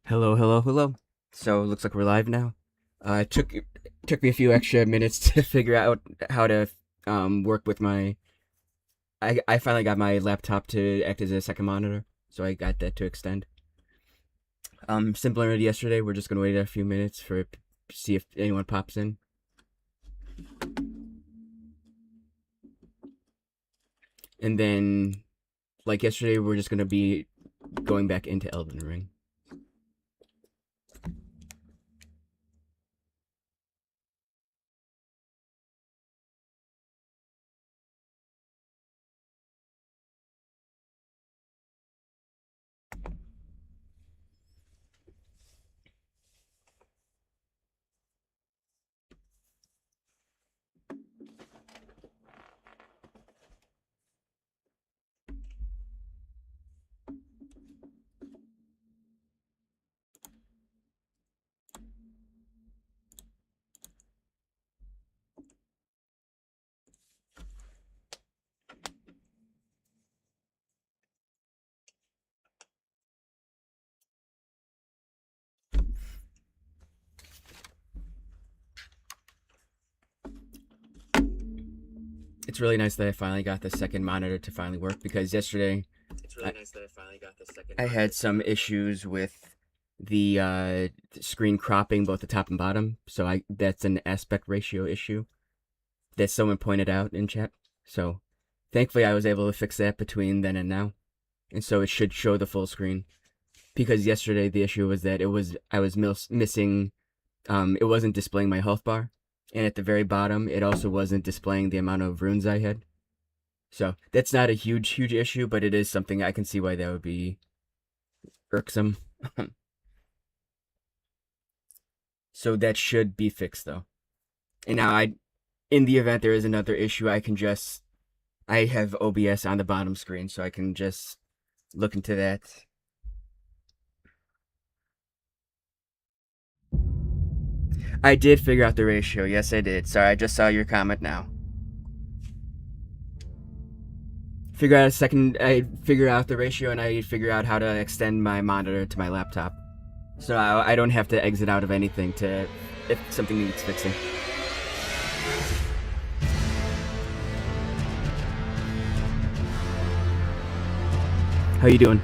Hello, hello, hello. So looks like we're live now. It took me a few extra minutes to figure out how to work with my. I finally got my laptop to act as a second monitor, so I got that to extend. Simple yesterday. We're just gonna wait a few minutes for see if anyone pops in, and then like yesterday, we're just gonna be going back into Elden Ring. It's really nice that I finally got the second monitor to finally work because yesterday I had some issues with the screen cropping both the top and bottom. So that's an aspect ratio issue that someone pointed out in chat. So thankfully I was able to fix that between then and now. And so it should show the full screen. Because yesterday the issue was that I was missing it wasn't displaying my health bar, and at the very bottom it also wasn't displaying the amount of runes I had. So that's not a huge issue, but it is something I can see why that would be irksome. So that should be fixed though. And now in the event there is another issue, I have OBS on the bottom screen, so I can just look into that. I did figure out the ratio. Yes, I did. Sorry, I just saw your comment now. I figure out the ratio and I figure out how to extend my monitor to my laptop. So I don't have to exit out of anything if something needs fixing. How you doing?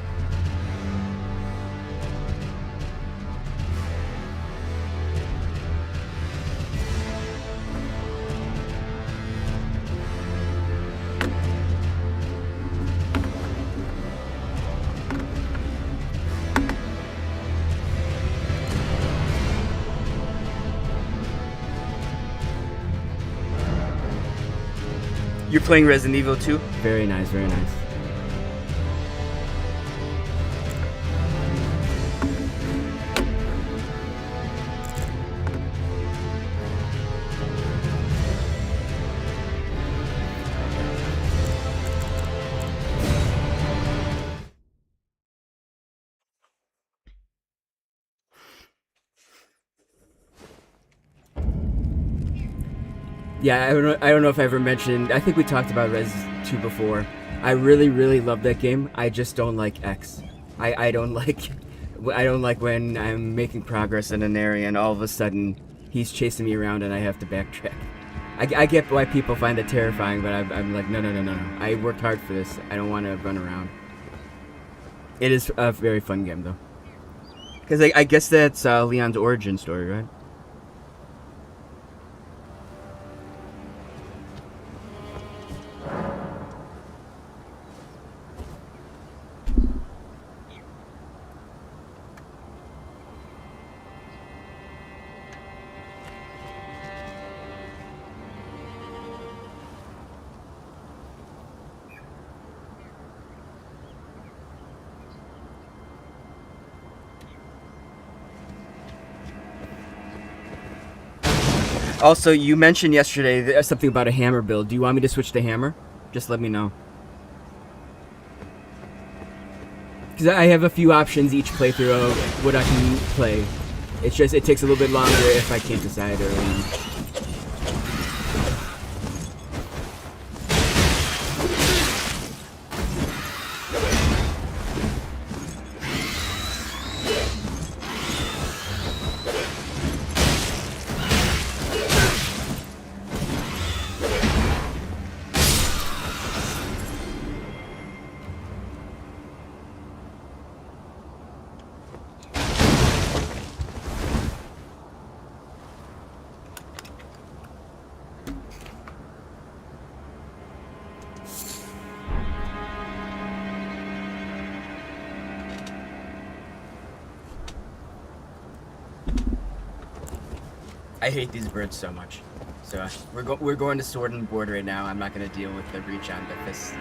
You're playing Resident Evil 2? Very nice, very nice. Yeah, I don't know if I ever mentioned. I think we talked about Res 2 before. I really love that game. I just don't like X. I don't like I don't like when I'm making progress in an area and all of a sudden he's chasing me around and I have to backtrack. I get why people find that terrifying, but I'm like no. I worked hard for this. I don't want to run around. It is a very fun game though. Because I guess that's Leon's origin story, right? Also, you mentioned yesterday something about a hammer build. Do you want me to switch to hammer? Just let me know. Because I have a few options each playthrough of what I can play. It's just, it takes a little bit longer if I can't decide early. I hate these birds so much. So we're going to sword and board right now. I'm not gonna deal with the reach on the fist.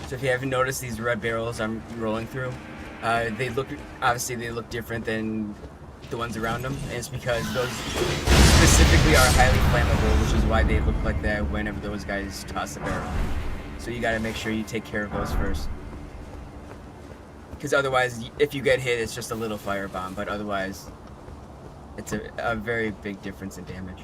So if you haven't noticed these red barrels I'm rolling through, they look different than the ones around them, and it's because those specifically are highly flammable, which is why they look like that whenever those guys toss a barrel. So you gotta make sure you take care of those first. Because otherwise, if you get hit, it's just a little firebomb, but otherwise, it's a very big difference in damage.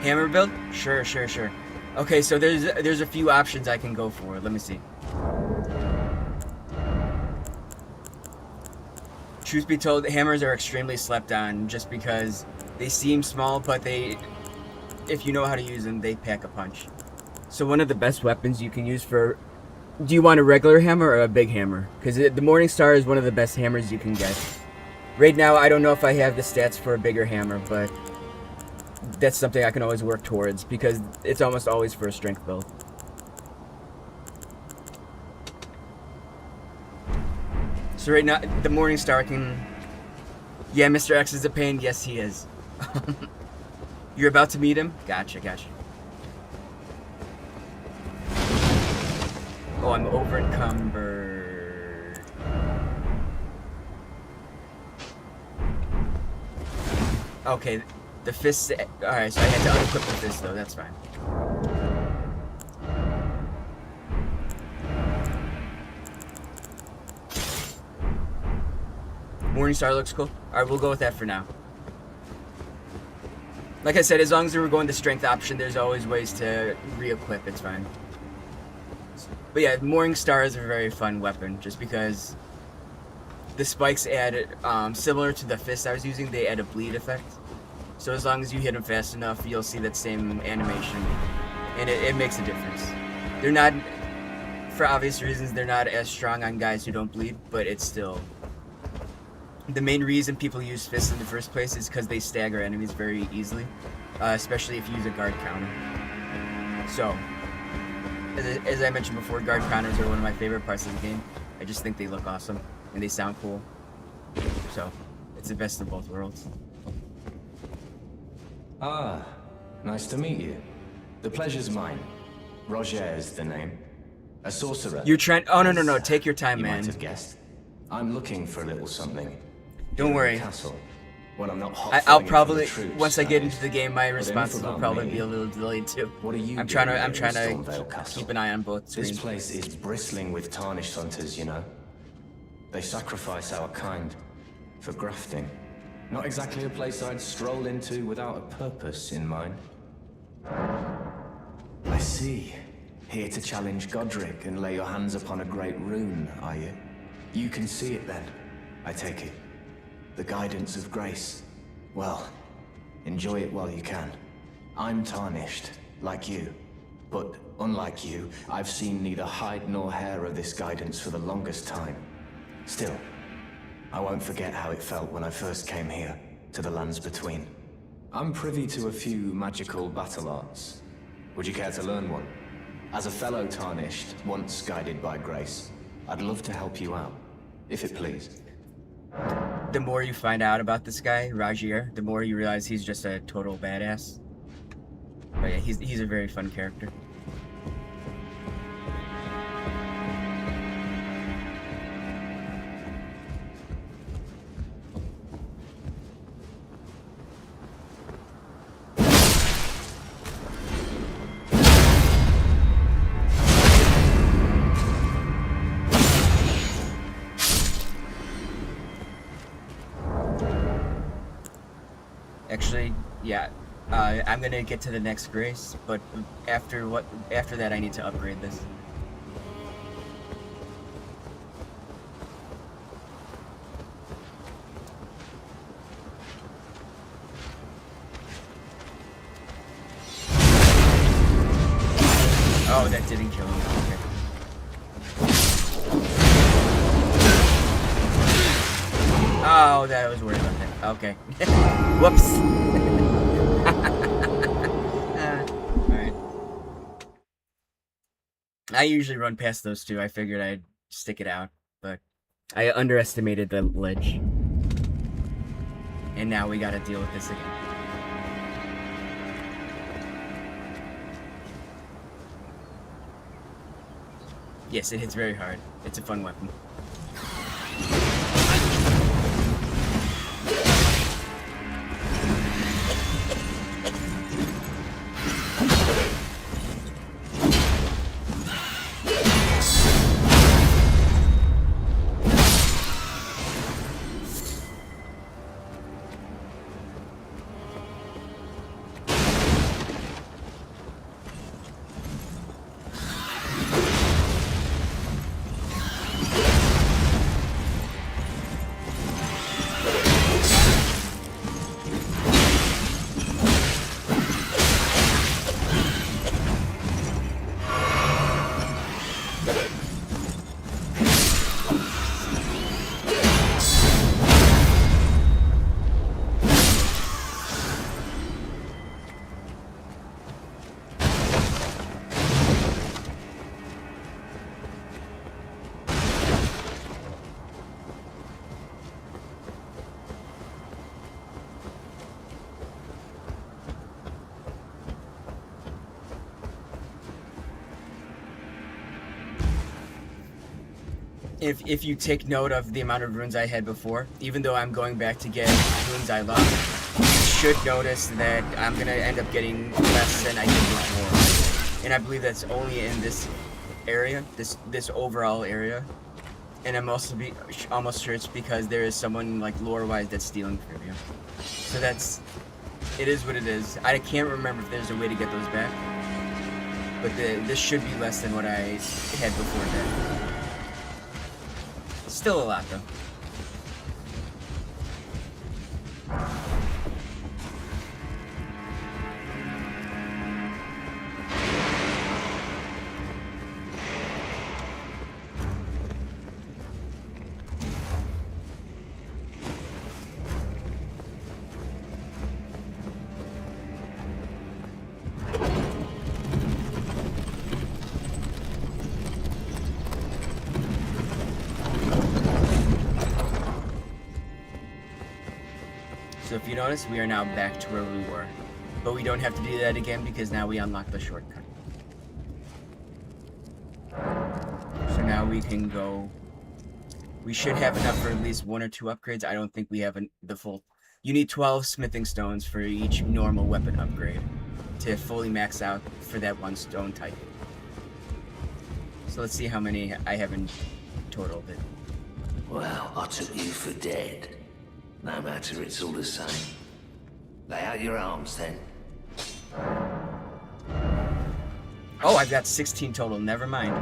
Hammer build? Sure. Okay, so there's a few options I can go for. Let me see. Truth be told, hammers are extremely slept on just because they seem small, but if you know how to use them, they pack a punch. So one of the best weapons you can use for... Do you want a regular hammer or a big hammer? Because the Morning Star is one of the best hammers you can get. Right now, I don't know if I have the stats for a bigger hammer, but... that's something I can always work towards because it's almost always for a strength build. So right now, the Morning Star can... Yeah, Mr. X is a pain. Yes, he is. You're about to meet him? Gotcha. Oh, I'm over encumbered. Okay. The fist... Alright, so I had to unequip the fist, though. That's fine. Morning Star looks cool. Alright, we'll go with that for now. Like I said, as long as we're going the strength option, there's always ways to re-equip. It's fine. But yeah, Morning Star is a very fun weapon, just because the spikes add... similar to the fist I was using, they add a bleed effect. So as long as you hit them fast enough, you'll see that same animation, and it makes a difference. They're not, for obvious reasons, they're not as strong on guys who don't bleed, but it's still... The main reason people use fists in the first place is because they stagger enemies very easily, especially if you use a guard counter. So, as I mentioned before, guard counters are one of my favorite parts of the game. I just think they look awesome, and they sound cool. So, it's the best of both worlds. Ah, nice to meet you. The pleasure's mine. Roger is the name. A sorcerer. You're trying... Oh, no. Take your time, man. You might have guessed. I'm looking for a little something. Don't worry. Castle. When I'm not I'll probably... Once I get into the game, my responses will probably be a little delayed, too. What are you I'm trying to keep an eye on both screens. This place is bristling with tarnished hunters, you know. They sacrifice our kind for grafting. Not exactly a place I'd stroll into without a purpose in mind. I see. Here to challenge Godric and lay your hands upon a great rune, are you? You can see it then, I take it. The guidance of grace. Well, enjoy it while you can. I'm tarnished, like you. But unlike you, I've seen neither hide nor hair of this guidance for the longest time. Still, I won't forget how it felt when I first came here, to the lands between. I'm privy to a few magical battle arts. Would you care to learn one? As a fellow Tarnished, once guided by grace, I'd love to help you out, if it please. The more you find out about this guy, Rajir, the more you realize he's just a total badass. But yeah, he's a very fun character. Actually, yeah, I'm gonna get to the next grace, but after that I need to upgrade this. Oh, that didn't kill him. Okay. Oh, that was worried about that. Okay. Whoops. Alright. I usually run past those two. I figured I'd stick it out, but I underestimated the ledge. And now we gotta deal with this again. Yes, it hits very hard. It's a fun weapon. If you take note of the amount of runes I had before, even though I'm going back to get runes I love, you should notice that I'm going to end up getting less than I did before. And I believe that's only in this area, this overall area. And I'm also almost sure it's because there is someone, like, lore-wise that's stealing from you. So it is what it is. I can't remember if there's a way to get those back. But this should be less than what I had before that. Still a lot, though. So if you notice, we are now back to where we were. But we don't have to do that again because now we unlock the shortcut. So now we can go... We should have enough for at least 1 or 2 upgrades. I don't think we have the full... You need 12 smithing stones for each normal weapon upgrade to fully max out for that one stone type. So let's see how many I have in total of it. Well, I took you for dead. No matter, it's all the same. Lay out your arms, then. Oh, I've got 16 total, never mind.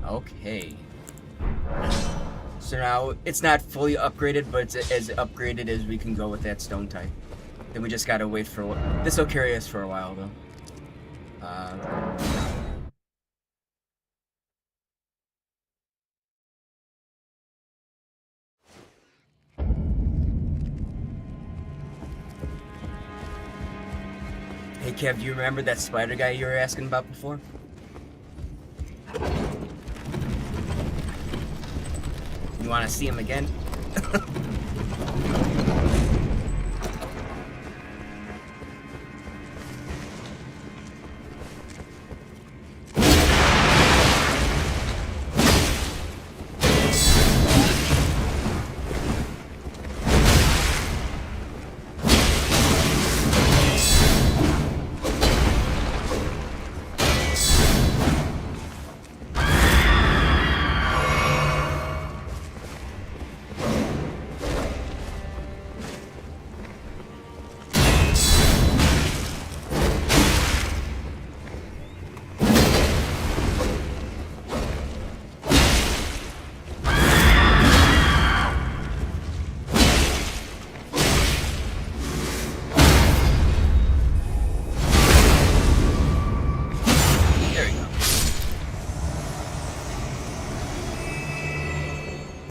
Okay. So now, it's not fully upgraded, but it's as upgraded as we can go with that stone type. Then we just gotta wait for... This will carry us for a while, though. Hey Kev, do you remember that spider guy you were asking about before? You want to see him again?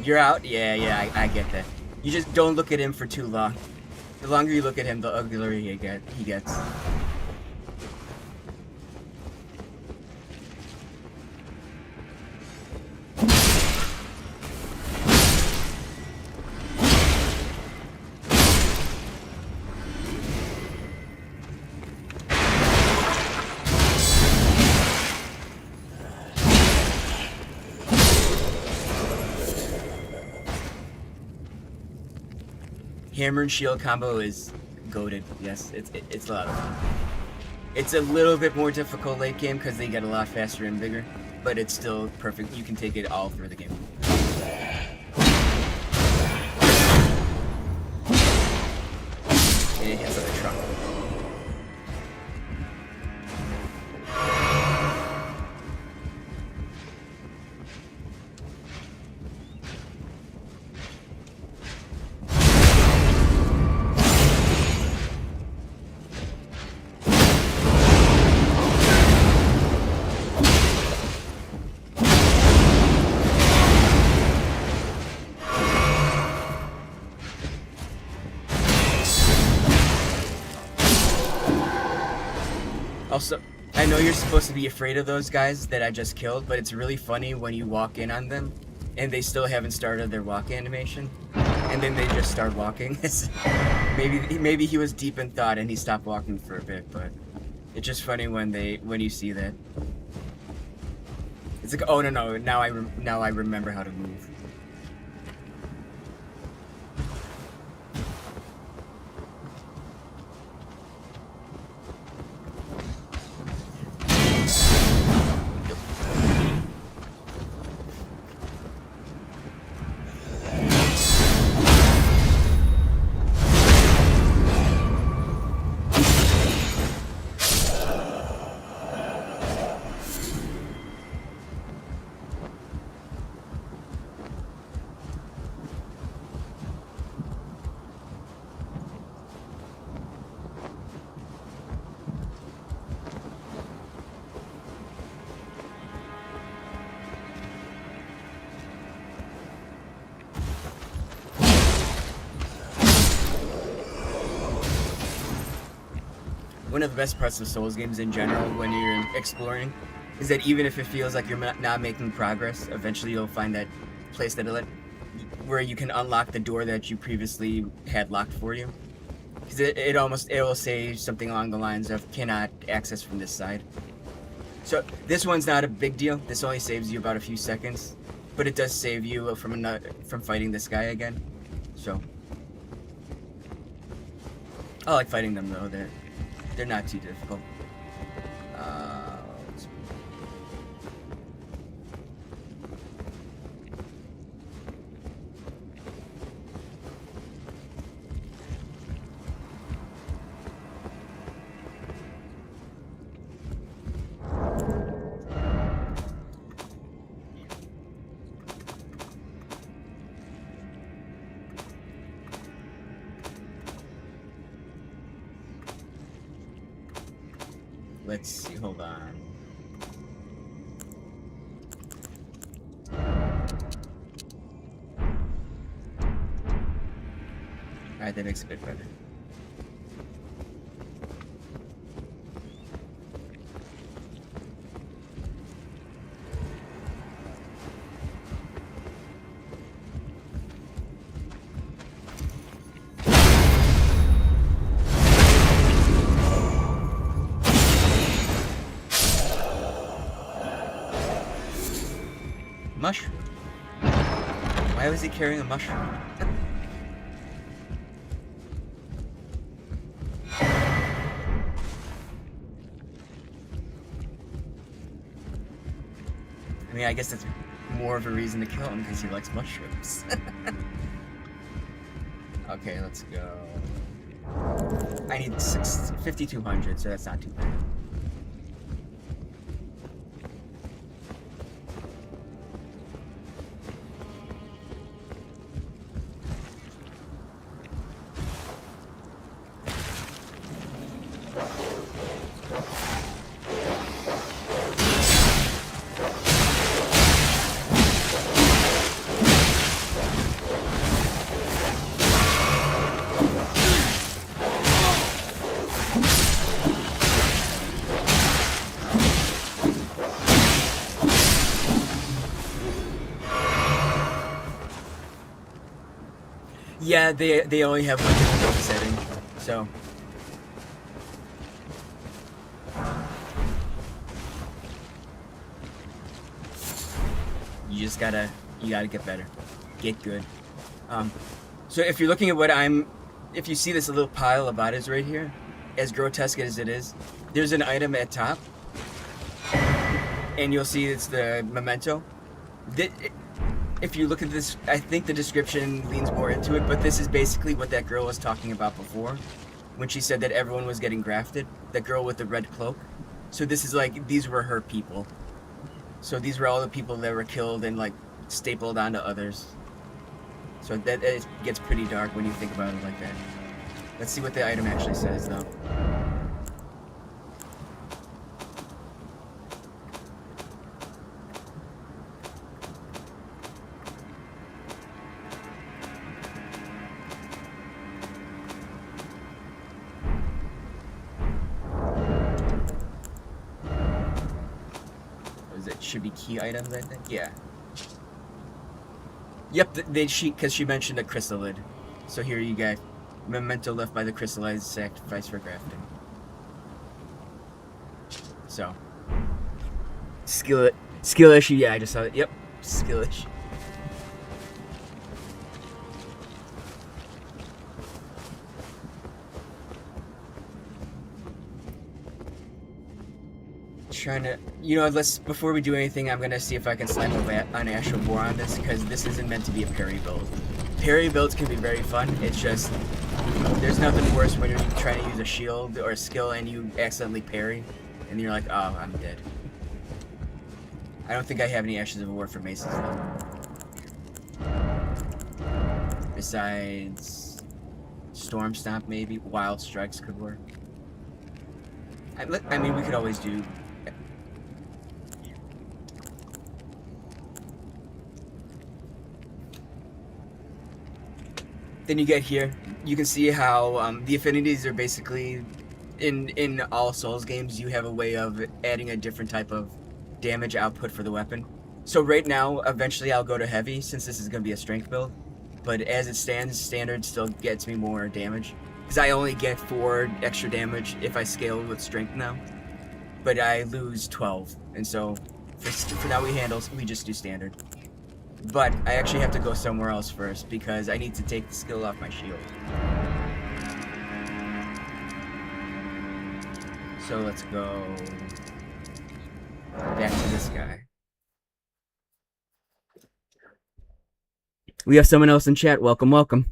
You're out? Yeah, I get that. You just don't look at him for too long. The longer you look at him, the uglier he gets. Hammer and shield combo is goated. Yes, it's a lot of fun. It's a little bit more difficult late game because they get a lot faster and bigger, but it's still perfect. You can take it all through the game. And it hits like a truck. Also, I know you're supposed to be afraid of those guys that I just killed, but it's really funny when you walk in on them and they still haven't started their walk animation, and then they just start walking. maybe he was deep in thought and he stopped walking for a bit, but it's just funny when you see that. It's like, oh no, now I remember how to move. One of the best parts of Souls games in general when you're exploring is that even if it feels like you're not making progress, eventually you'll find that place where you can unlock the door that you previously had locked for you. Because it will say something along the lines of cannot access from this side. So this one's not a big deal. This only saves you about a few seconds, but it does save you from fighting this guy again. So I like fighting them though. They're not too difficult. Let's see, hold on. Alright, that makes it a bit better. Why was he carrying a mushroom? I mean, I guess that's more of a reason to kill him because he likes mushrooms. Okay, let's go. I need 5,200, so that's not too bad. Yeah, they only have one difficulty setting, so. You gotta get better. Get good. So if you're looking at if you see this little pile of items right here, as grotesque as it is, there's an item at top, and you'll see it's the memento. If you look at this, I think the description leans more into it, but this is basically what that girl was talking about before, when she said that everyone was getting grafted. That girl with the red cloak. So this is like, these were her people. So these were all the people that were killed and like stapled onto others. So that it gets pretty dark when you think about it like that. Let's see what the item actually says though. Should be key items, I think. Yeah. Yep, because she mentioned a chrysalid. So here you go. Memento left by the crystallized sacrifice for grafting. So. Skill issue, yeah, I just saw it. Yep, skill issue. Trying to, before we do anything, I'm gonna see if I can slap an Astral Boar on this, because this isn't meant to be a parry build. Parry builds can be very fun, it's just, there's nothing worse when you're trying to use a shield or a skill and you accidentally parry, and you're like, oh, I'm dead. I don't think I have any Ashes of War for maces though. Besides, Storm Stomp maybe, Wild Strikes could work. I mean, we could always do... Then you get here, you can see how the affinities are basically, in all Souls games, you have a way of adding a different type of damage output for the weapon. So right now, eventually I'll go to heavy, since this is going to be a strength build. But as it stands, standard still gets me more damage. Because I only get 4 extra damage if I scale with strength now. But I lose 12. And so, for now we just do standard. But I actually have to go somewhere else first, because I need to take the skill off my shield. So let's go back to this guy. We have someone else in chat. Welcome, welcome.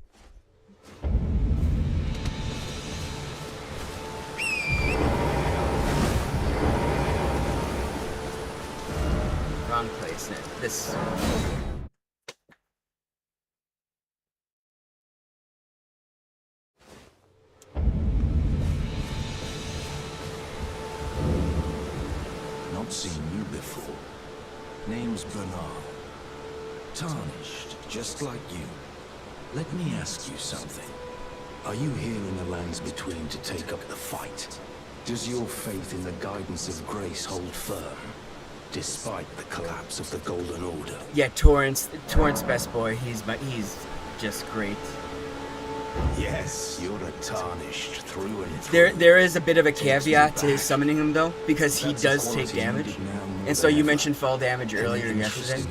Wrong place. This. Not seen you before. Name's Bernard. Tarnished, just like you. Let me ask you something. Are you here in the lands between to take up the fight? Does your faith in the guidance of grace hold firm, despite the collapse of the Golden Order? Yeah, Torrent's best boy. He's just great. Yes, you're a tarnished through and There through. there is a bit of a caveat to summoning him though, because he does take damage. And so you mentioned fall damage earlier yesterday,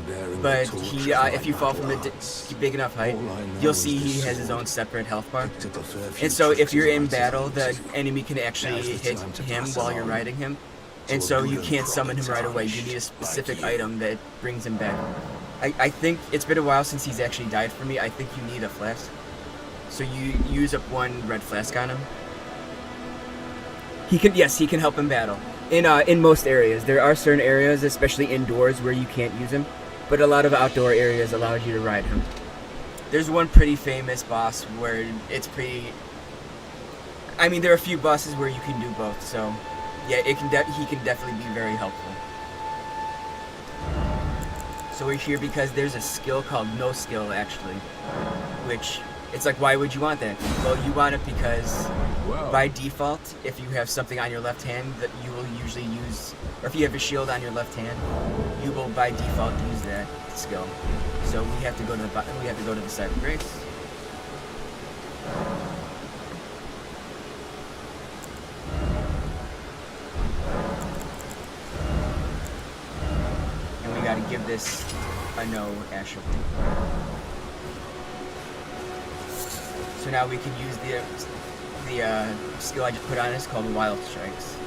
but he if you fall from a big enough height, you'll see he has his own separate health bar. And so if you're in battle, the enemy can actually hit him while you're riding him. And so you can't summon him right away. You need a specific item that brings him back. I think it's been a while since he's actually died for me. I think you need a flask. So you use up one red flask on him. He can help in battle. In most areas. There are certain areas, especially indoors, where you can't use him. But a lot of outdoor areas allow you to ride him. There's one pretty famous boss where it's pretty... I mean, there are a few bosses where you can do both, so... Yeah, he can definitely be very helpful. So we're here because there's a skill called no skill, actually. Which, it's like, why would you want that? Well, you want it because, by default, if you have something on your left hand that you will usually use... Or if you have a shield on your left hand, you will, by default, use that skill. So we have to go to the side of grace. And we gotta give this a no Asher. So now we can use the skill I just put on it. It's called Wild Strikes.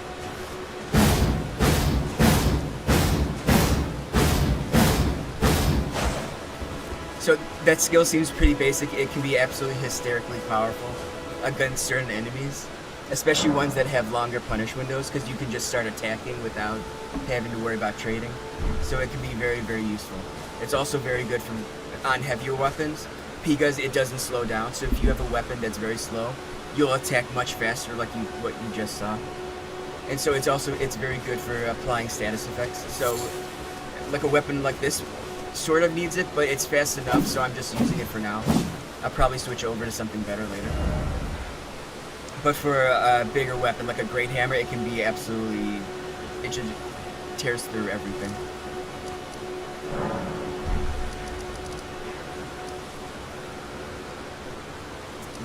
So that skill seems pretty basic. It can be absolutely hysterically powerful against certain enemies, especially ones that have longer punish windows, because you can just start attacking without having to worry about trading. So it can be very, very useful. It's also very good on heavier weapons because it doesn't slow down. So if you have a weapon that's very slow, you'll attack much faster, like what you just saw. And so it's very good for applying status effects. So like a weapon like this sort of needs it, but it's fast enough, so I'm just using it for now. I'll probably switch over to something better later. But for a bigger weapon, like a great hammer, it can be absolutely... It just tears through everything.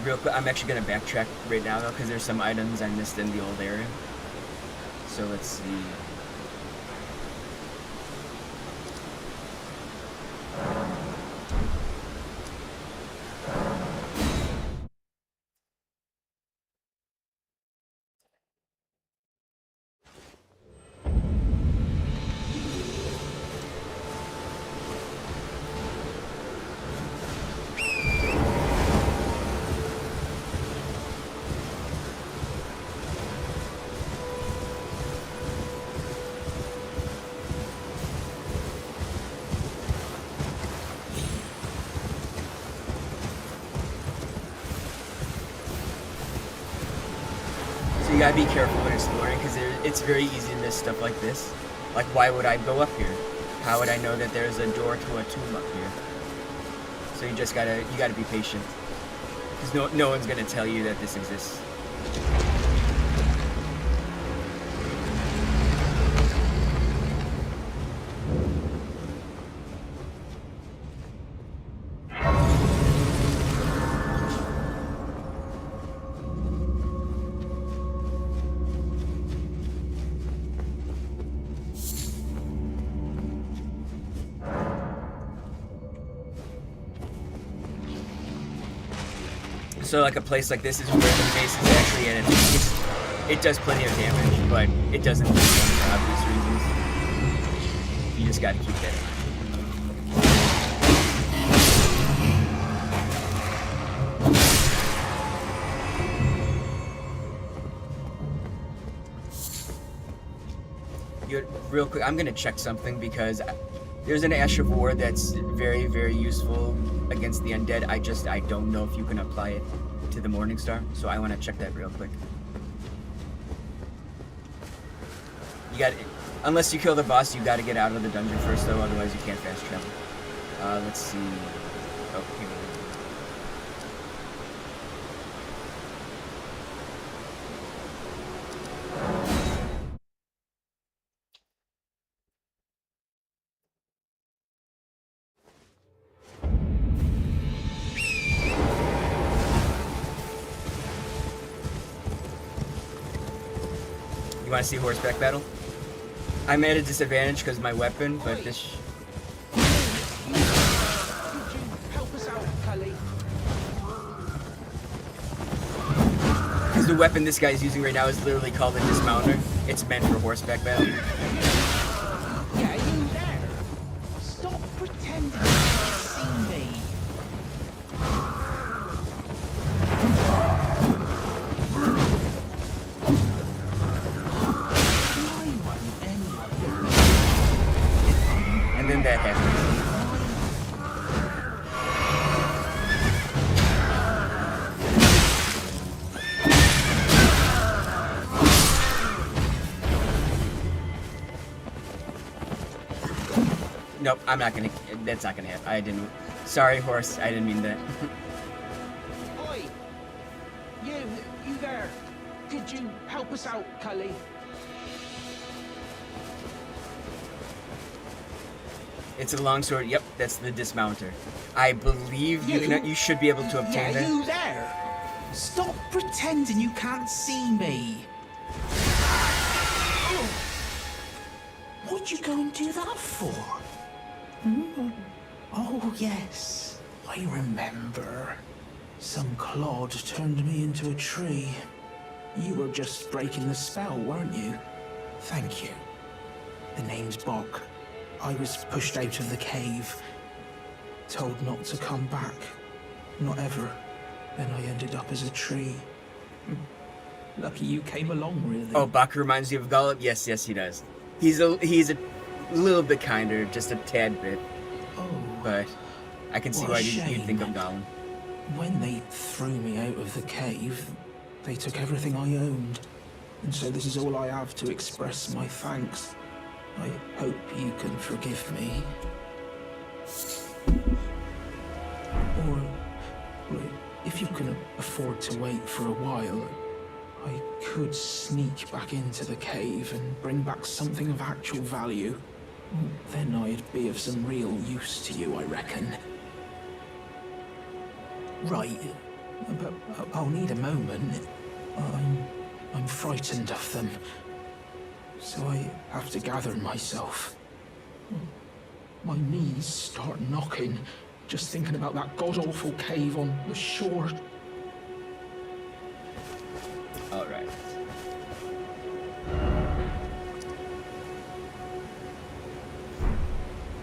Real quick, I'm actually going to backtrack right now, though, because there's some items I missed in the old area. So let's see... You gotta be careful when exploring, because it's very easy to miss stuff like this. Like, why would I go up here? How would I know that there's a door to a tomb up here? So you gotta be patient, because no one's gonna tell you that this exists. So like a place like this is where the base is actually at. It does plenty of damage, but it doesn't do them for obvious reasons. You just gotta keep that in mind. Real quick, I'm gonna check something because there's an Ash of War that's very, very useful against the undead. I don't know if you can apply it to the Morningstar, so I want to check that real quick. Unless you kill the boss, you got to get out of the dungeon first, though. Otherwise, you can't fast travel. Let's see. Oh, here we go. You want to see horseback battle? I'm at a disadvantage because my weapon, but this. Because the weapon this guy's using right now is literally called a dismounter. It's meant for horseback battle. Yeah, you there? Stop pretending you can't see me. And then that happens. Nope, I'm not gonna. That's not gonna happen. I didn't. Sorry, horse. I didn't mean that. Oi! You there? Could you help us out, Cully? It's a long sword. Yep, that's the dismounter. I believe you should be able to obtain that. You there? Stop pretending you can't see me. What'd you go and do that for? Oh, yes. I remember. Some clod turned me into a tree. You were just breaking the spell, weren't you? Thank you. The name's Bok. I was pushed out of the cave. Told not to come back. Not ever. Then I ended up as a tree. Lucky you came along, really. Oh, Bok reminds you of Gollum? Yes, he does. He's a little bit kinder, just a tad bit. Oh. But I can see What a why you'd shame. think of Gollum. When they threw me out of the cave, they took everything I owned. And so this is all I have to express my thanks. I hope you can forgive me. Or if you can afford to wait for a while, I could sneak back into the cave and bring back something of actual value. Then I'd be of some real use to you, I reckon. Right, but I'll need a moment. I'm frightened of them, so I have to gather myself. My knees start knocking, just thinking about that god-awful cave on the shore. All right.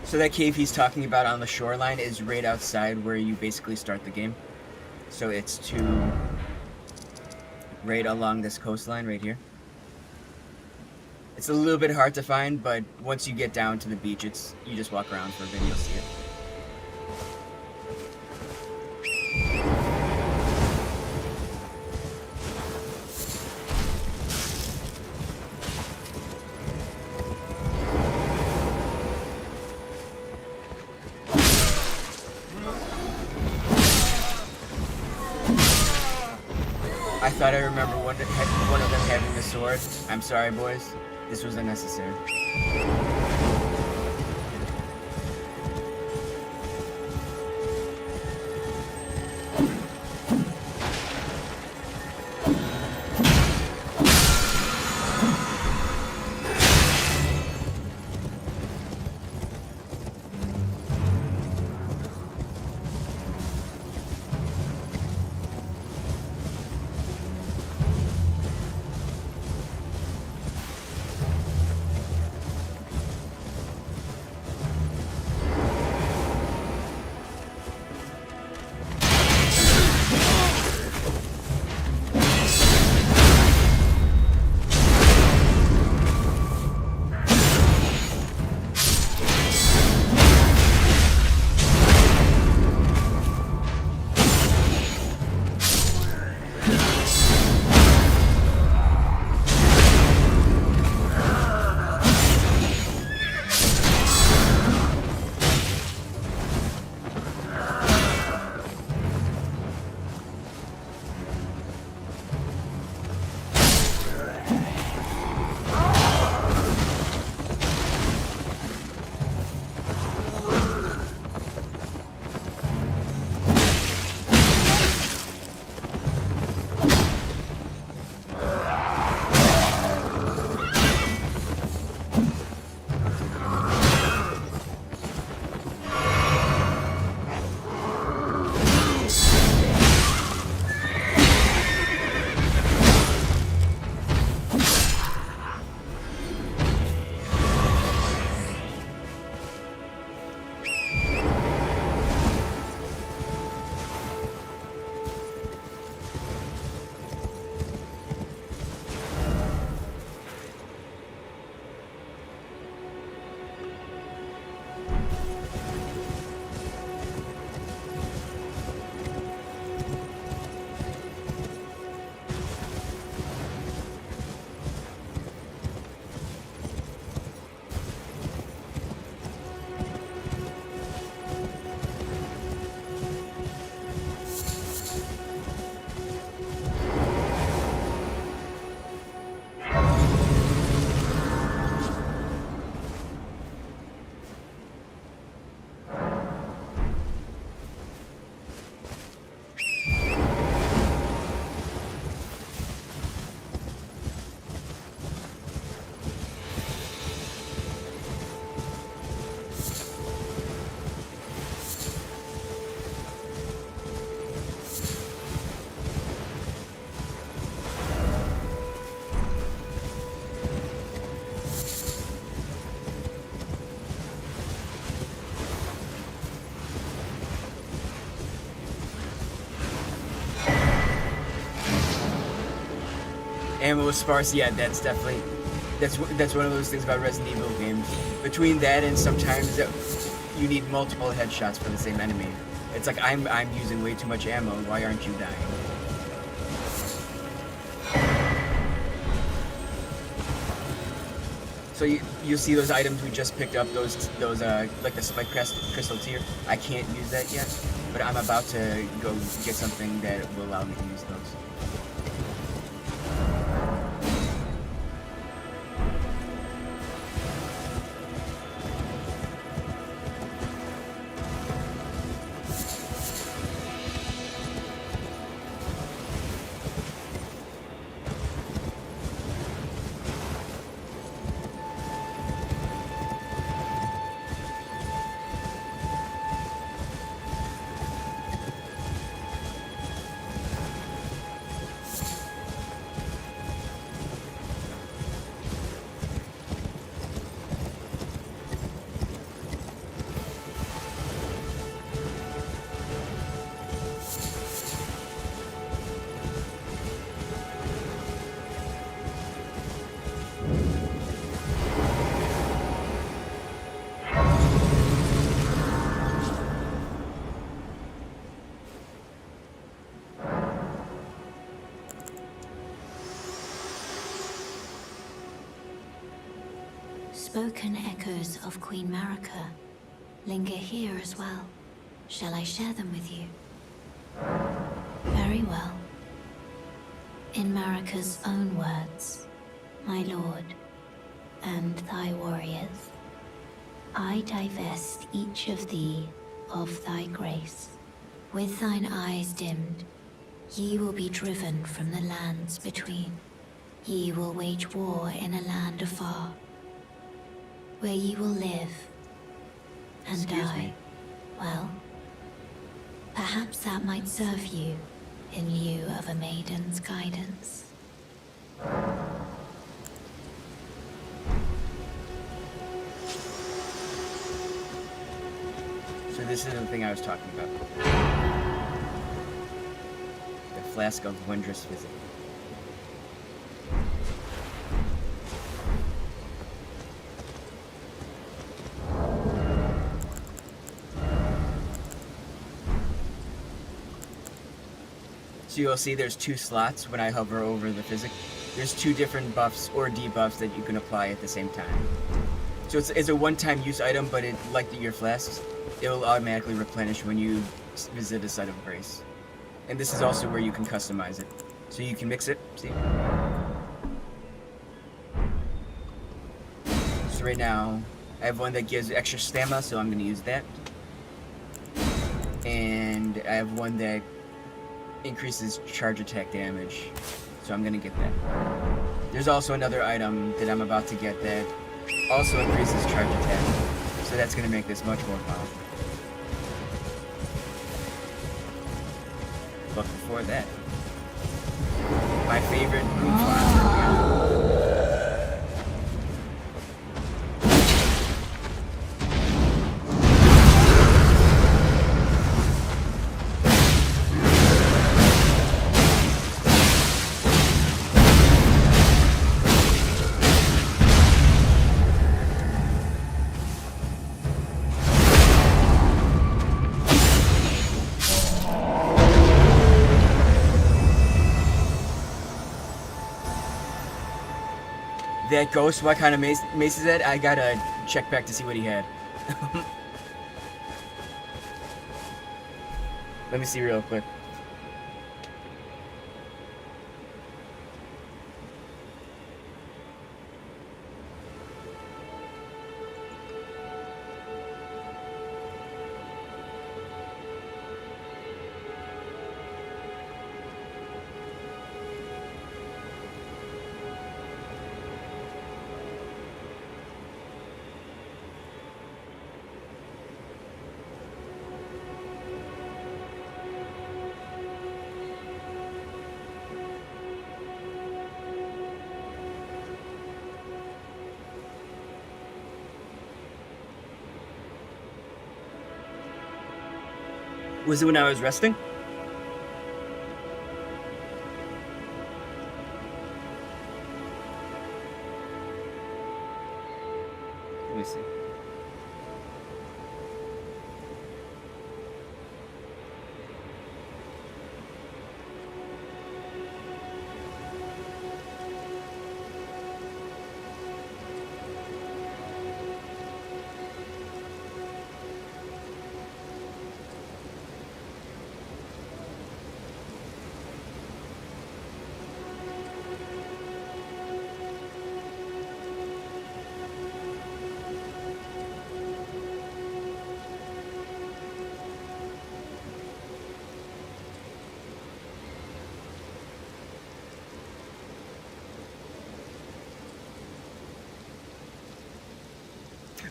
So that cave he's talking about on the shoreline is right outside where you basically start the game. So it's right along this coastline right here. It's a little bit hard to find, but once you get down to the beach, you just walk around for a bit and you'll see it. I thought I remember one of them having a sword. I'm sorry, boys. This was unnecessary. ammo sparse. Yeah, that's definitely that's one of those things about Resident Evil games. Between that and sometimes you need multiple headshots for the same enemy. It's like I'm using way too much ammo. Why aren't you dying? So you'll see those items we just picked up, those like the spike crystal tier. I can't use that yet, but I'm about to go get something that will allow me to use those. Spoken echoes of Queen Marika linger here as well. Shall I share them with you? Very well. In Marika's own words, my lord, and thy warriors, I divest each of thee of thy grace. With thine eyes dimmed, ye will be driven from the lands between. Ye will wage war in a land afar, where ye will live and die. Well, perhaps that might serve you in lieu of a maiden's guidance. So this is the thing I was talking about. The flask of wondrous physics. So you'll see there's two slots when I hover over the physic. There's two different buffs or debuffs that you can apply at the same time. So it's a one-time use item, but like your flasks, it will automatically replenish when you visit a site of grace. And this is also where you can customize it. So you can mix it, see? So right now, I have one that gives extra stamina, so I'm going to use that. And I have one that increases charge attack damage, so I'm gonna get that. There's also another item that I'm about to get that also increases charge attack, so that's gonna make this much more powerful. But before that, my favorite room farm. That ghost, what kind of mace is that? I gotta check back to see what he had. Let me see real quick. Was it when I was resting? me see.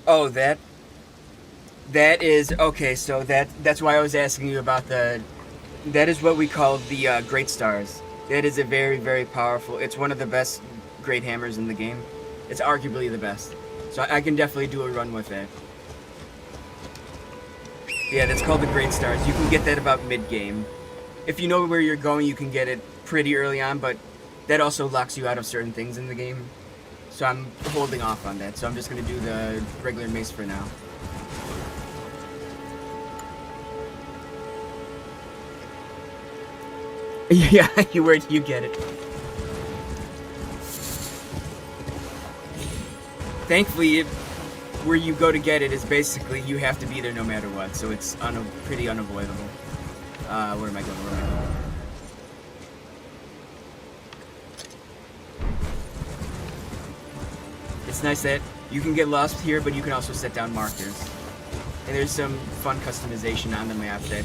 Oh, that is okay. So that's why I was asking you about the. That is what we call the great stars. That is a very, very powerful. It's one of the best great hammers in the game. It's arguably the best. So I can definitely do a run with that. Yeah, that's called the great stars. You can get that about mid game. If you know where you're going, you can get it pretty early on, but that also locks you out of certain things in the game. So I'm holding off on that. So I'm just gonna do the regular mace for now. Yeah, you get it. Thankfully, where you go to get it is basically you have to be there no matter what, so it's pretty unavoidable. Where am I going? It's nice that you can get lost here, but you can also set down markers. And there's some fun customization on the map that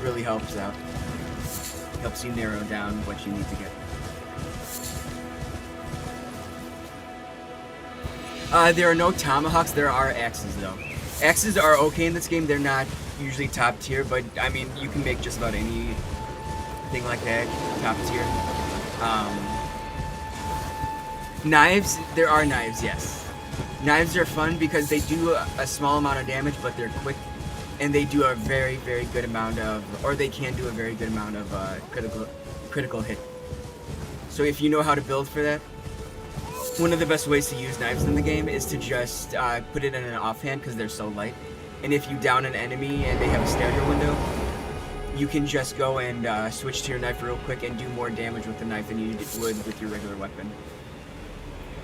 really helps out. Helps you narrow down what you need to get. There are no tomahawks, there are axes though. Axes are okay in this game, they're not usually top tier, but I mean, you can make just about anything like that top tier. Knives, there are knives, yes. Knives are fun because they do a small amount of damage, but they're quick, and they do a very, very good amount of, or they can do a very good amount of critical hit. So if you know how to build for that, one of the best ways to use knives in the game is to just put it in an offhand because they're so light. And if you down an enemy and they have a stagger window, you can just go and switch to your knife real quick and do more damage with the knife than you would with your regular weapon.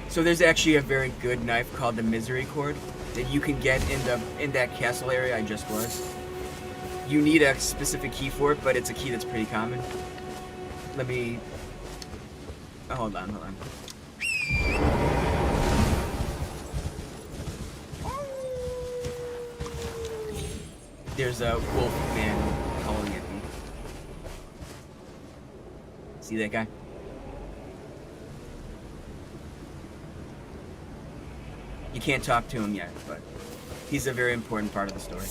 So there's actually a very good knife called the Misery Cord that you can get in that castle area I just was. You need a specific key for it, but it's a key that's pretty common. Let me... Oh, hold on. There's a wolf man calling at me. See that guy? You can't talk to him yet, but he's a very important part of the story.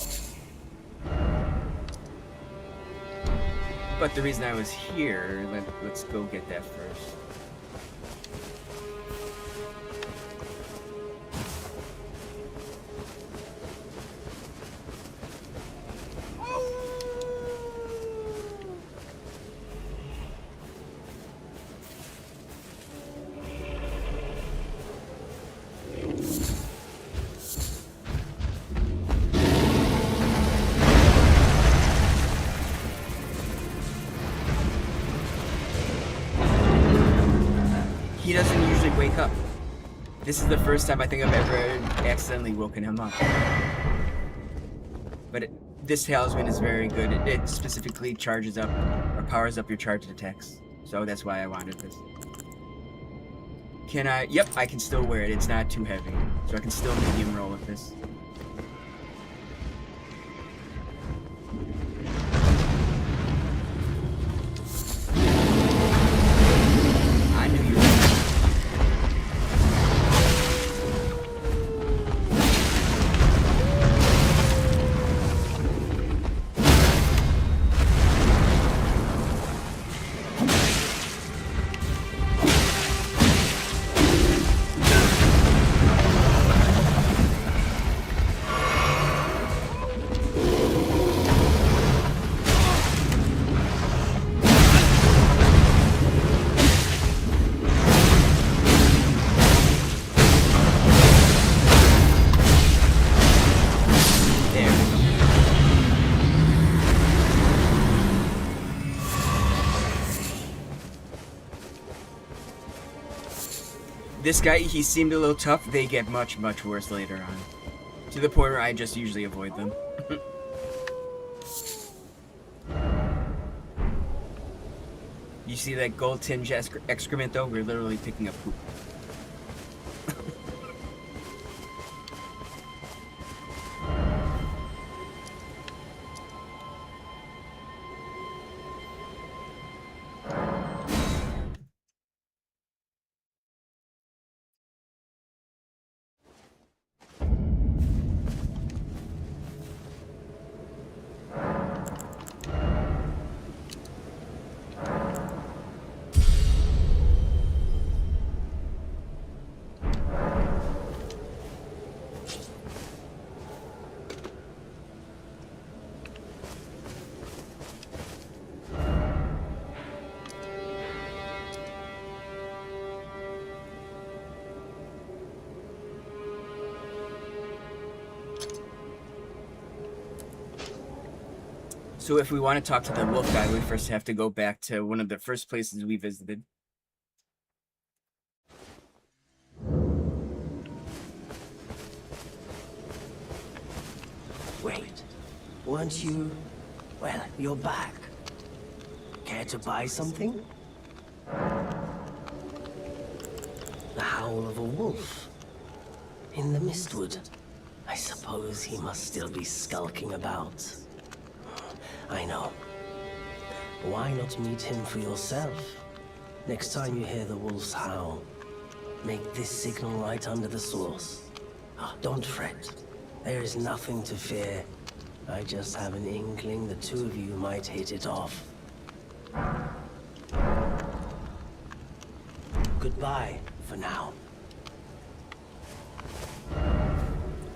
But the reason I was here, let's go get that first. He doesn't usually wake up. This is the first time I think I've ever accidentally woken him up. But this talisman is very good. It specifically charges up, or powers up your charged attacks. So that's why I wanted this. Can I? Yep, I can still wear it. It's not too heavy. So I can still medium roll with this. I knew you were. This guy, he seemed a little tough. They get much, much worse later on. To the point where I just usually avoid them. You see that gold tinge excrement though? We're literally picking up poop. So if we want to talk to the wolf guy, we first have to go back to one of the first places we visited. Wait, weren't you... Well, you're back. Care to buy something? The howl of a wolf. In the mistwood. I suppose he must still be skulking about. I know. Why not meet him for yourself? Next time you hear the wolf's howl, make this signal right under the source. Don't fret. There is nothing to fear. I just have an inkling the two of you might hit it off. Goodbye for now.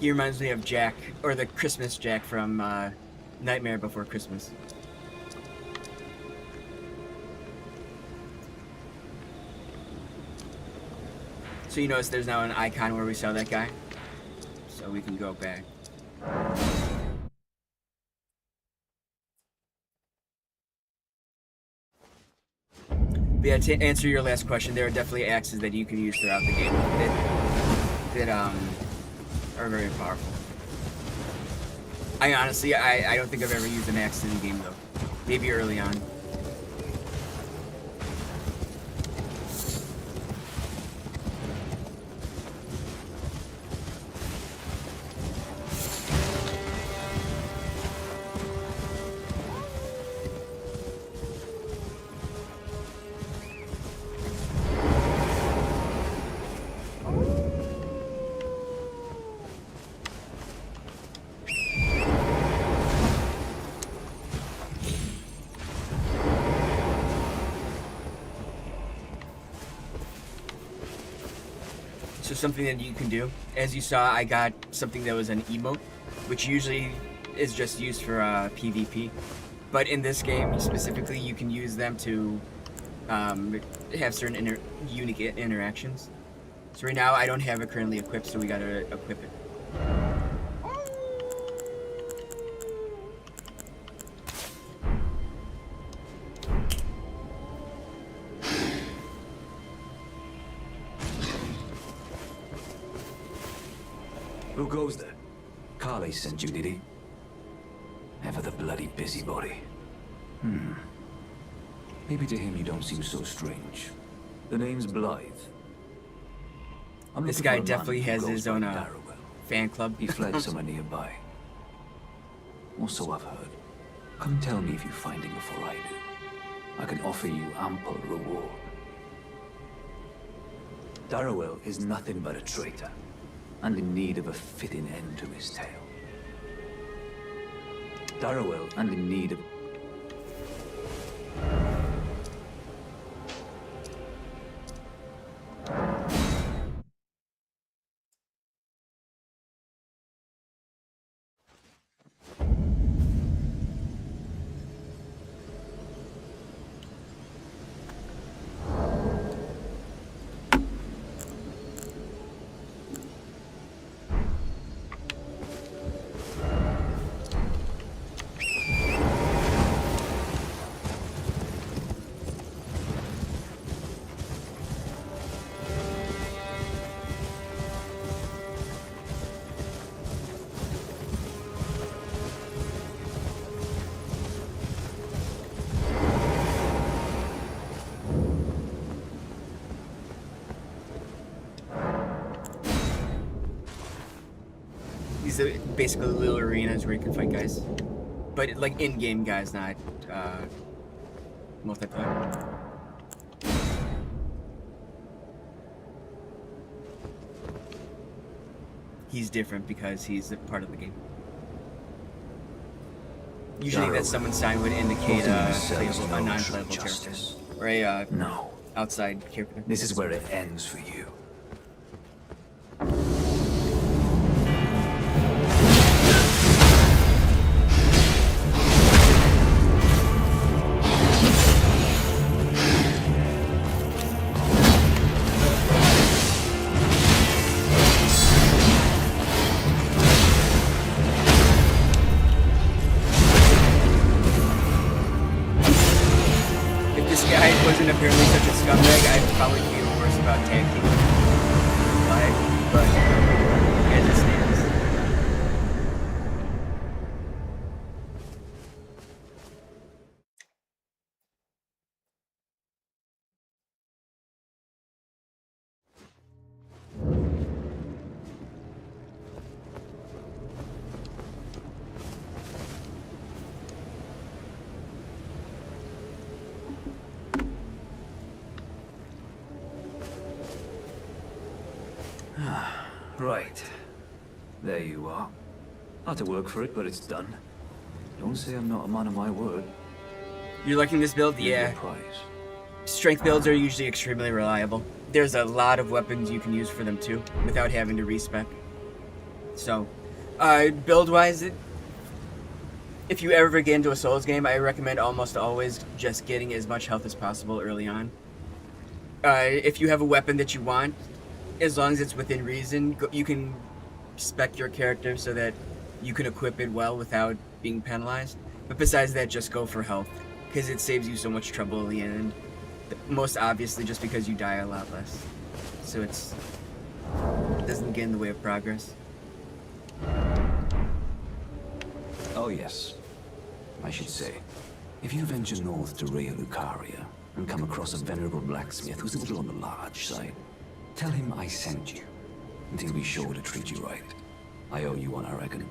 He reminds me of Jack, or the Christmas Jack from Nightmare Before Christmas. So you notice there's now an icon where we saw that guy. So we can go back. But yeah, to answer your last question, there are definitely axes that you can use throughout the game that are very powerful. I honestly, I don't think I've ever used an axe in the game though. Maybe early on. So something that you can do, as you saw, I got something that was an emote, which usually is just used for PvP. But in this game specifically, you can use them to have certain unique interactions. So right now, I don't have it currently equipped, so we gotta equip it. Who goes there? Carly sent you, did he? Ever the bloody busybody. Maybe to him you don't seem so strange. The name's Blythe. This guy definitely has his own fan club. He fled somewhere nearby. Or so I've heard. Come tell me if you find him before I do. I can offer you ample reward. Darrowell is nothing but a traitor, and in need of a fitting end to his tale. Darrowell, and in need of... These are basically little arenas where you can fight guys. But like in-game guys, not multiplayer. He's different because he's a part of the game. Usually that someone's sign would indicate a non-playable character. Or a No. outside character. This is where it ends for you. If this guy wasn't apparently such a scumbag, I'd probably feel worse about tag teaming. But as it stands. Right. There you are. Had to work for it, but it's done. Don't say I'm not a man of my word. You're liking this build? Here's your Yeah. prize. Strength builds are usually extremely reliable. There's a lot of weapons you can use for them too, without having to respec. So, build-wise, if you ever get into a Souls game, I recommend almost always just getting as much health as possible early on. If you have a weapon that you want, as long as it's within reason, you can spec your character so that you can equip it well without being penalized. But besides that, just go for health, because it saves you so much trouble in the end. Most obviously just because you die a lot less. So it doesn't get in the way of progress. Oh yes. I should say, if you venture north to Rhea Lucaria and come across a venerable blacksmith who's a little on the large side, tell him I sent you, and he'll be sure to treat you right. I owe you one, I reckon.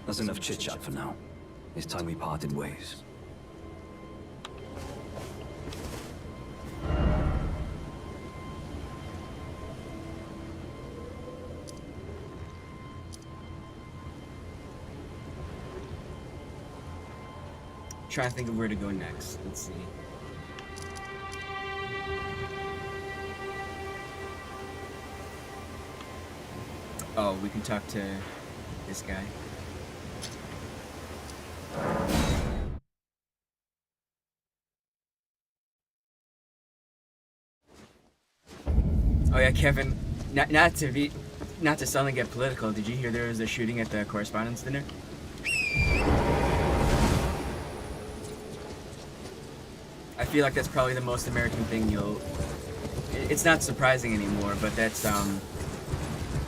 That's enough chit-chat for now. It's time we parted ways. Trying to think of where to go next. Let's see. Oh, we can talk to this guy. Oh yeah, Kevin. Not to suddenly get political. Did you hear there was a shooting at the correspondence dinner? I feel like that's probably the most American thing it's not surprising anymore, but that's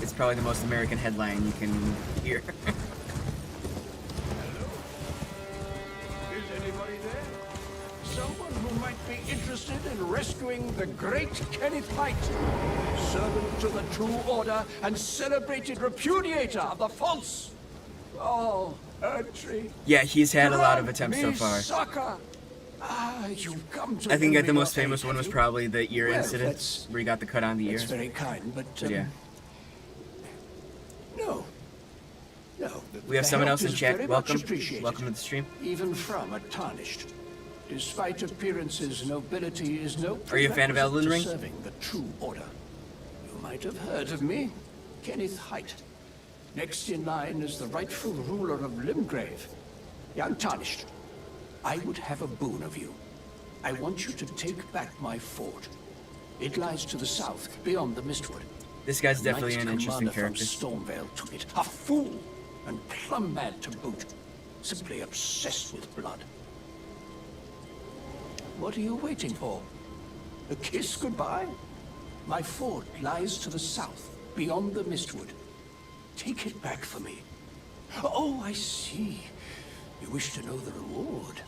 it's probably the most American headline you can hear. Is anybody there? Someone who might be interested in rescuing the great Kenneth Height, servant to the True Order and celebrated repudiator of the false. Oh, Erdtree. Yeah, he's had a lot of attempts so far. Sucker. You've come to I think lend the me most your famous aid, one was have you? probably the ear Well, incident, that's- where he got the cut on the ear. It's very kind, but Yeah. no. We have the someone help else in is chat. very much Welcome. appreciated. Welcome to the stream. Even from a tarnished. Despite appearances, nobility is no Are you a fan of Elden prerequisite Ring? to serving the True Order. You might have heard of me, Kenneth Height. Next in line is the rightful ruler of Limgrave, the Untarnished. I would have a boon of you. I want you to take back my fort. It lies to the south, beyond the Mistwood. This guy's The definitely Knight an interesting Commander character. from Stormvale took it. A fool! And plumb mad to boot. Simply obsessed with blood. What are you waiting for? A kiss goodbye? My fort lies to the south, beyond the Mistwood. Take it back for me. Oh, I see. You wish to know the reward.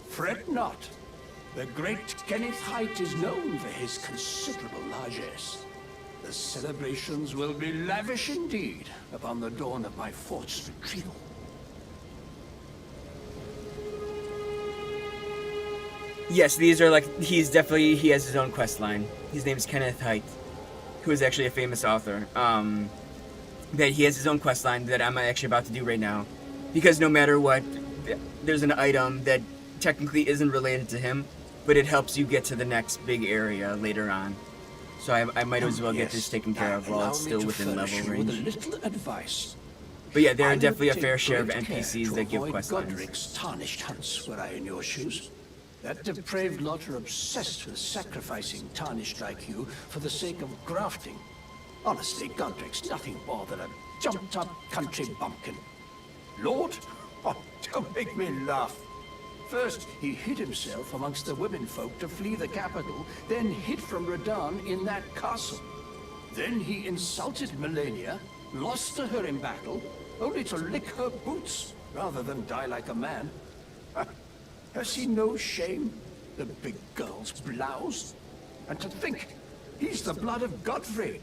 Fret not. The great Kenneth Height is known for his considerable largesse. The celebrations will be lavish indeed upon the dawn of my fort's retrieval. Yes, these are like, he has his own quest line. His name is Kenneth Haidt, who is actually a famous author. That he has his own quest line that I'm actually about to do right now. Because no matter what, there's an item that technically isn't related to him, but it helps you get to the next big area later on. So I might as well get this taken care of while it's still within level range. With a little advice. But yeah, there are I would definitely a take fair share of great NPCs care that to give avoid quest lines. Godric's tarnished hunts were I in your shoes. That depraved lot are obsessed with sacrificing tarnished like you for the sake of grafting. Honestly, Godric's nothing more than a jumped-up country bumpkin. Lord? Oh, don't make me laugh. First, he hid himself amongst the womenfolk to flee the capital, then hid from Radahn in that castle. Then he insulted Melania, lost to her in battle, only to lick her boots rather than die like a man. Has he no shame, the big girl's blouse? And to think, he's the blood of Godfrey,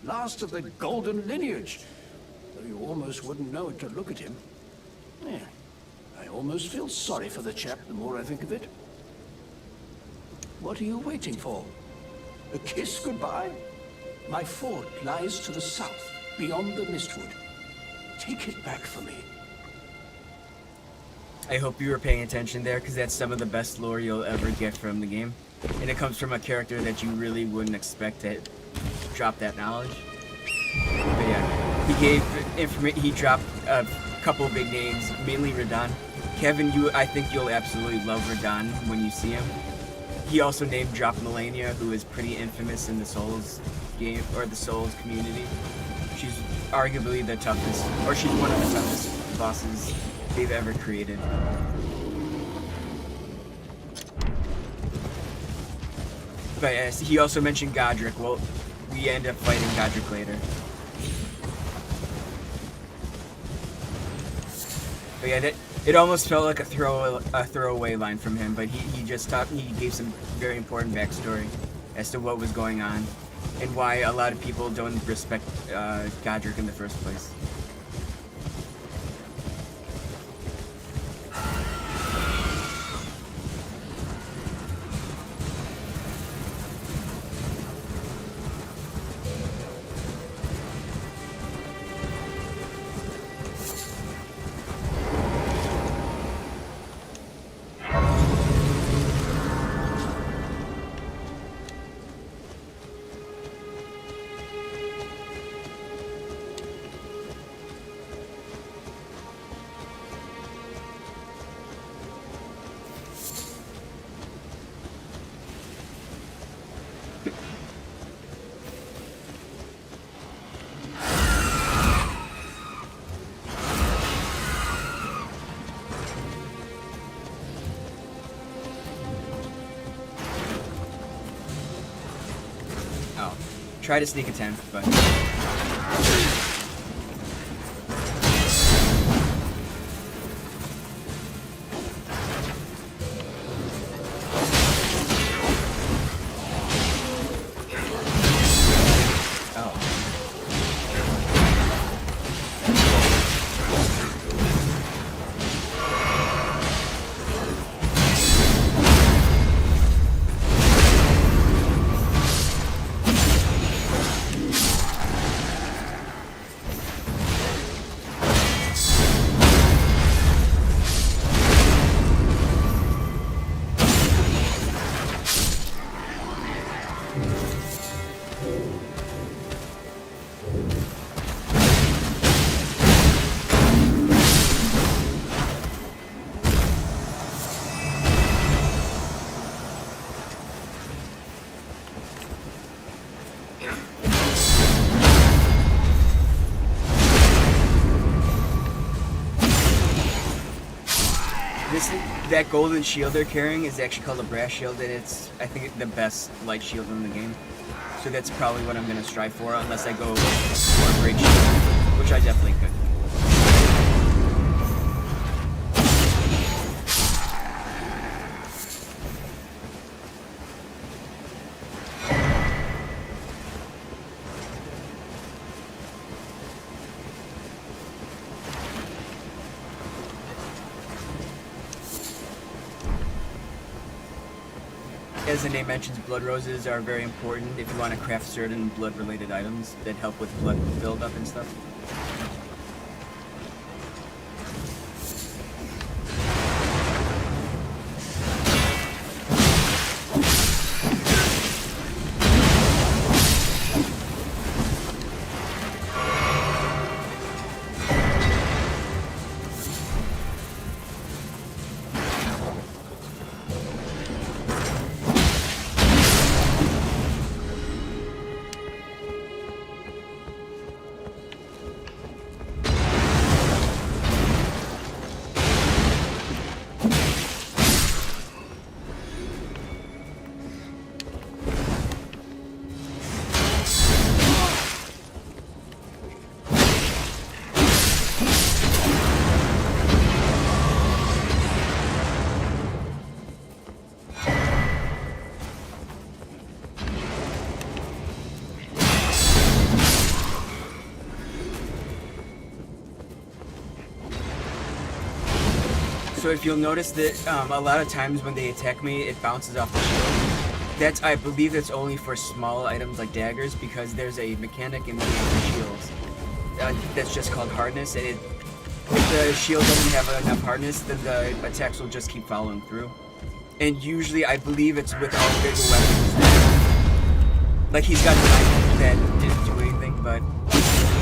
last of the golden lineage. Though you almost wouldn't know it to look at him. Yeah, I almost feel sorry for the chap the more I think of it. What are you waiting for? A kiss goodbye? My fort lies to the south, beyond the Mistwood. Take it back for me. I hope you were paying attention there, because that's some of the best lore you'll ever get from the game. And it comes from a character that you really wouldn't expect to drop that knowledge. But yeah, he dropped a couple of big names, mainly Radahn. Kevin, I think you'll absolutely love Radahn when you see him. He also name dropped Melania, who is pretty infamous in the Souls game, or the Souls community. She's arguably the toughest, or she's one of the toughest bosses they've ever created. But yes, he also mentioned Godric. Well, we end up fighting Godric later. But yeah, it almost felt like a throwaway line from him, but he gave some very important backstory as to what was going on and why a lot of people don't respect Godric in the first place. Try to sneak attempt, but... That golden shield they're carrying is actually called a brass shield, and it's, I think, the best light shield in the game. So that's probably what I'm going to strive for, unless I go for a great shield, which I definitely could. as the name mentions, blood roses are very important if you want to craft certain blood-related items that help with blood buildup and stuff. So if you'll notice that a lot of times when they attack me, it bounces off the shield. I believe that's only for small items like daggers, because there's a mechanic in the game for shields that's just called hardness, and if the shield doesn't have enough hardness, then the attacks will just keep following through. And usually, I believe it's with all bigger weapons. Like, he's got the knife that didn't do anything, but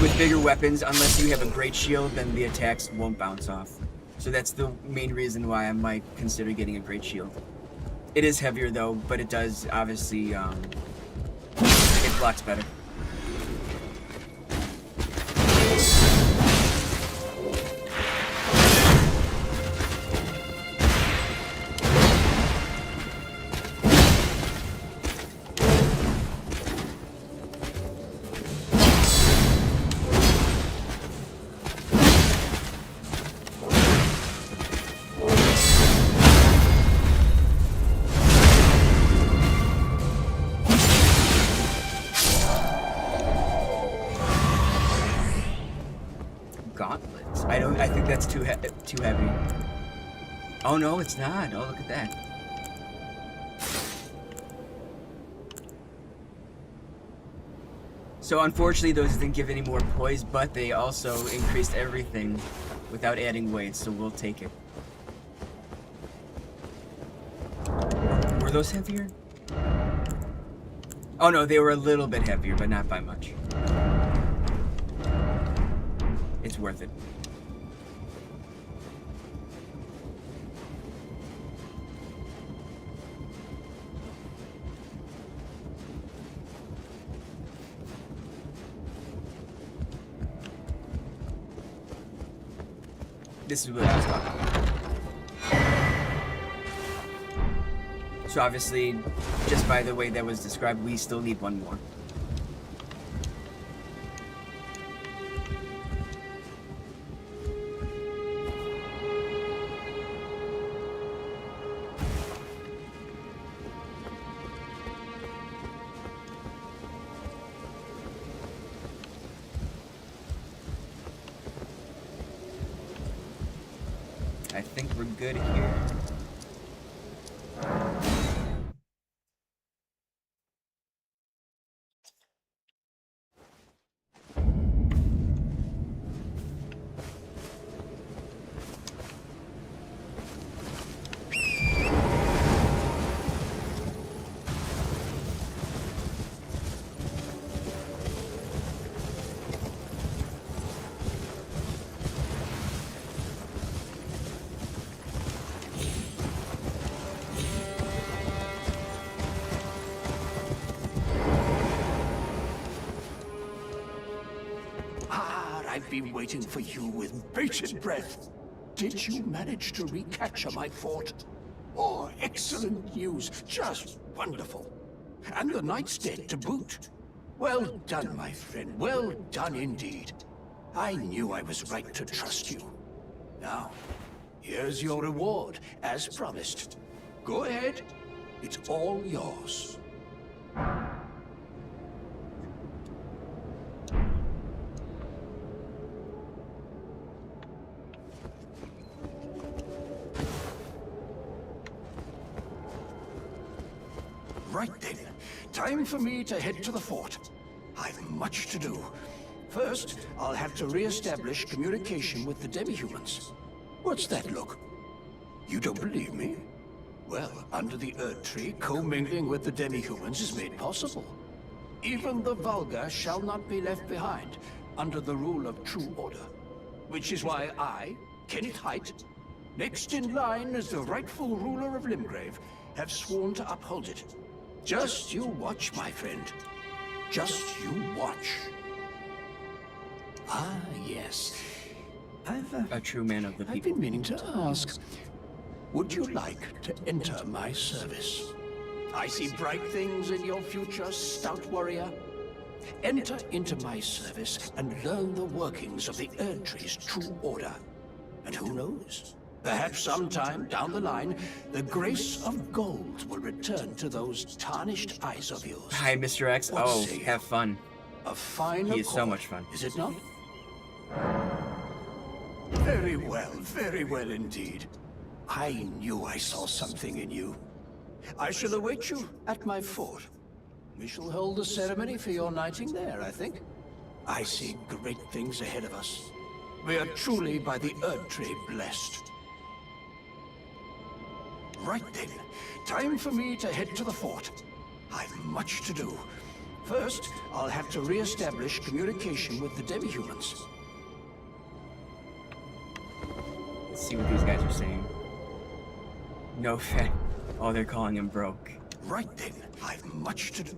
with bigger weapons, unless you have a great shield, then the attacks won't bounce off. So that's the main reason why I might consider getting a great shield. It is heavier though, but it does obviously, it blocks better. Gauntlets. I think that's too heavy. Oh no, it's not. Oh, look at that. So unfortunately, those didn't give any more poise, but they also increased everything without adding weight, so we'll take it. Were those heavier? Oh no, they were a little bit heavier, but not by much. It's worth it. This is what I was talking about. So obviously, just by the way that was described, we still need one more. I think we're good here. I've been waiting for you with bated breath. Did you manage to recapture my fort? Oh, excellent news. Just wonderful. And the knight's dead to boot. Well done, my friend. Well done indeed. I knew I was right to trust you. Now, here's your reward, as promised. Go ahead. It's all yours. Right then. Time for me to head to the fort. I've much to do. First, I'll have to re-establish communication with the demi-humans. What's that look? You don't believe me? Well, under the Erd Tree, commingling with the demi-humans is made possible. Even the vulgar shall not be left behind, under the rule of true order. Which is why I, Kenneth Height, next in line as the rightful ruler of Limgrave, have sworn to uphold it. Just you watch, my friend. Just you watch. Ah, yes. A true man of the I've people. been meaning to ask. Would you like to enter my service? I see bright things in your future, stout warrior. Enter into my service and learn the workings of the Erd Tree's true order. And who knows? Perhaps sometime down the line, the grace of gold will return to those tarnished eyes of yours. Hi, Mr. X. What Oh, say you? have fun. A fine He is so accord, much fun. is it not? Very well indeed. I knew I saw something in you. I shall await you at my fort. We shall hold a ceremony for your knighting there, I think. I see great things ahead of us. We are truly by the Erd Tree blessed. Right then, time for me to head to the fort. I've much to do. First, I'll have to re-establish communication with the demi-humans. Let's see what these guys are saying. No fat. Oh, they're calling him broke. Right then, I've much to do.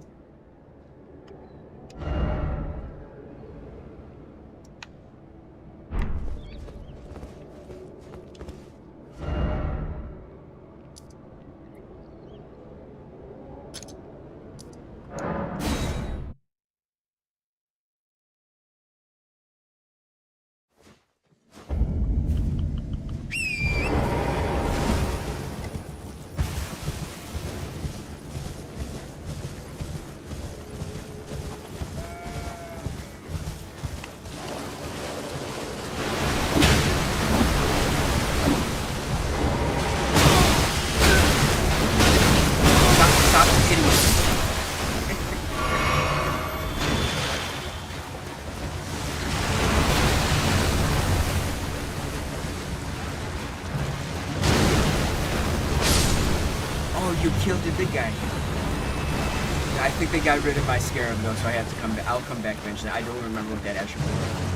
Stop hitting me. Oh, you killed the big guy. I think they got rid of my scarab though, so I have to come back. I'll come back eventually. I don't remember what that actually was.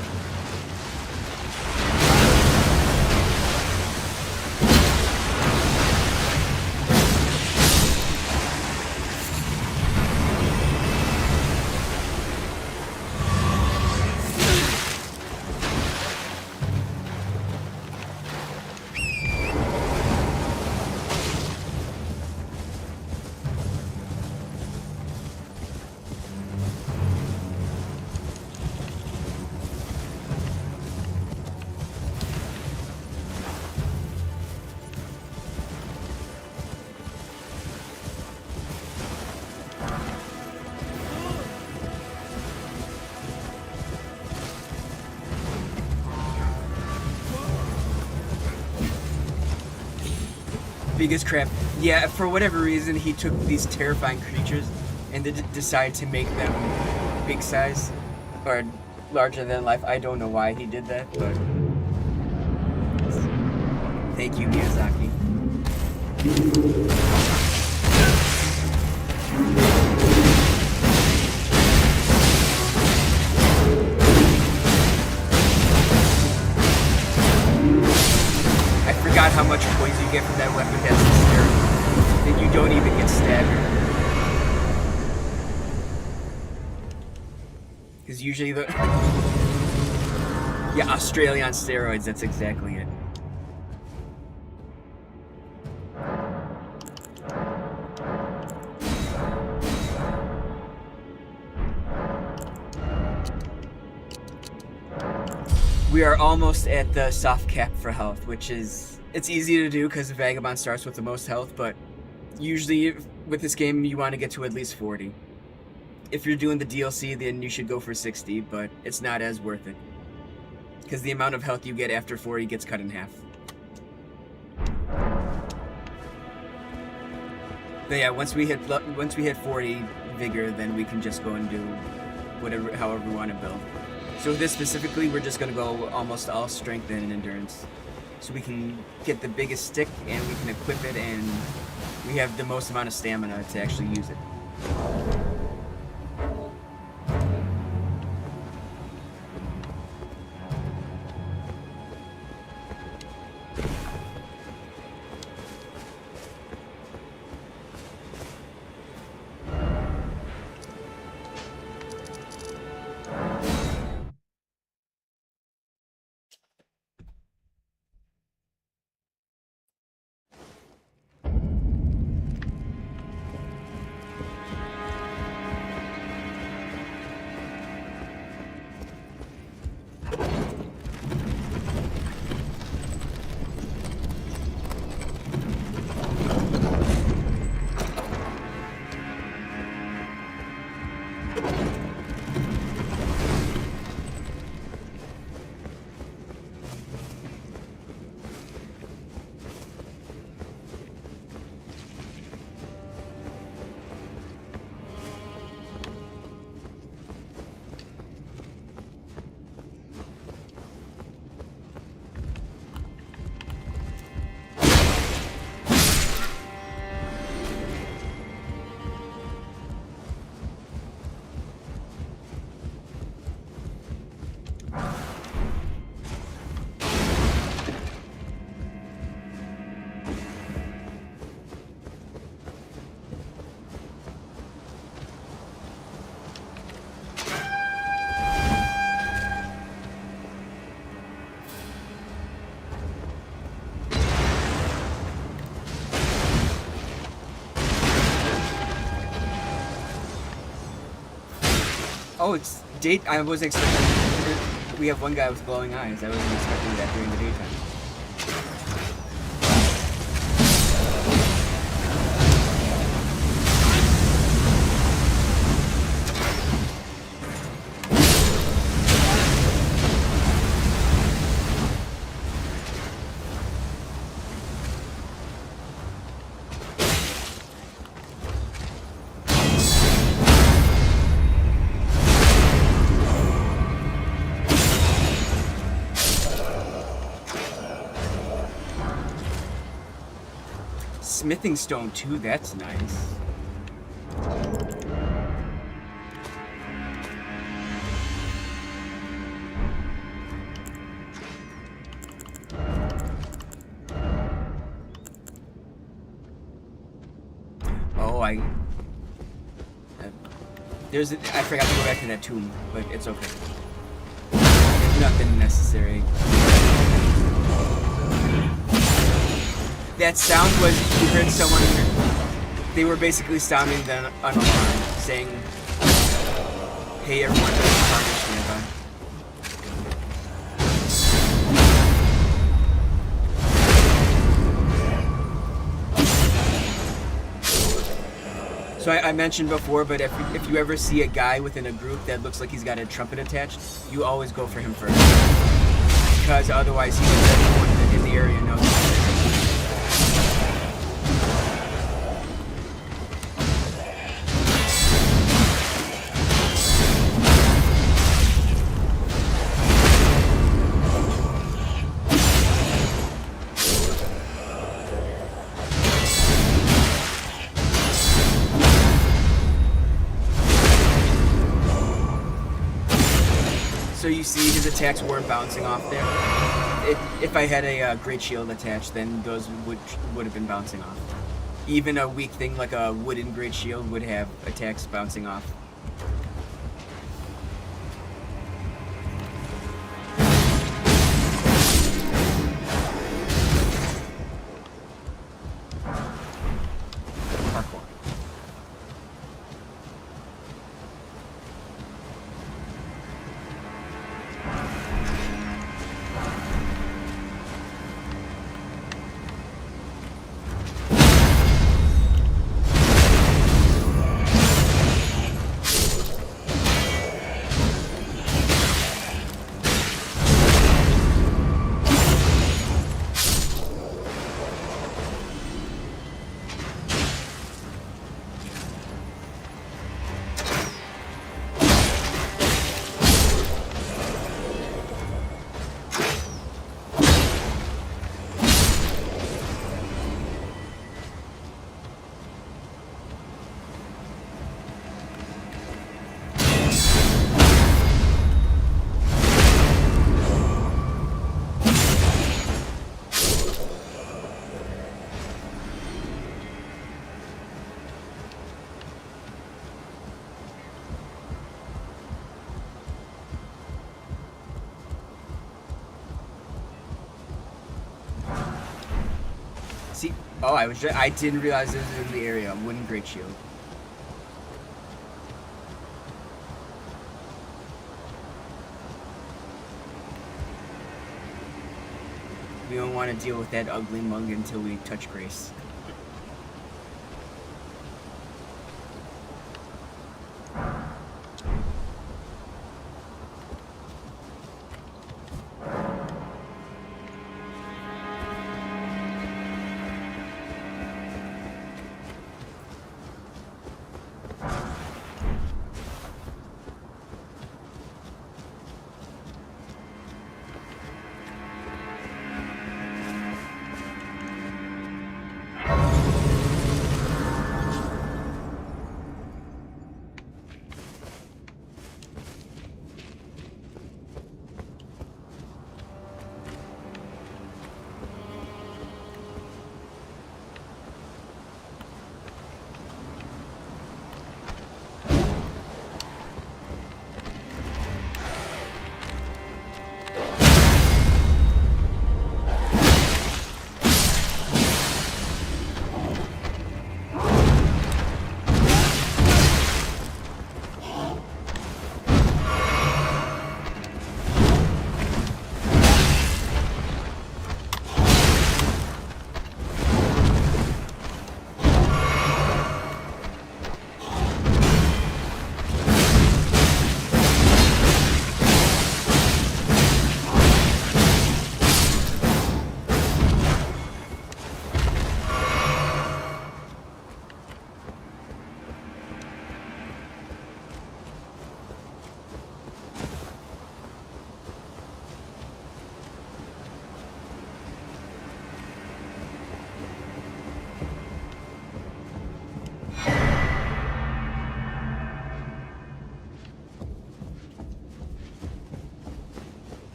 Biggest crap. Yeah, for whatever reason, he took these terrifying creatures and decided to make them big size or larger than life. I don't know why he did that, but thank you, Miyazaki. I forgot how much poison you get from that weapon. That's scary. Then you don't even get staggered. Because usually the... yeah, Australia on steroids, that's exactly it. We are almost at the soft cap for health, which is... it's easy to do because Vagabond starts with the most health, but usually with this game you want to get to at least 40. If you're doing the DLC, then you should go for 60, but it's not as worth it. Because the amount of health you get after 40 gets cut in half. But yeah, once we hit 40 vigor, then we can just go and do whatever, however we want to build. So with this specifically, we're just gonna go almost all strength and endurance, so we can get the biggest stick and we can equip it, and we have the most amount of stamina to actually use it. Oh, it's date. I was expecting. We have one guy with glowing eyes. I wasn't expecting that during the daytime. Smithing stone too, that's nice. Oh, I forgot to go back to that tomb, but it's okay. There's nothing necessary. That sound was, you heard someone, they were basically sounding an alarm, saying, hey everyone, there's a target nearby. So I mentioned before, but if you ever see a guy within a group that looks like he's got a trumpet attached, you always go for him first. Because otherwise he gets everyone in the area knows. So you see his attacks weren't bouncing off there. If I had a great shield attached, then those would have been bouncing off. Even a weak thing like a wooden great shield would have attacks bouncing off. Parkour. Oh, I didn't realize this was in the area. Wooden great shield. We don't want to deal with that ugly mug until we touch Grace.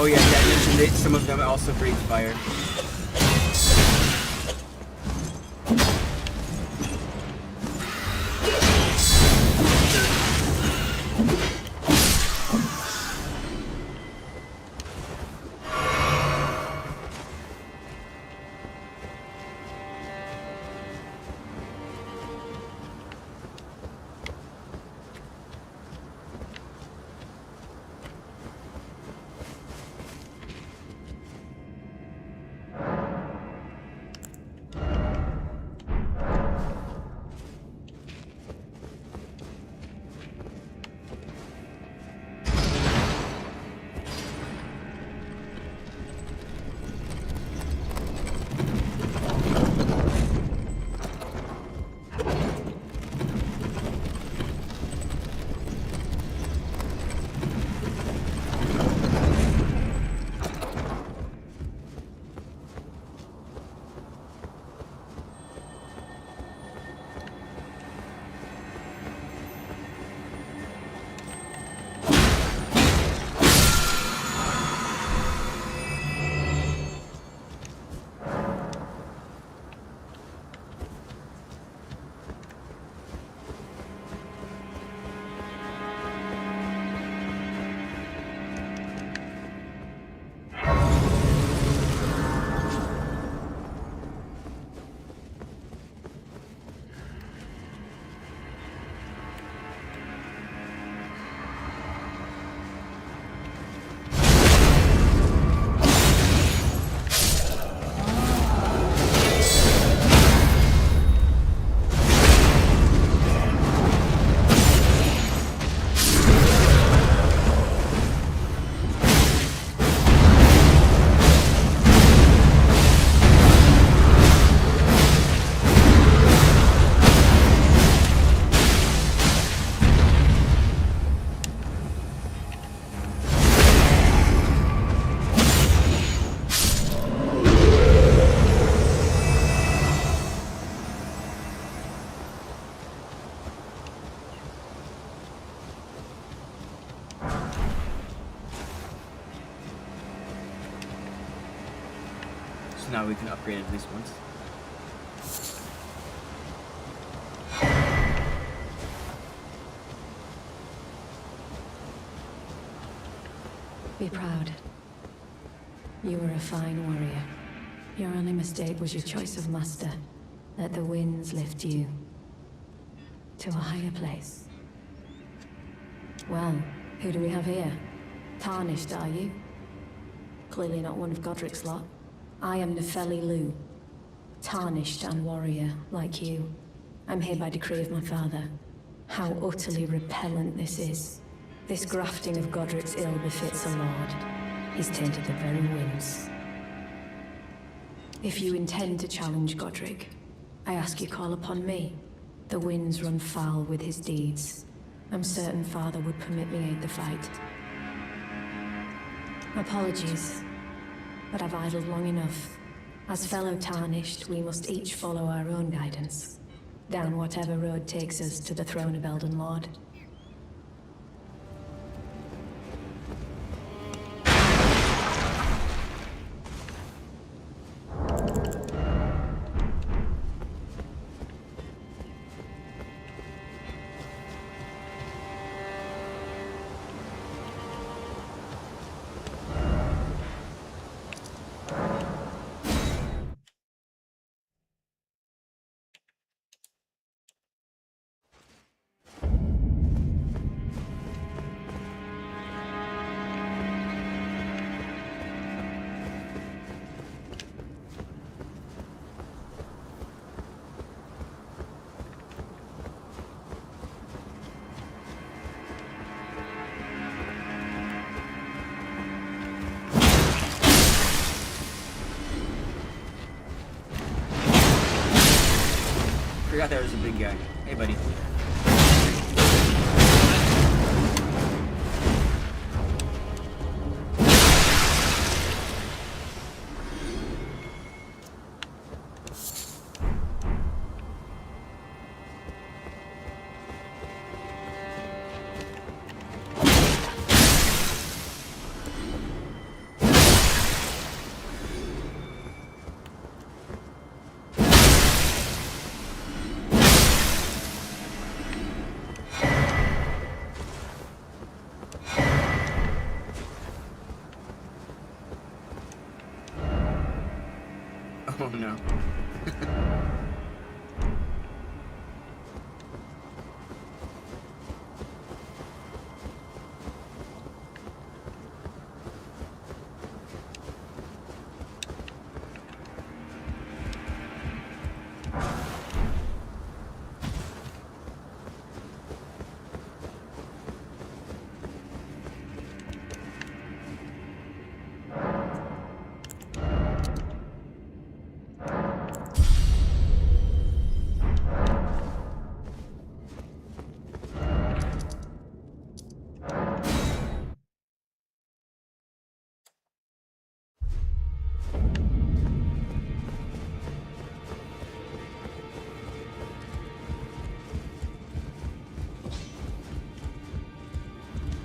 Oh yeah, I mentioned that some of them also breathe fire. So now we can upgrade it at least once. Be proud. You were a fine warrior. Your only mistake was your choice of master. Let the winds lift you to a higher place. Well, who do we have here? Tarnished, are you? Clearly not one of Godric's lot. I am Nefeli Lu. Tarnished and warrior, like you. I'm here by decree of my father. How utterly repellent this is. This grafting of Godric's ill befits a lord. He's tainted the very winds. If you intend to challenge Godric, I ask you call upon me. The winds run foul with his deeds. I'm certain father would permit me aid the fight. Apologies, but I've idled long enough. As fellow Tarnished, we must each follow our own guidance. Down whatever road takes us to the throne of Elden Lord. Forgot there was a big guy. Hey, buddy. Oh no.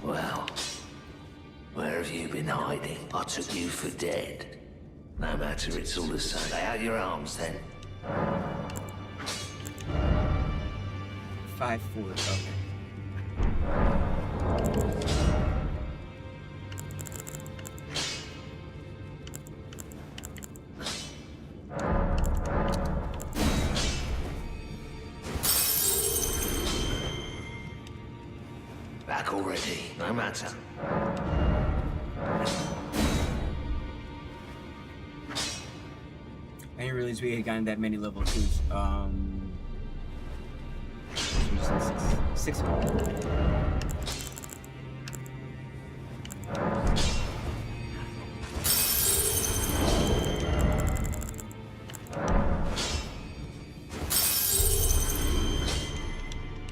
Well, where have you been hiding? I took you for dead. No matter, it's all the same. Lay out your arms then. 5 forward. Okay. Back already. No matter. I didn't realize we had gotten that many level 2s. Six of them.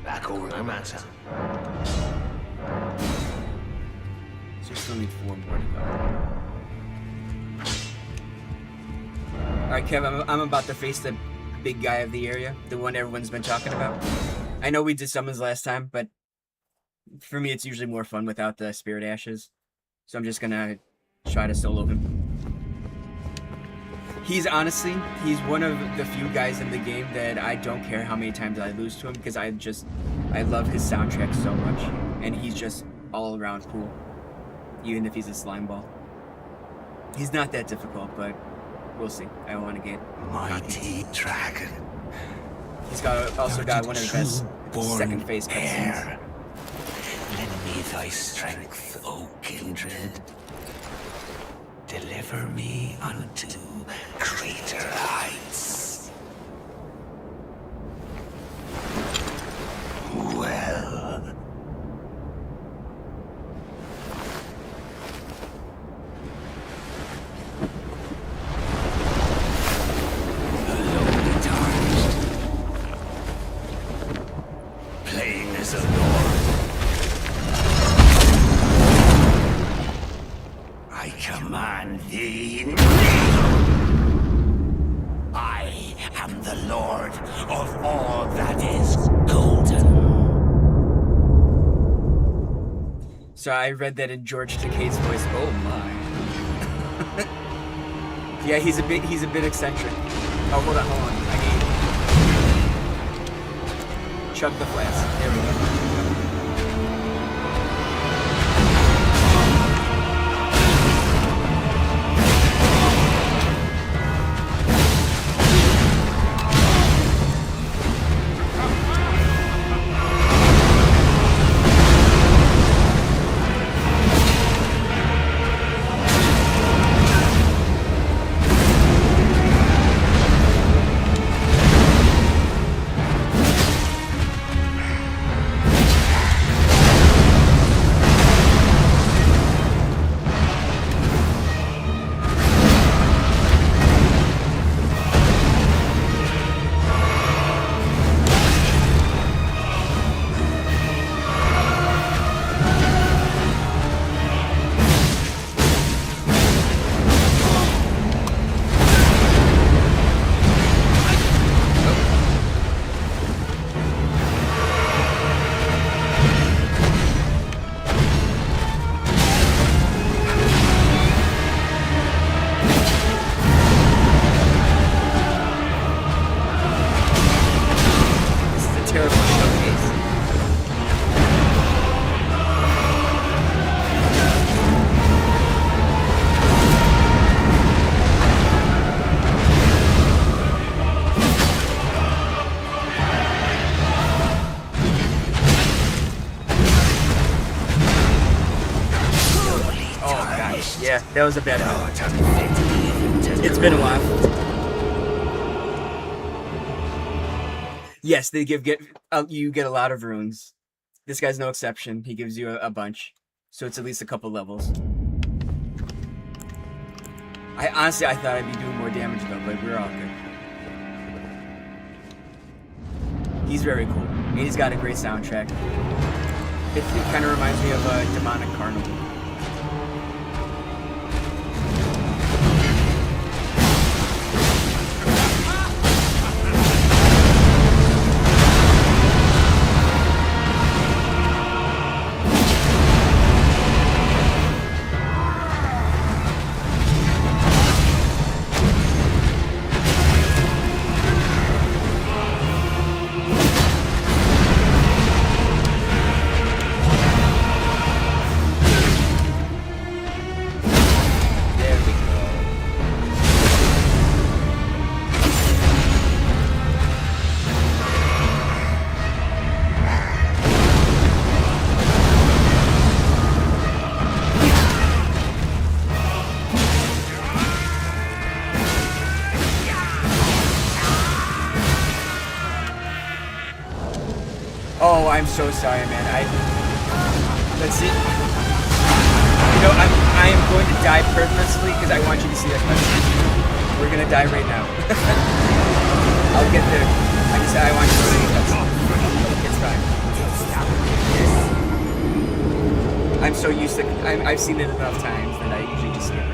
Back already. No matter. So we still need 4 more to go. Alright, Kev, I'm about to face the big guy of the area, the one everyone's been talking about. I know we did summons last time, but for me it's usually more fun without the spirit ashes. So I'm just gonna try to solo him. He's honestly, he's one of the few guys in the game that I don't care how many times I lose to him, because I love his soundtrack so much, and he's just all around cool, even if he's a slime ball. He's not that difficult, but we'll see. I don't want to get Mighty dragon. He's also got one of the best second phase cutscenes. Heir. Lend me thy strength, O kindred. Deliver me unto greater heights. Well. The lonely tarnished. Playing as a lord. I command thee. I am the lord of all that is golden. So I read that in George Takei's voice. Oh my. Yeah, he's a bit eccentric. Oh, hold on. I need chug the flask. There we go. Yeah, that was a bad one. It's been a while. Yes, they you get a lot of runes. This guy's no exception. He gives you a bunch, so it's at least a couple levels. I thought I'd be doing more damage though, but we're all good. He's very cool, and he's got a great soundtrack. It kind of reminds me of a Demonic Carnival. Oh, I'm so sorry, man. Let's see. You know, I am going to die purposely because I want you to see that cutscene. We're gonna die right now. I'll get there. I just said I want you to see the cutscene. It's fine. I'm so used to. I've seen it enough times that I usually just skip it.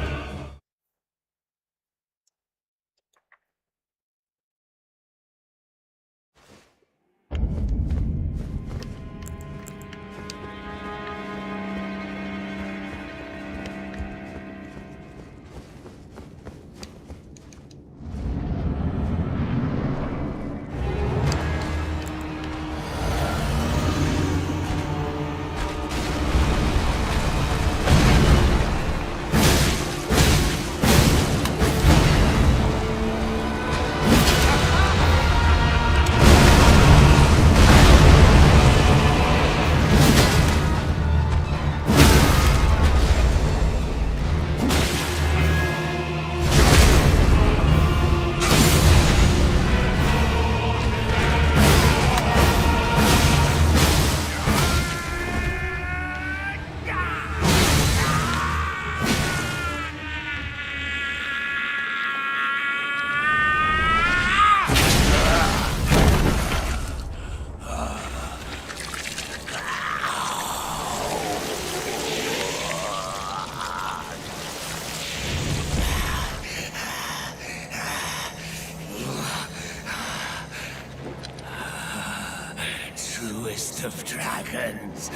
seconds.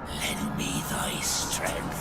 Lend me thy strength.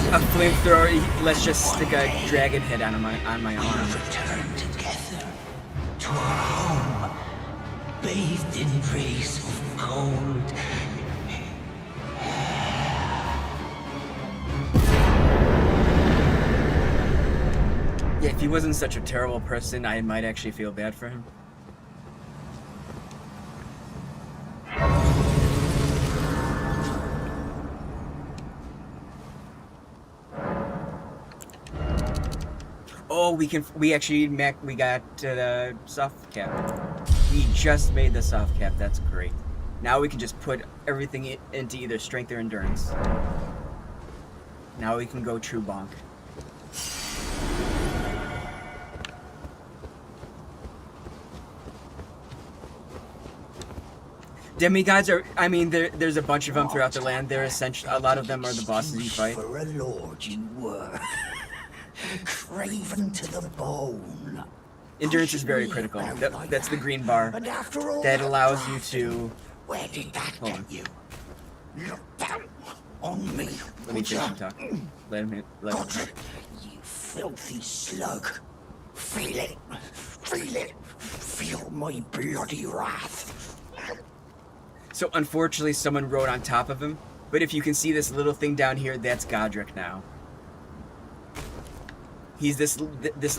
A flamethrower, let's just stick a dragon head on my arm. Return together to our home, bathed in rays of gold. Yeah, if he wasn't such a terrible person, I might actually feel bad for him. Oh, we got the soft cap. We just made the soft cap. That's great. Now we can just put everything into either strength or endurance. Now we can go true bonk. Demigods are, I mean, there's a bunch of them throughout the land. They're essentially, a lot of them are the bosses you fight. For a lord you were. Craven to the bone. Endurance is very critical. That's the green bar. That allows you to... Where did that get you? Look down on me. Let me finish him talk. Let him Godric, you filthy slug. Feel it. Feel it. Feel my bloody wrath. So unfortunately someone rode on top of him. But if you can see this little thing down here, that's Godric now. He's this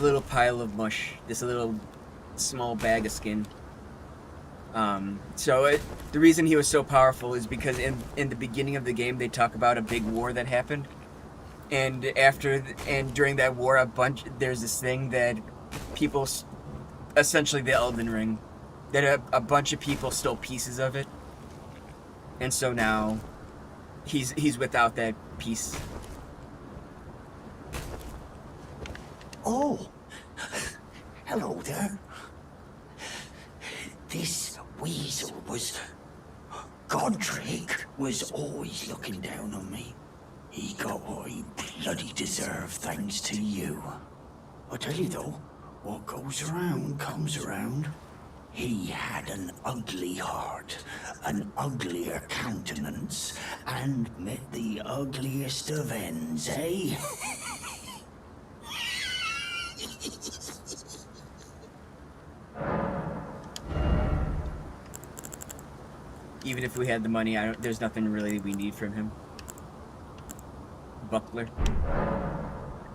little pile of mush, this little small bag of skin. The reason he was so powerful is because in the beginning of the game they talk about a big war that happened, and during that war there's this thing that people, essentially the Elden Ring, that a bunch of people stole pieces of it, and so now he's without that piece. Oh, hello there. This weasel Godric was always looking down on me. He got what he bloody deserved thanks to you. I tell you though, what goes around comes around. He had an ugly heart, an uglier countenance, and met the ugliest of ends, eh? Even if we had the money, there's nothing really we need from him. Buckler.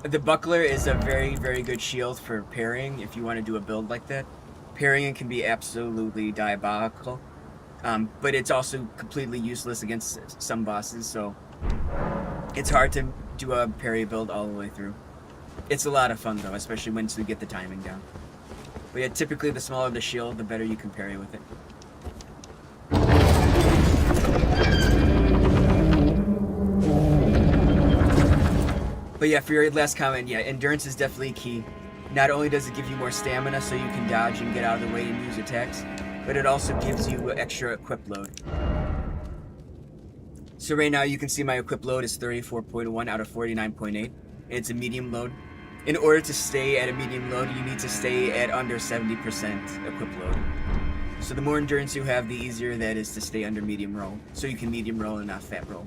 The buckler is a very, very good shield for parrying if you want to do a build like that. Parrying can be absolutely diabolical, but it's also completely useless against some bosses, so it's hard to do a parry build all the way through. It's a lot of fun though, especially once you get the timing down. But yeah, typically the smaller the shield, the better you can parry with it. But yeah, for your last comment, yeah, endurance is definitely key. Not only does it give you more stamina so you can dodge and get out of the way and use attacks, but it also gives you extra equip load. So right now you can see my equip load is 34.1 out of 49.8. It's a medium load. In order to stay at a medium load, you need to stay at under 70% equip load. So the more endurance you have, the easier that is to stay under medium roll. So you can medium roll and not fat roll.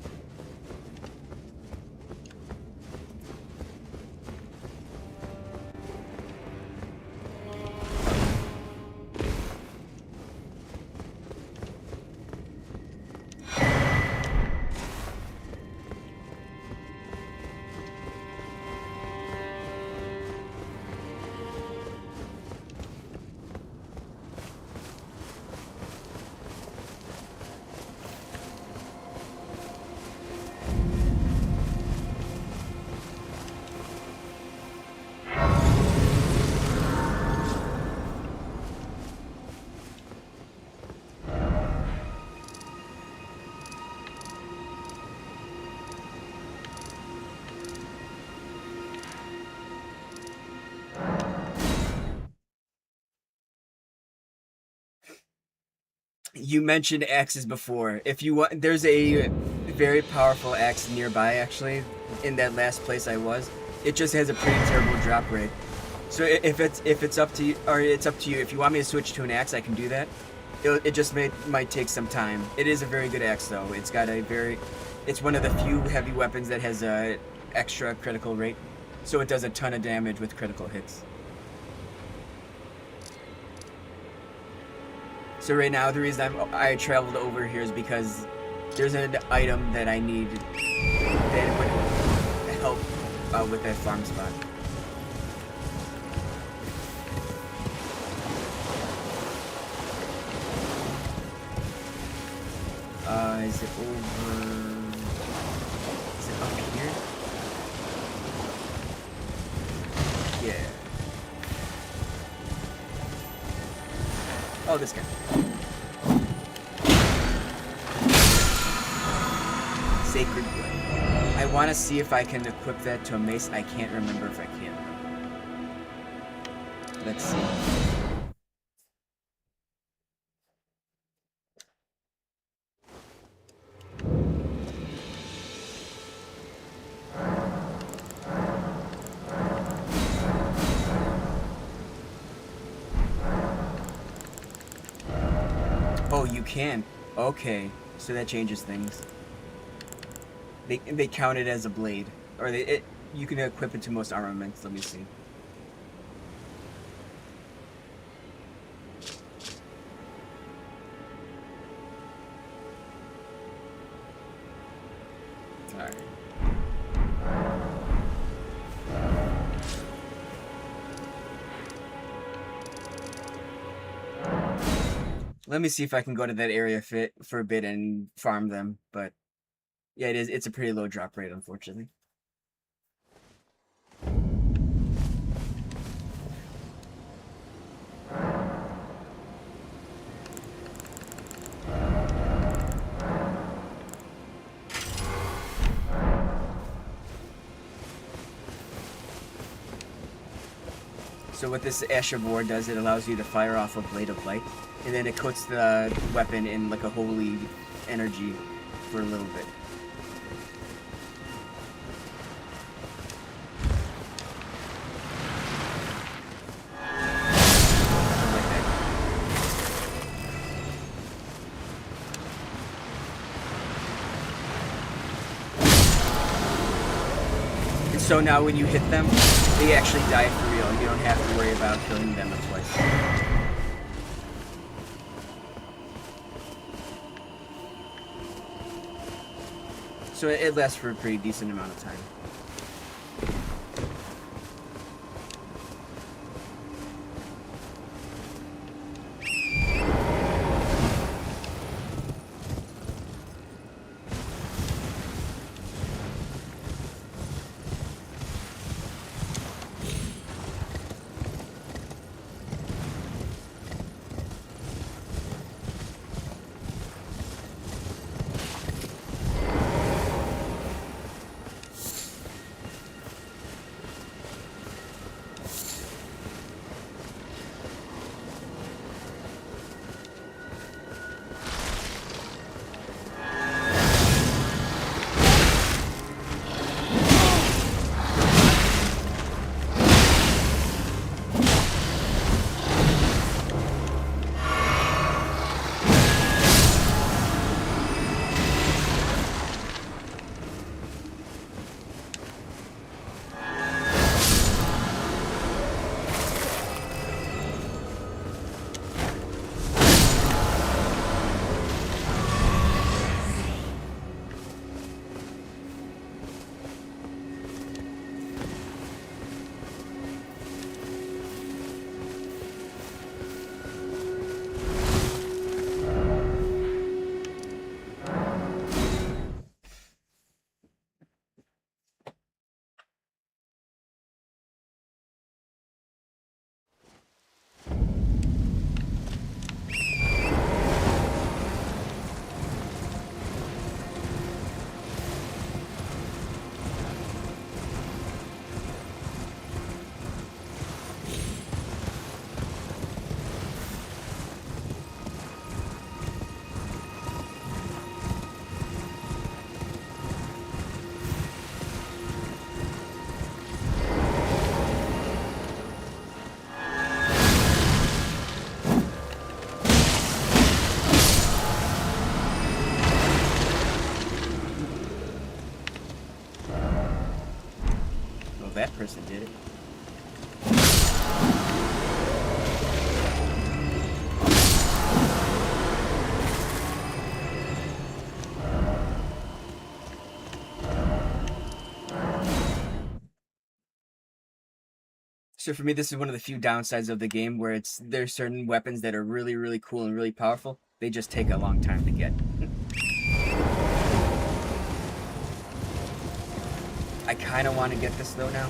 You mentioned axes before. If you want, there's a very powerful axe nearby. Actually, in that last place I was, it just has a pretty terrible drop rate. So if it's up to you, or it's up to you. If you want me to switch to an axe, I can do that. It just might take some time. It is a very good axe though. It's got a very, it's one of the few heavy weapons that has a extra critical rate, so it does a ton of damage with critical hits. So right now, the reason I traveled over here is because there's an item that I need that would help with that farm spot. Is it over? Is it up here? Yeah. Oh, this guy. Sacred Blade. I want to see if I can equip that to a mace. I can't remember if I can. Let's see. Oh, you can. Okay, so that changes things. They count it as a blade, or you can equip it to most armaments. Let me see. All right. Let me see if I can go to that area for a bit and farm them, but yeah, it's a pretty low drop rate, unfortunately. So what this Ash of War does, it allows you to fire off a Blade of Light, and then it coats the weapon in like a holy energy for a little bit. And so now when you hit them, they actually die for real. You don't have to worry about killing them twice. So it lasts for a pretty decent amount of time. that person did it. So for me, this is one of the few downsides of the game where there's certain weapons that are really, really cool and really powerful. They just take a long time to get. I kind of want to get this though now.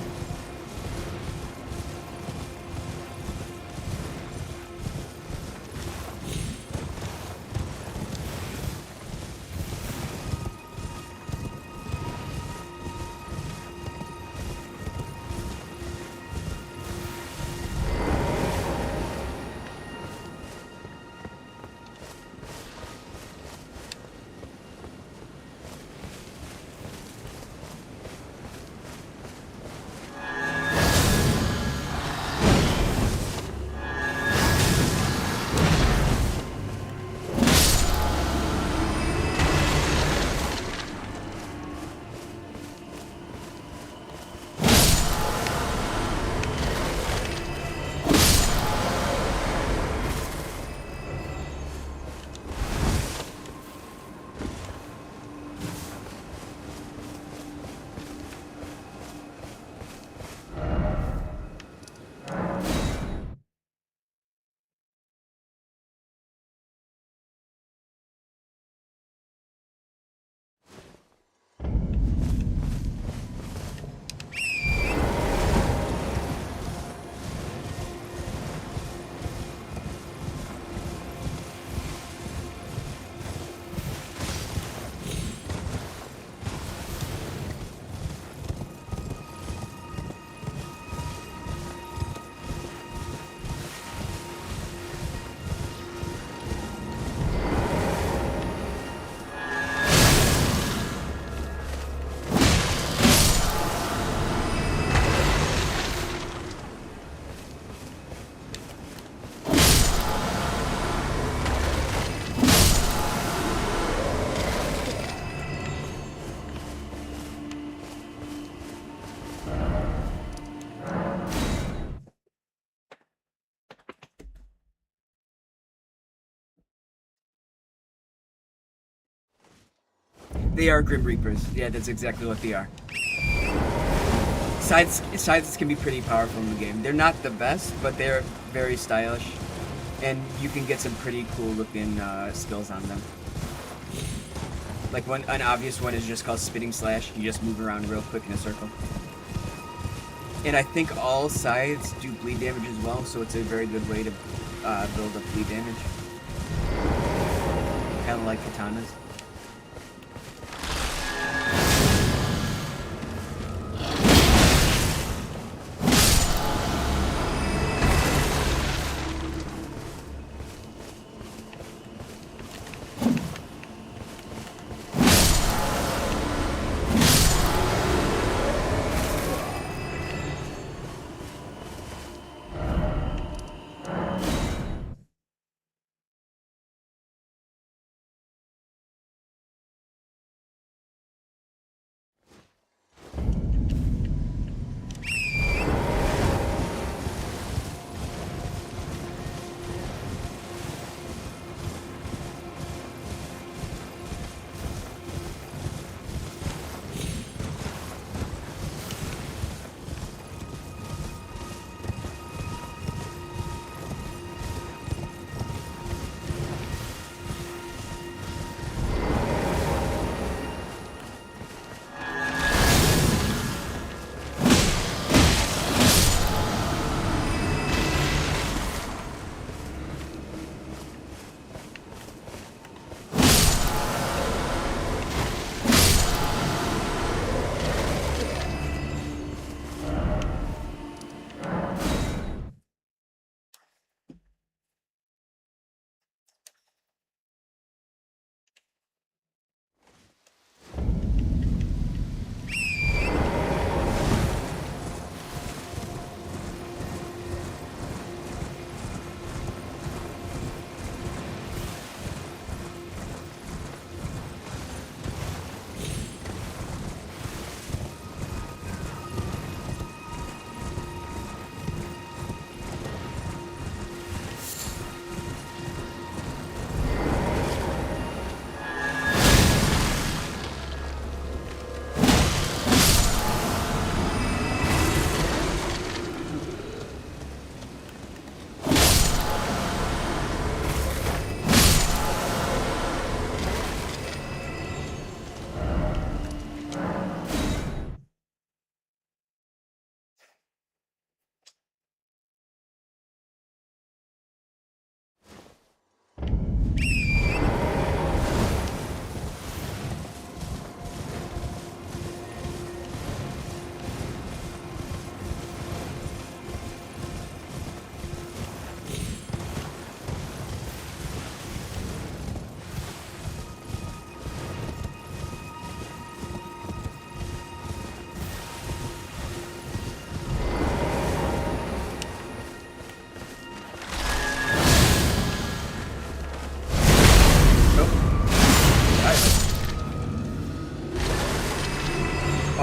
They are Grim Reapers. Yeah, that's exactly what they are. Scythes can be pretty powerful in the game. They're not the best, but they're very stylish. And you can get some pretty cool looking skills on them. Like an obvious one is just called Spitting Slash. You just move around real quick in a circle. And I think all scythes do bleed damage as well, so it's a very good way to build up bleed damage. Kind of like katanas.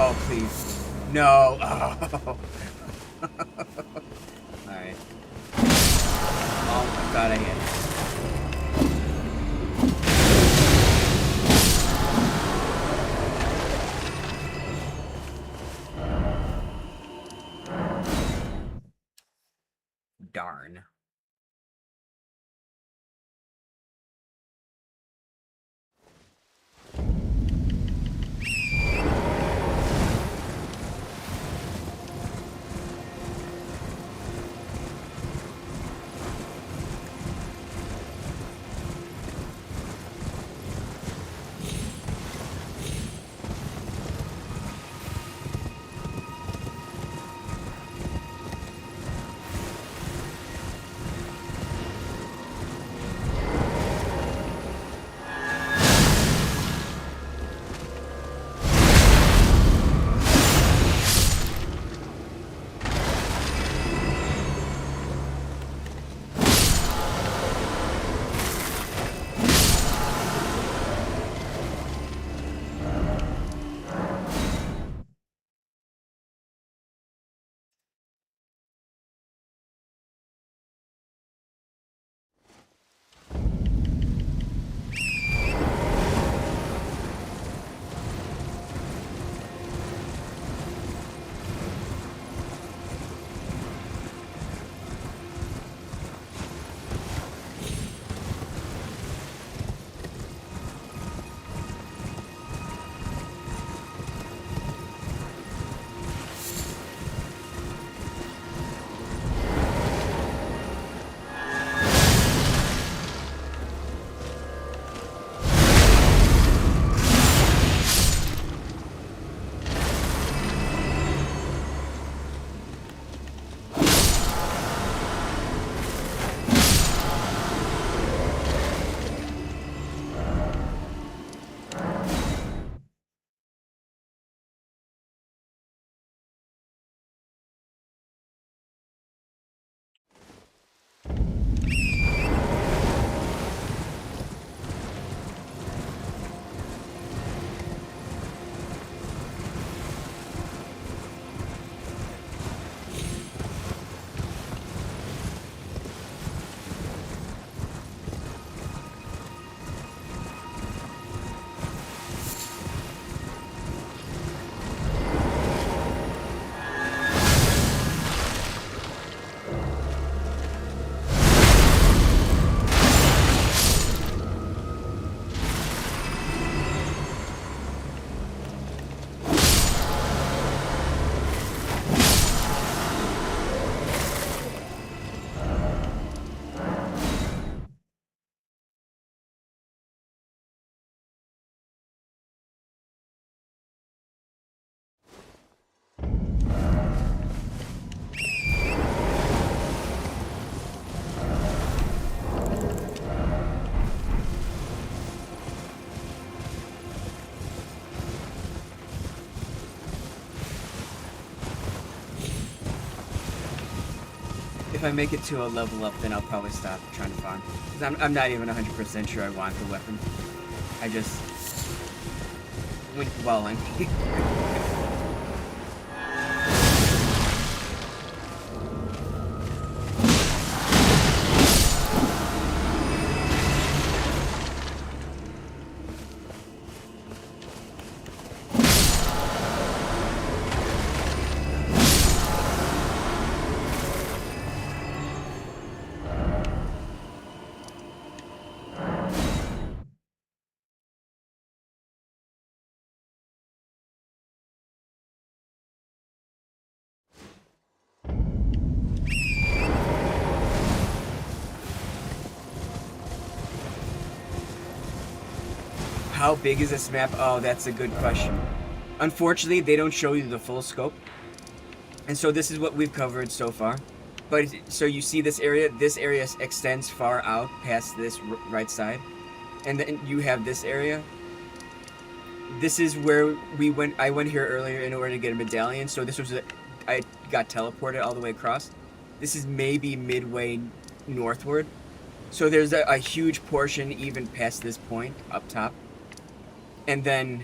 Oh, please. No. Oh. Alright. Oh, God, I hit it. Darn. If I make it to a level up, then I'll probably stop trying to farm. Because I'm not even 100% sure I want the weapon. I just... Well, I'm... How big is this map? Oh, that's a good question. Unfortunately, they don't show you the full scope. And so this is what we've covered so far. But, so you see this area extends far out past this right side. And then you have this area. This is where I went here earlier in order to get a medallion. So this was, I got teleported all the way across. This is maybe midway northward. So there's a huge portion even past this point up top. And then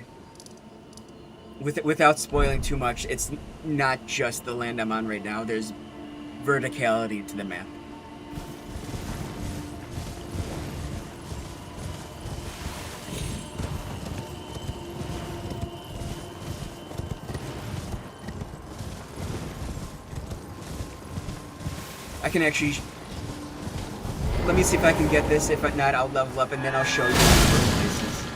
without spoiling too much, it's not just the land I'm on right now. There's verticality to the map. I can actually... Let me see if I can get this. If not, I'll level up and then I'll show you places.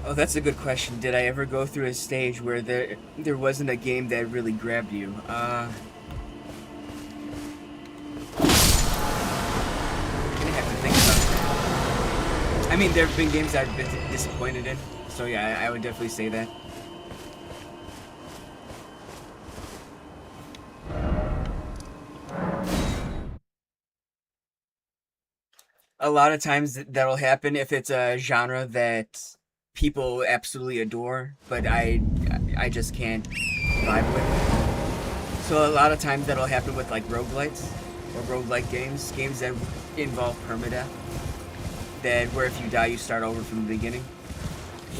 Oh, that's a good question. Did I ever go through a stage where there wasn't a game that really grabbed you? I'm gonna have to think about that. I mean, there have been games I've been disappointed in, so yeah, I would definitely say that. A lot of times that'll happen if it's a genre that people absolutely adore, but I just can't vibe with. So a lot of times that'll happen with like roguelites or roguelike games that involve permadeath, that where if you die you start over from the beginning.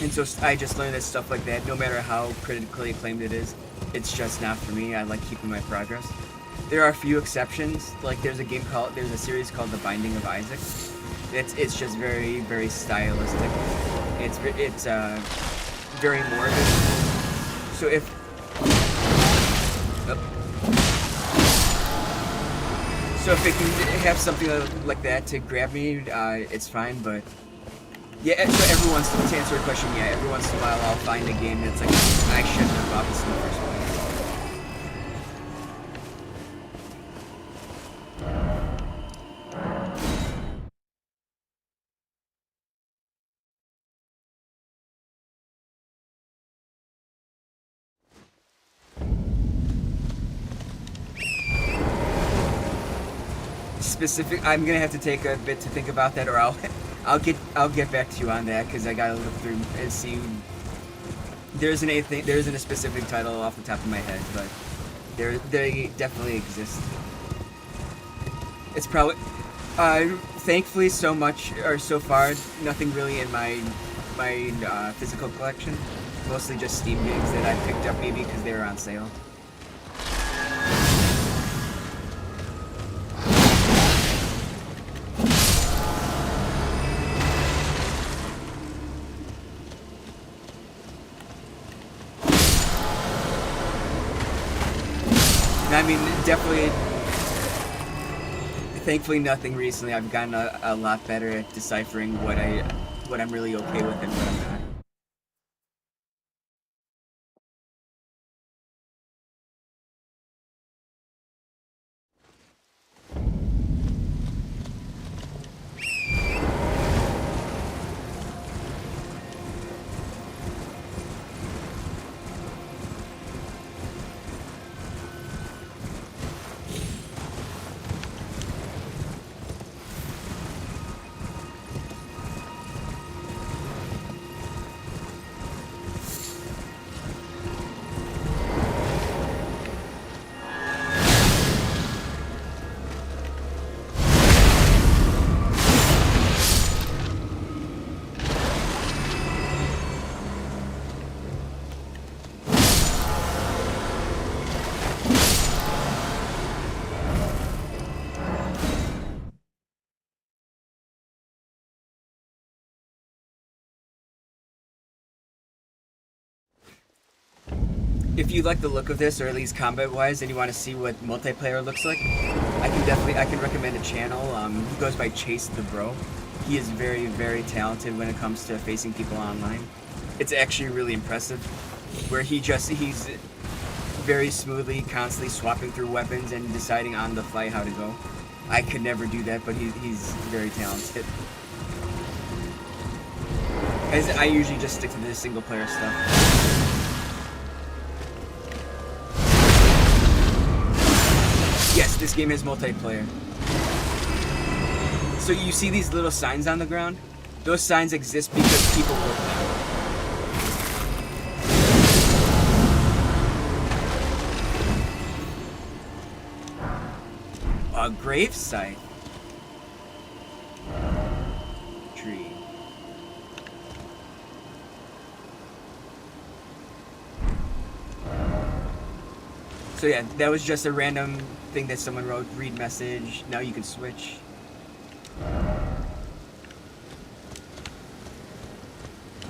And so I just learned that stuff like that, no matter how critically acclaimed it is, it's just not for me. I like keeping my progress. There are a few exceptions, like there's a series called The Binding of Isaac. It's just very, very stylistic. It's very morbid. So if it can have something like that to grab me, it's fine. But yeah, so every once, to answer your question, yeah, every once in a while I'll find a game that's like I shouldn't have bought this in the first place. I'm gonna have to take a bit to think about that, or I'll get back to you on that, because I gotta look through and see. There isn't a specific title off the top of my head, but they definitely exist. It's probably thankfully so far nothing really in my physical collection. Mostly just Steam games that I picked up maybe because they were on sale. I mean, definitely. Thankfully, nothing recently. I've gotten a lot better at deciphering what I'm really okay with and what I'm not. If you like the look of this, or at least combat-wise, and you want to see what multiplayer looks like, I can recommend a channel. He goes by Chase the Bro. He is very, very talented when it comes to facing people online. It's actually really impressive, where he's very smoothly, constantly swapping through weapons and deciding on the fly how to go. I could never do that, but he's very talented. As I usually just stick to the single-player stuff. Yes, this game has multiplayer. So you see these little signs on the ground? Those signs exist because people work them. A grave site. Tree. So yeah, that was just a random thing that someone wrote. Read message. Now you can switch.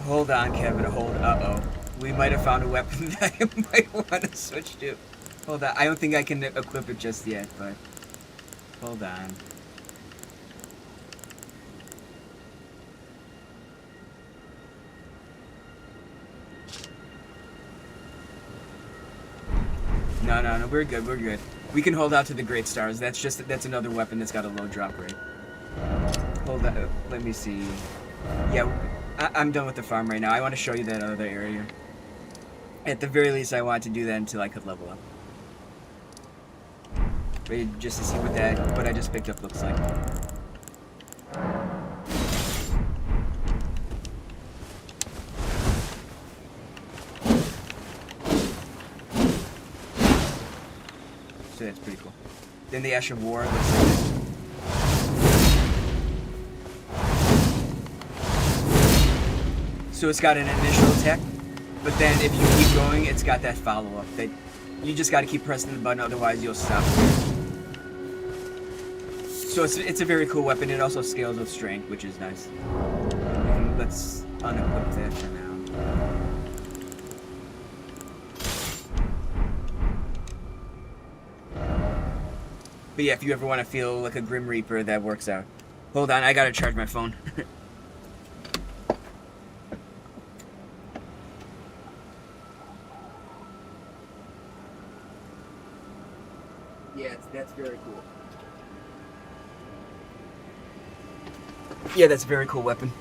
Hold on, Kevin. Uh-oh. We might have found a weapon that I might want to switch to. Hold on. I don't think I can equip it just yet, but... Hold on. No, we're good. We can hold out to the Great Stars. That's another weapon that's got a low drop rate. Hold on, let me see. Yeah, I'm done with the farm right now. I want to show you that other area. At the very least, I want to do that until I could level up. But just to see what I just picked up looks like. So that's pretty cool. Then the Ash of War looks like this. So it's got an initial attack, but then if you keep going, it's got that follow-up. That you just got to keep pressing the button, otherwise you'll stop. So it's a very cool weapon. It also scales with strength, which is nice. And let's unequip that for now. But yeah, if you ever want to feel like a Grim Reaper, that works out. Hold on, I gotta charge my phone. Yeah, that's very cool. Yeah, that's a very cool weapon.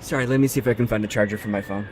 Sorry, let me see if I can find a charger for my phone.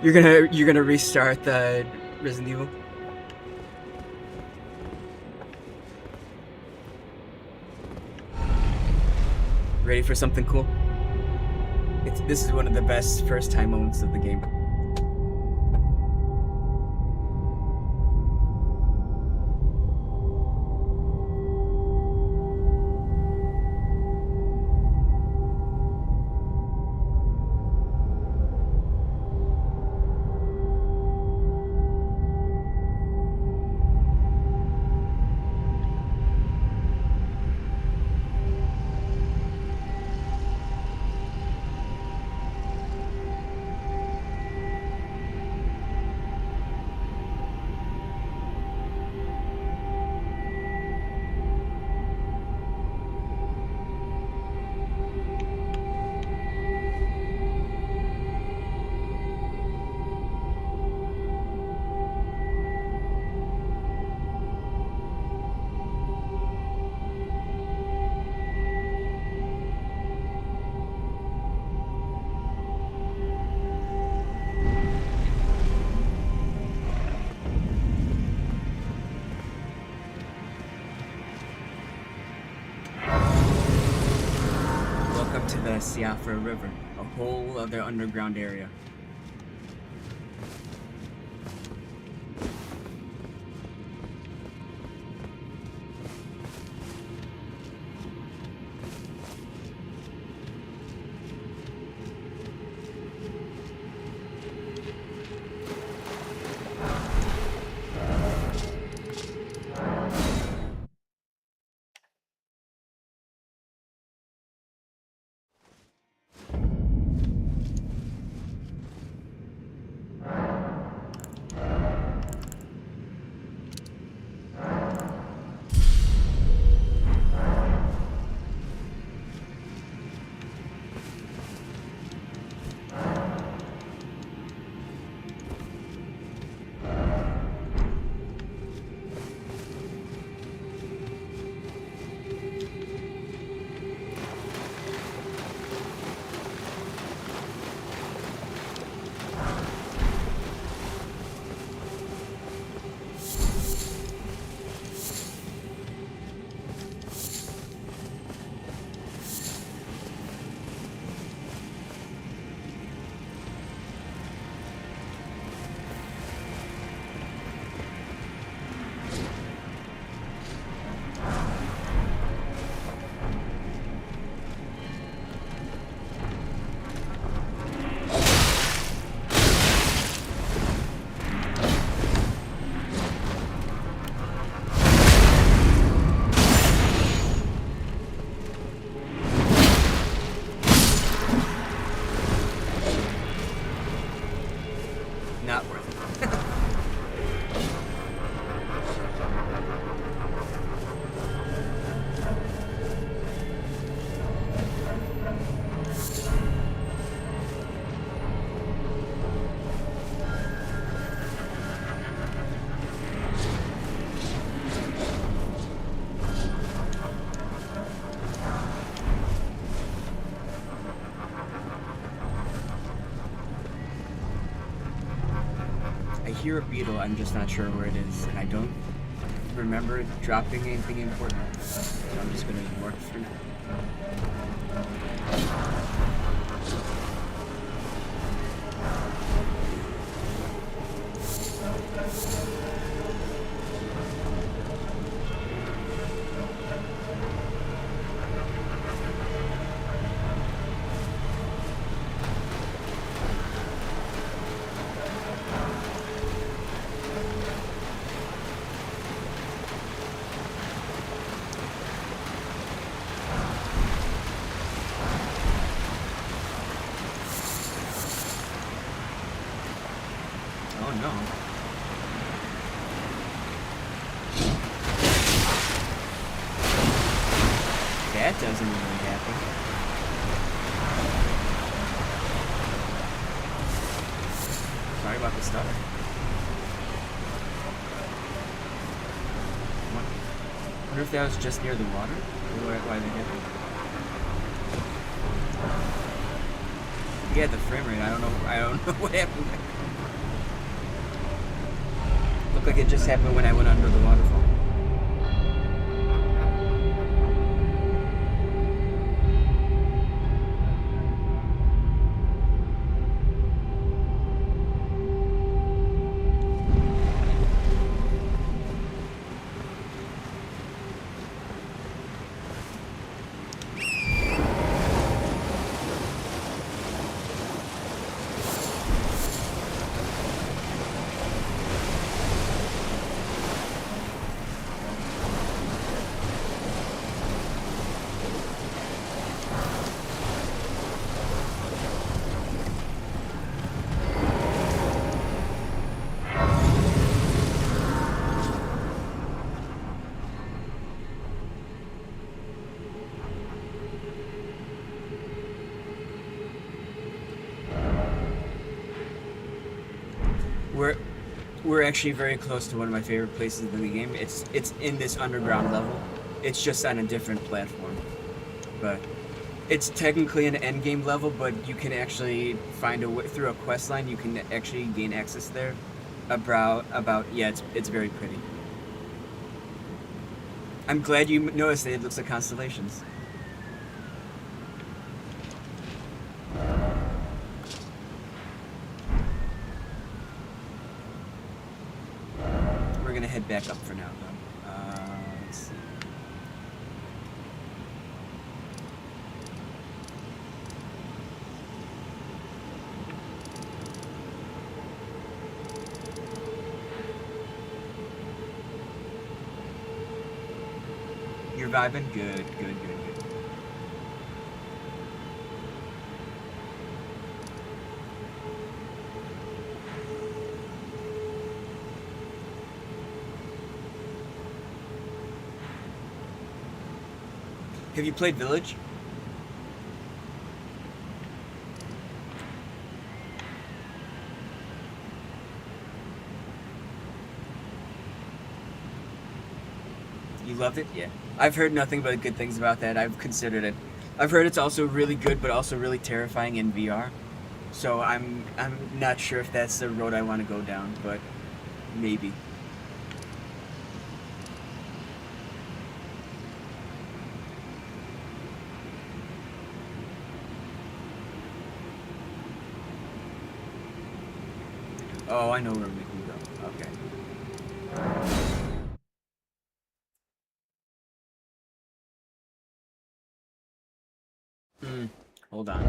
You're gonna restart the Resident Evil? Ready for something cool? This is one of the best first time moments of the game. Welcome to the Siafra River, a whole other underground area. hear a beetle, I'm just not sure where it is, and I don't remember it dropping anything important. So I'm just gonna work through. Oh no. That doesn't really happen. Sorry about the stutter. I wonder if that was just near the water? Or why they hit it? Yeah, the frame rate. I don't know what happened there. Looked like it just happened when I went under the waterfall. We're actually very close to one of my favorite places in the game. It's in this underground level. It's just on a different platform. But it's technically an end game level, but you can actually find a way through a quest line. You can actually gain access there. Yeah, it's very pretty. I'm glad you noticed that it looks like constellations. We're gonna head back up for now, though. Let's see. You're vibing? Good. Have you played Village? You loved it? Yeah. I've heard nothing but good things about that. I've considered it. I've heard it's also really good, but also really terrifying in VR. So I'm not sure if that's the road I want to go down, but maybe. Oh, I know where we can go. Okay. Hold on.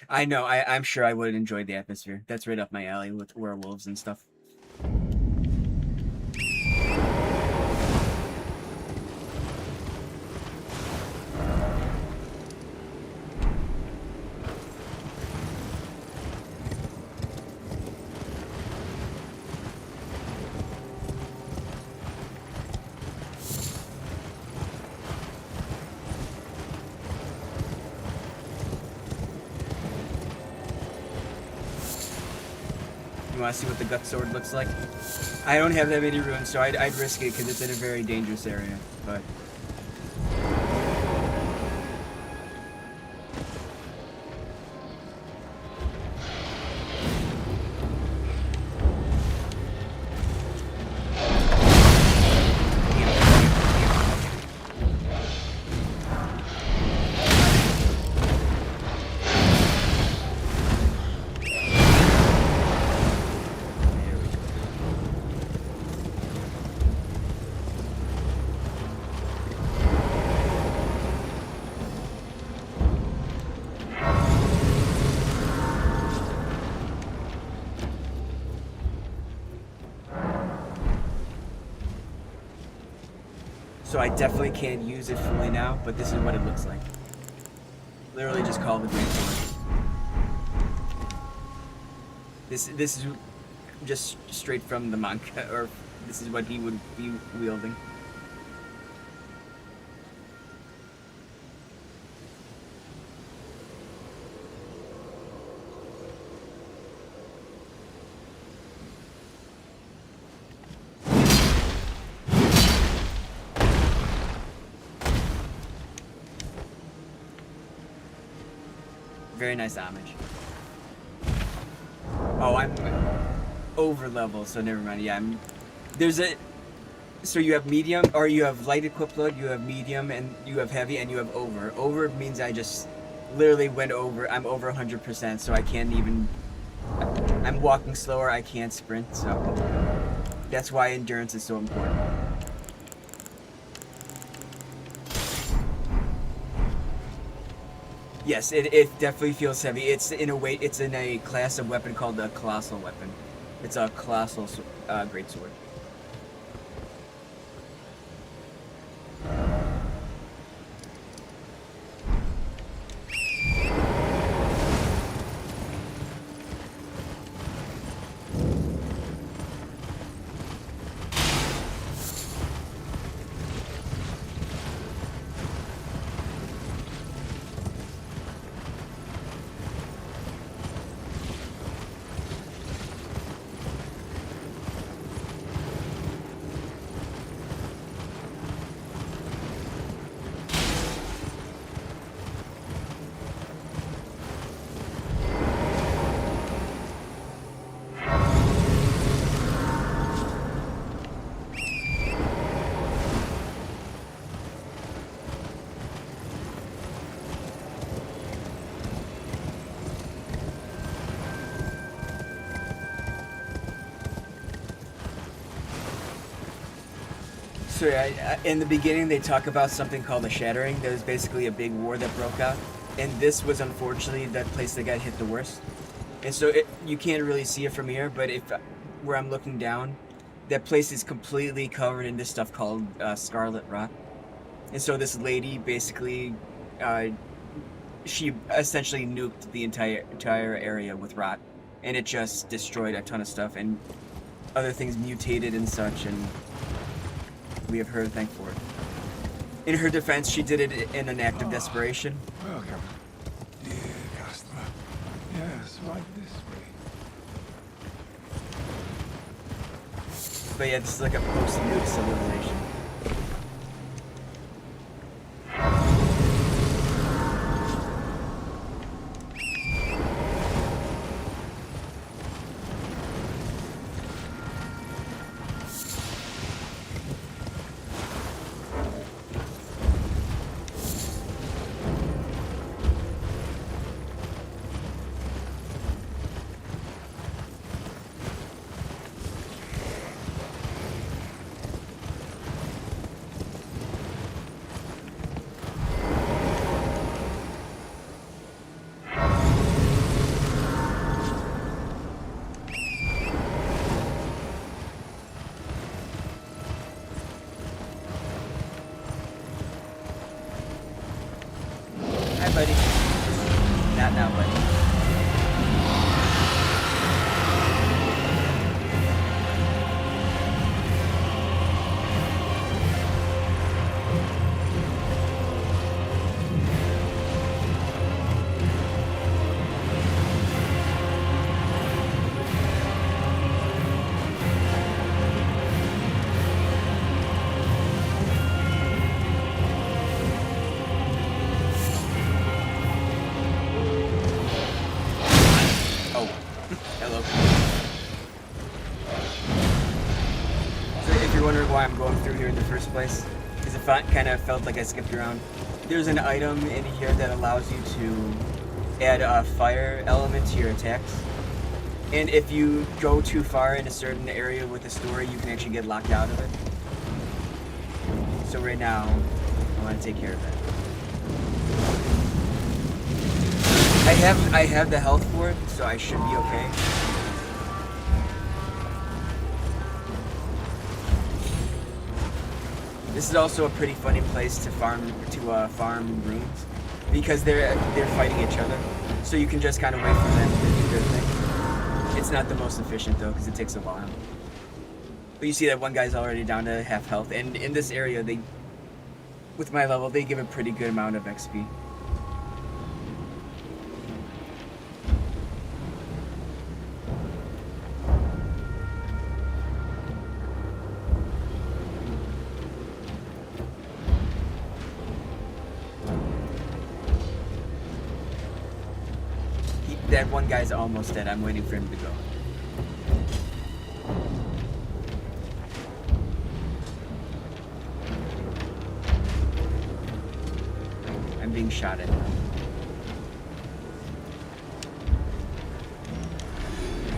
I know, I'm sure I would enjoy the atmosphere. That's right up my alley with werewolves and stuff. You want to see what the gut sword looks like? I don't have that many runes, so I'd risk it because it's in a very dangerous area. But so I definitely can't use it fully now, but this is what it looks like. Literally just call the Great Sword. This is just straight from the manga, or this is what he would be wielding. Very nice homage. Oh, I'm over level, so never mind. Yeah, so you have medium, or you have light equipped load, you have medium, and you have heavy, and you have over. Over means I just literally went over. I'm over 100%, so I can't even. I'm walking slower. I can't sprint, so that's why endurance is so important. Yes, it definitely feels heavy. It's in a class of weapon called a colossal weapon. It's a colossal greatsword. So yeah, in the beginning they talk about something called a shattering. There was basically a big war that broke out, and this was unfortunately the place that got hit the worst. And so you can't really see it from here, but where I'm looking down, that place is completely covered in this stuff called scarlet rot. And so this lady basically, she essentially nuked the entire area with rot, and it just destroyed a ton of stuff, and other things mutated and such, and we have her to thank for it. In her defense, she did it in an act of desperation. Welcome, dear customer. Yes, right this way. But yeah, this is like a post-nuke civilization. Hi, buddy. Not now, buddy. why I'm going through here in the first place. Because it kind of felt like I skipped around. There's an item in here that allows you to add a fire element to your attacks. And if you go too far in a certain area with the story, you can actually get locked out of it. So right now, I want to take care of that. I have the health for it, so I should be okay. This is also a pretty funny place to farm runes, because they're fighting each other. So you can just kind of wait for them to do their thing. It's not the most efficient though, because it takes a while. But you see that one guy's already down to half health, and in this area, with my level, they give a pretty good amount of XP. That one guy's almost dead. I'm waiting for him to go. I'm being shot at now.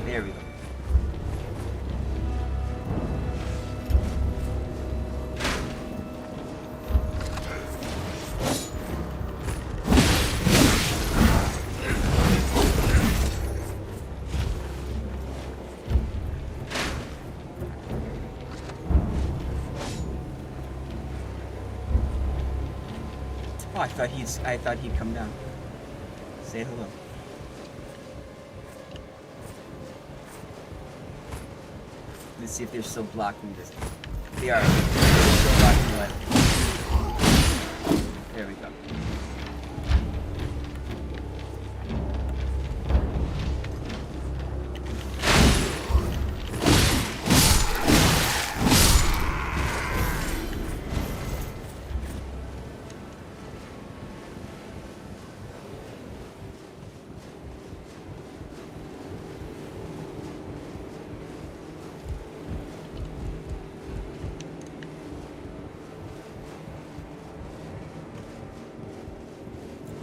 There we go. Oh, I thought he'd come down. Say hello. Let's see if they're still blocking this. They are. They're still blocking the left. There we go.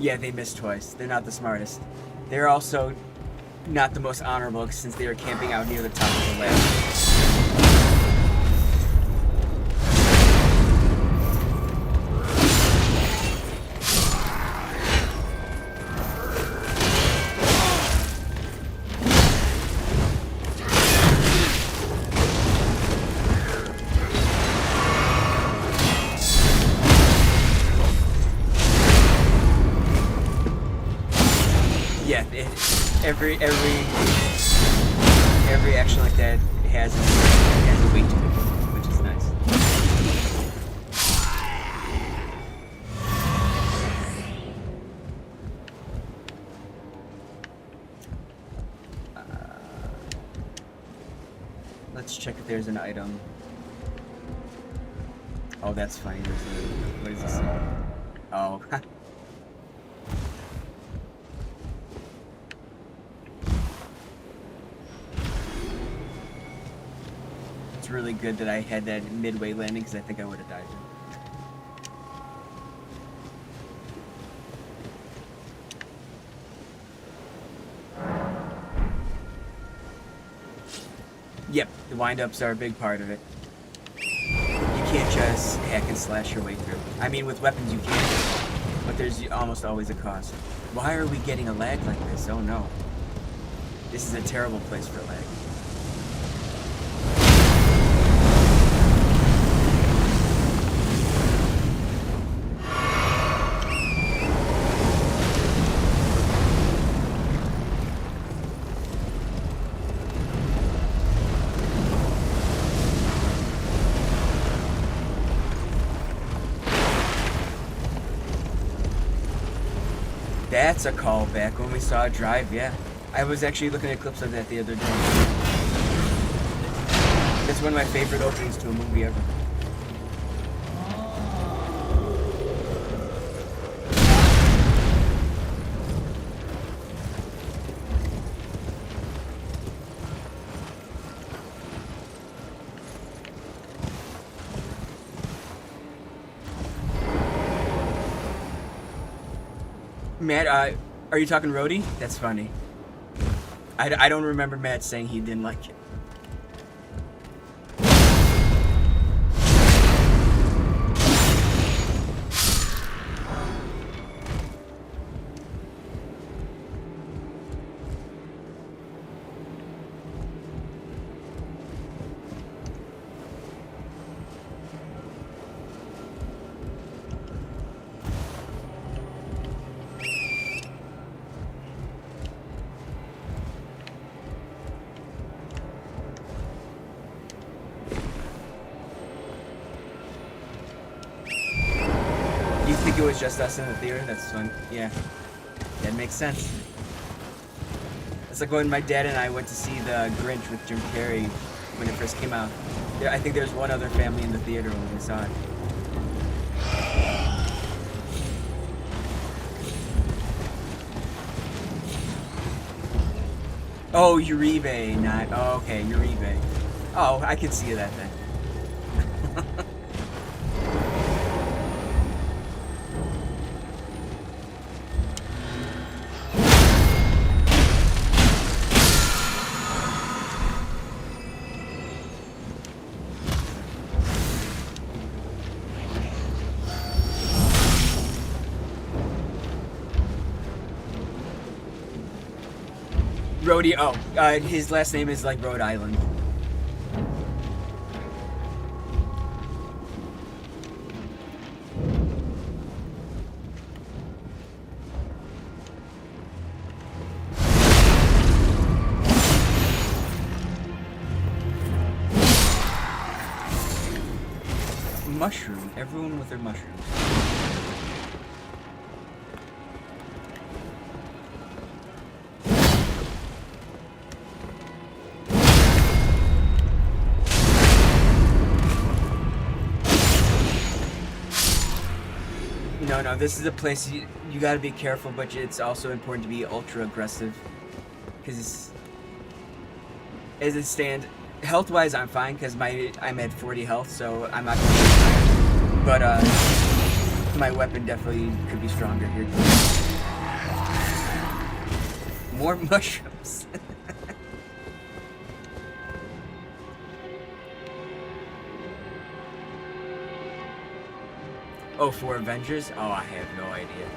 Yeah, they missed twice. They're not the smartest. They're also not the most honorable since they are camping out near the top of the ladder. Yeah, every action like that has a weight to it, which is nice. Let's check if there's an item. Oh, that's funny. There's a, what does this say? Oh. It's really good that I had that midway landing because I think I would have died. Yep, the wind-ups are a big part of it. You can't just hack and slash your way through. I mean, with weapons you can, but there's almost always a cost. Why are we getting a lag like this? Oh no. This is a terrible place for lag. That's a callback when we saw Drive, yeah. I was actually looking at clips of that the other day. That's one of my favorite openings to a movie ever. Matt, are you talking Rhodey? That's funny. I don't remember Matt saying he didn't like it. You think it was just us in the theater? That's fun. Yeah. That makes sense. It's like when my dad and I went to see The Grinch with Jim Carrey when it first came out. I think there's one other family in the theater when we saw it. Oh, Uribe, not... Oh, okay, Uribe. Oh, I can see that then. Rhodey, his last name is like Rhode Island. Mushroom, everyone with their mushrooms. No, this is a place you gotta be careful, but it's also important to be ultra aggressive. Because as it stands, health-wise, I'm fine, because I'm at 40 health, so I'm not going to be tired. But, my weapon definitely could be stronger here. More mushrooms. Oh, for Avengers? Oh, I have no idea.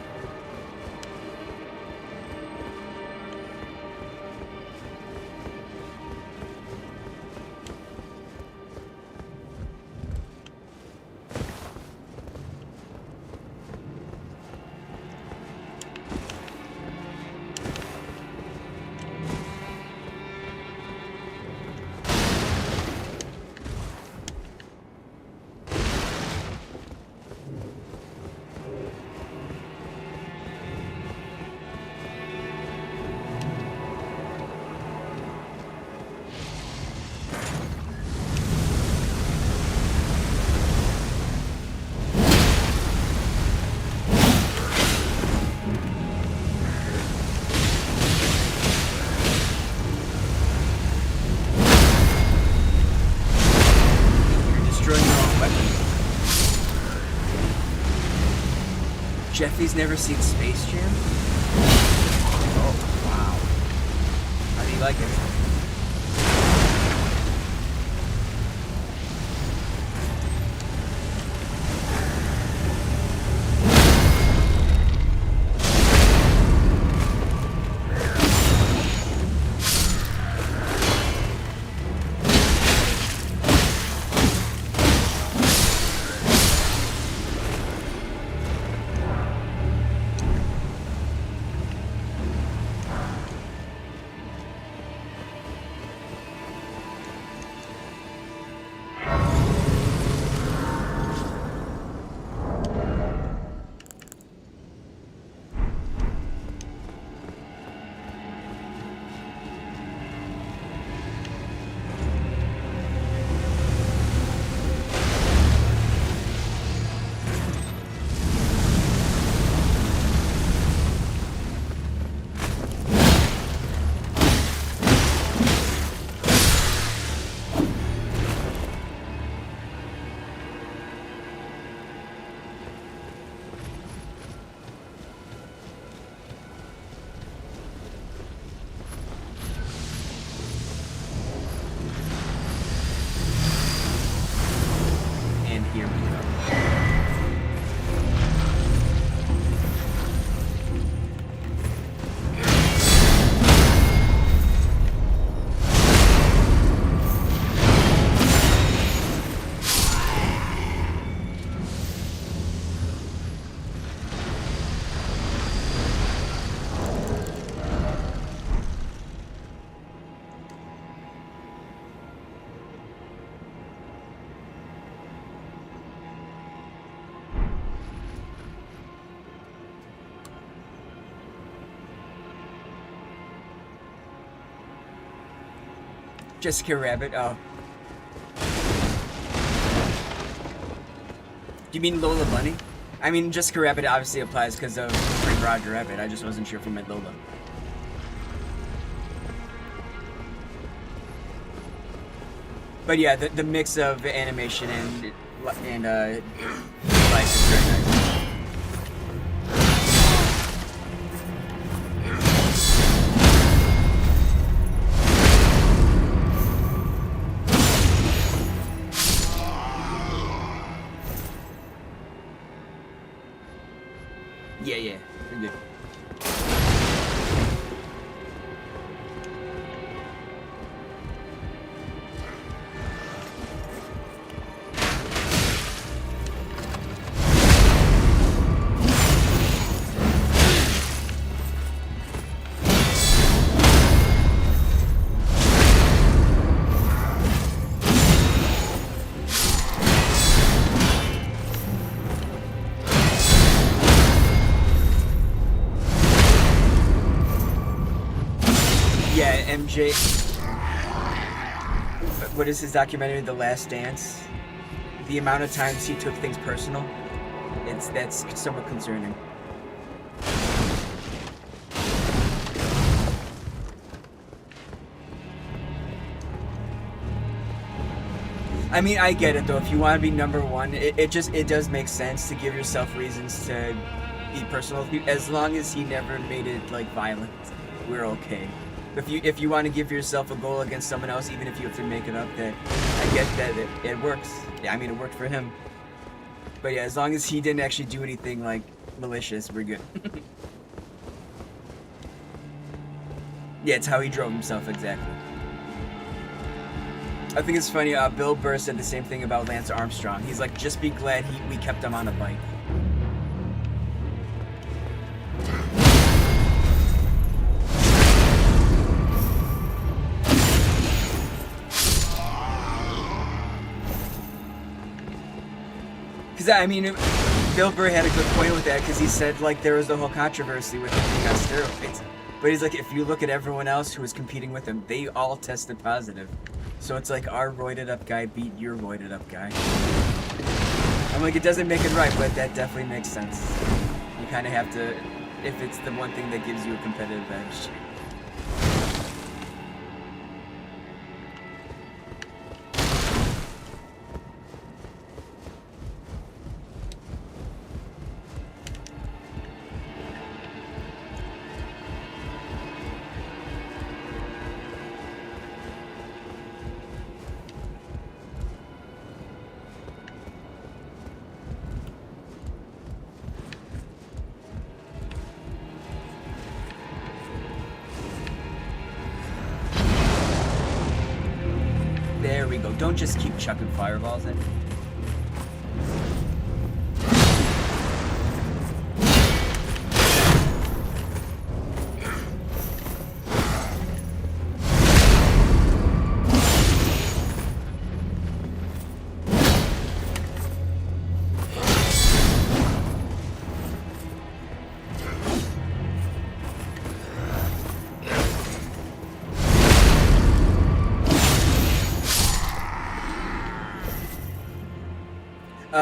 Jeffy's never seen Space Jam? Oh, wow. How do you like it? Jessica Rabbit. Oh. Do you mean Lola Bunny? I mean, Jessica Rabbit obviously applies because of Frank Roger Rabbit. I just wasn't sure if you meant Lola. But yeah, the mix of animation and life is very nice. Yeah, we're good. MJ, what is his documentary, The Last Dance? The amount of times he took things personal, that's somewhat concerning. I mean, I get it though. If you want to be number one, it does make sense to give yourself reasons to be personal. As long as he never made it like violent, we're okay. If you want to give yourself a goal against someone else, even if you have to make it up, that I get that it works. Yeah, I mean it worked for him. But yeah, as long as he didn't actually do anything like malicious, we're good. Yeah, it's how he drove himself exactly. I think it's funny. Bill Burr said the same thing about Lance Armstrong. He's like, just be glad we kept him on a bike. I mean, Bill Burr had a good point with that because he said like there was the whole controversy with him being on steroids, but he's like, if you look at everyone else who was competing with him, they all tested positive. So it's like our roided up guy beat your roided up guy. I'm like, it doesn't make it right, but that definitely makes sense. You kind of have to, if it's the one thing that gives you a competitive edge. There we go. Don't just keep chucking fireballs at me.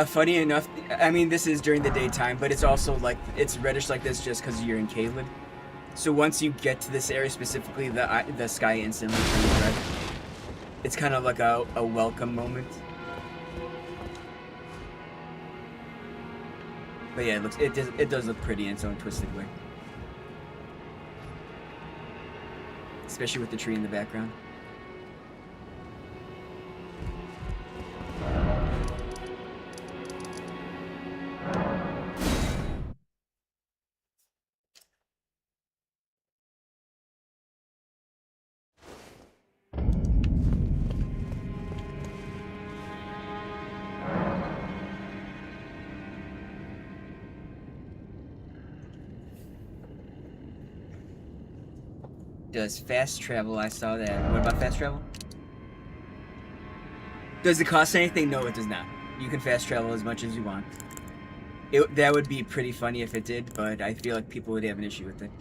Funny enough, I mean, this is during the daytime, but it's also like, it's reddish like this just because you're in Caelid. So once you get to this area specifically, the sky instantly turns red. It's kind of like a welcome moment. But yeah, it does look pretty in its own twisted way. Especially with the tree in the background. Does fast travel, I saw that. What about fast travel? Does it cost anything? No, it does not. You can fast travel as much as you want. That would be pretty funny if it did, but I feel like people would have an issue with it.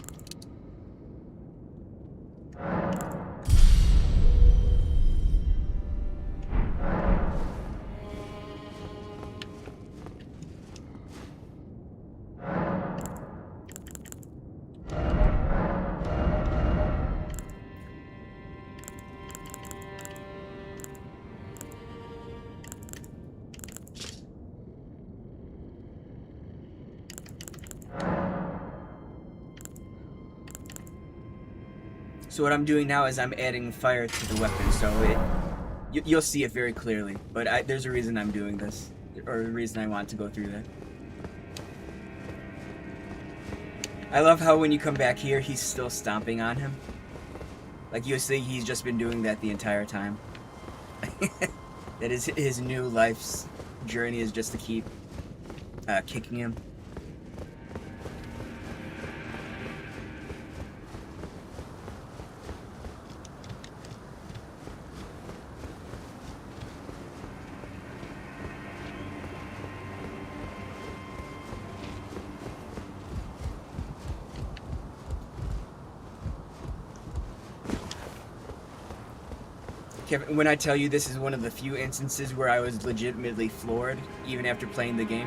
So what I'm doing now is I'm adding fire to the weapon, so you'll see it very clearly. But there's a reason I'm doing this, or a reason I want to go through that. I love how when you come back here, he's still stomping on him. Like, you'll see he's just been doing that the entire time. That is his new life's journey, is just to keep kicking him. Kevin, when I tell you this is one of the few instances where I was legitimately floored, even after playing the game,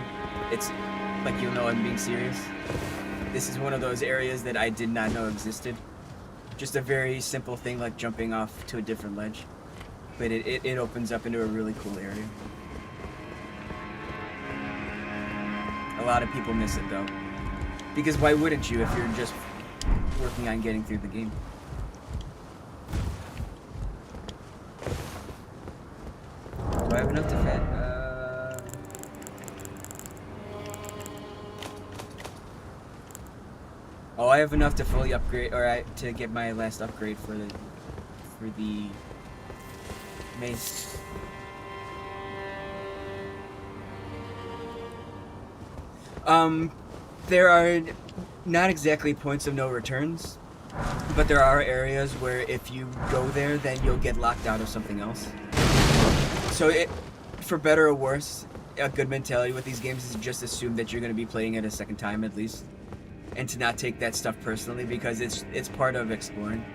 it's like, you'll know I'm being serious. This is one of those areas that I did not know existed. Just a very simple thing like jumping off to a different ledge. But it opens up into a really cool area. A lot of people miss it though. Because why wouldn't you if you're just working on getting through the game? Do I have enough to fed? Oh, I have enough to fully upgrade, or to get my last upgrade for the mace. There are not exactly points of no returns, but there are areas where if you go there, then you'll get locked out of something else. So for better or worse, a good mentality with these games is just assume that you're going to be playing it a second time at least, and to not take that stuff personally, because it's part of exploring.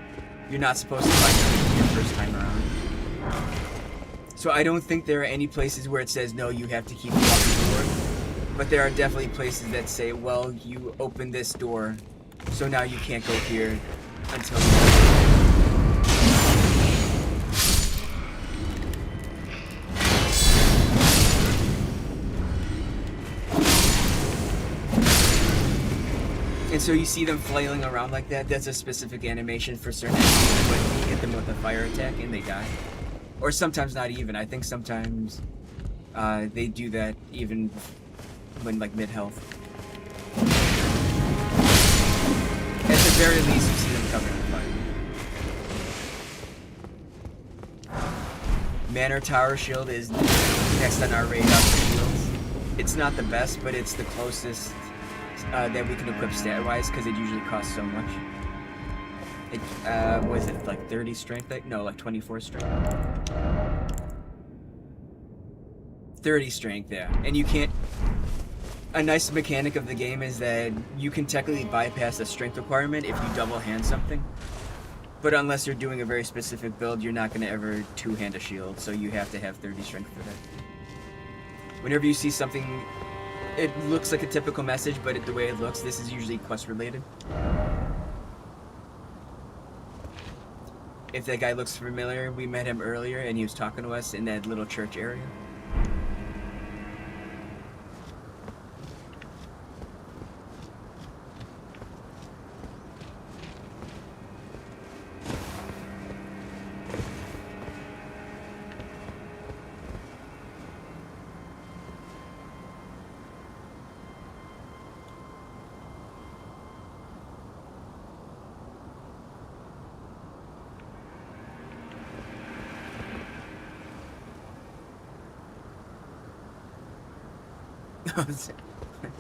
You're not supposed to find everything your first time around. So I don't think there are any places where it says no, you have to keep walking forward, but there are definitely places that say, well, you open this door, so now you can't go here until you And so you see them flailing around like that. That's a specific animation for certain enemies when you hit them with a fire attack and they die. Or sometimes not even. I think sometimes they do that even when like mid-health. At the very least, you see them covered in fire. Manor Tower Shield is next on our radar for shields. It's not the best, but it's the closest that we can equip stat-wise, because it usually costs so much. It, was it like 30 strength? No, like 24 strength. 30 strength, yeah. And you can't... A nice mechanic of the game is that you can technically bypass a strength requirement if you double hand something. But unless you're doing a very specific build, you're not going to ever two-hand a shield, so you have to have 30 strength for that. Whenever you see something... It looks like a typical message, but the way it looks, this is usually quest related. If that guy looks familiar, we met him earlier and he was talking to us in that little church area.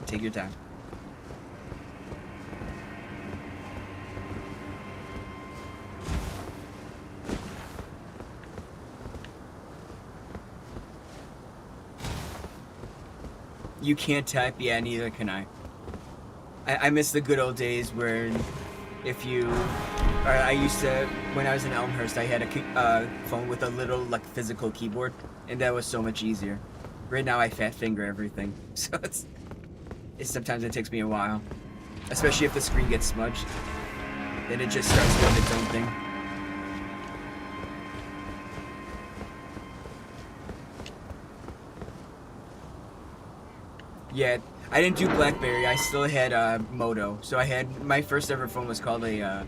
Take your time. You can't type? Yeah, neither can I. I miss the good old days where if you... Or I used to, when I was in Elmhurst, I had a phone with a little, like, physical keyboard, and that was so much easier. Right now I fat finger everything, so sometimes it takes me a while. Especially if the screen gets smudged. Then it just starts doing its own thing. Yeah, I didn't do BlackBerry, I still had Moto. So I had, my first ever phone was called a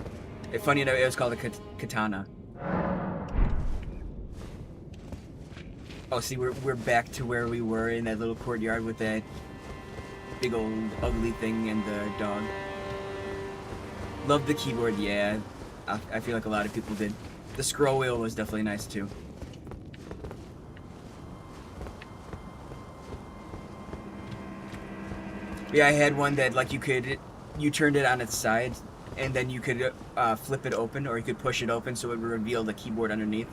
Funny enough, it was called a katana. Oh, see, we're back to where we were in that little courtyard with that big old ugly thing and the dog. Loved the keyboard, yeah. I feel like a lot of people did. The scroll wheel was definitely nice too. Yeah, I had one that like you turned it on its side, and then you could flip it open, or you could push it open so it would reveal the keyboard underneath.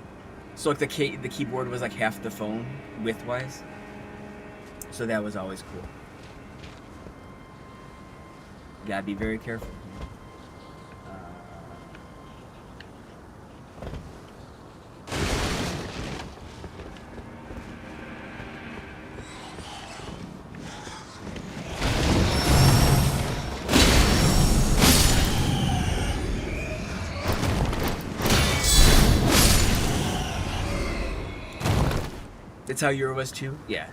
So like the keyboard was like half the phone width-wise. So that was always cool. Gotta be very careful. That's how yours was too? Yeah.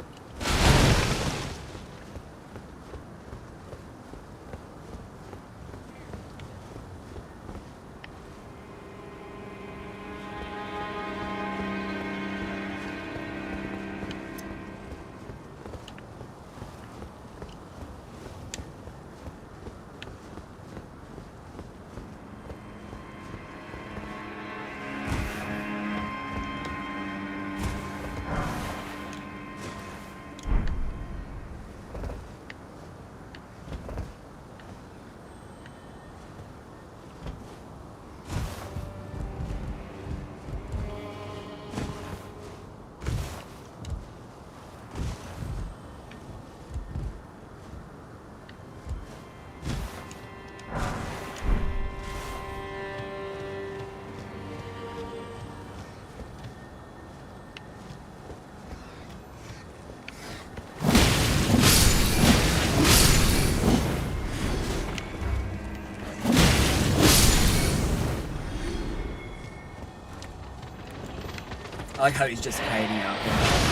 I like how he's just hiding out there.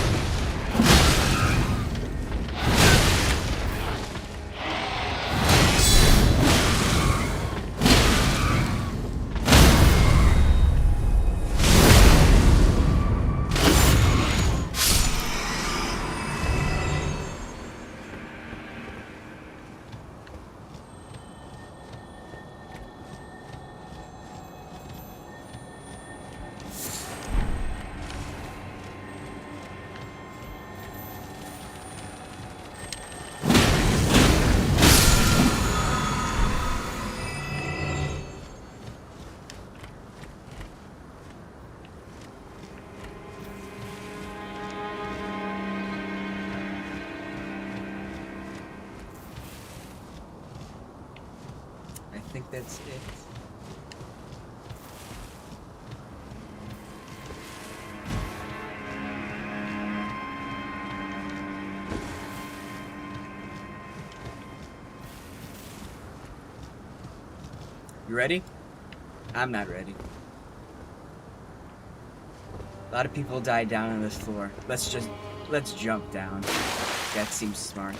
I think that's it. You ready? I'm not ready. A lot of people died down on this floor. Let's jump down. That seems smart.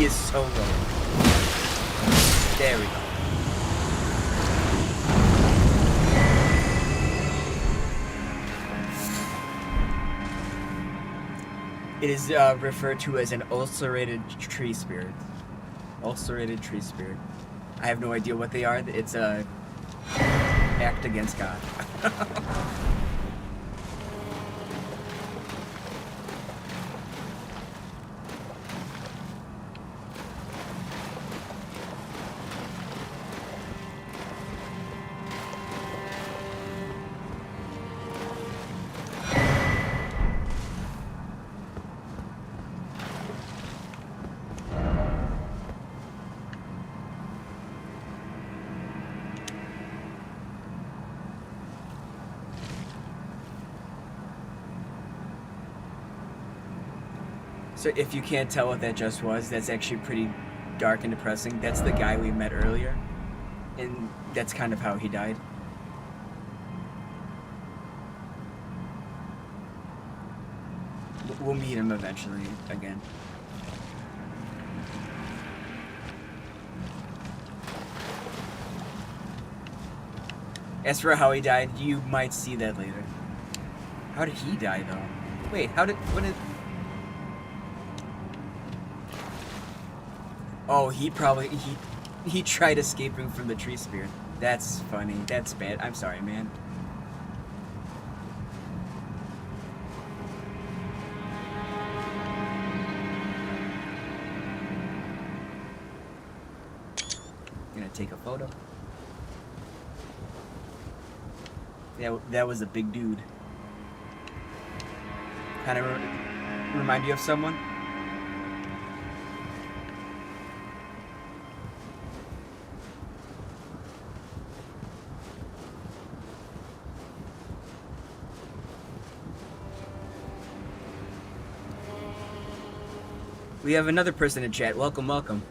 He is so low. There we go. It is referred to as an ulcerated tree spirit. Ulcerated tree spirit. I have no idea what they are. It's a act against God. So if you can't tell what that just was, that's actually pretty dark and depressing. That's the guy we met earlier, and that's kind of how he died. We'll meet him eventually again. As for how he died, you might see that later. How did he die, though? Wait, what did... Oh, he tried escaping from the tree spirit. That's funny. That's bad. I'm sorry, man. Gonna take a photo. Yeah, that was a big dude. Kind of remind you of someone? We have another person in chat. Welcome, welcome.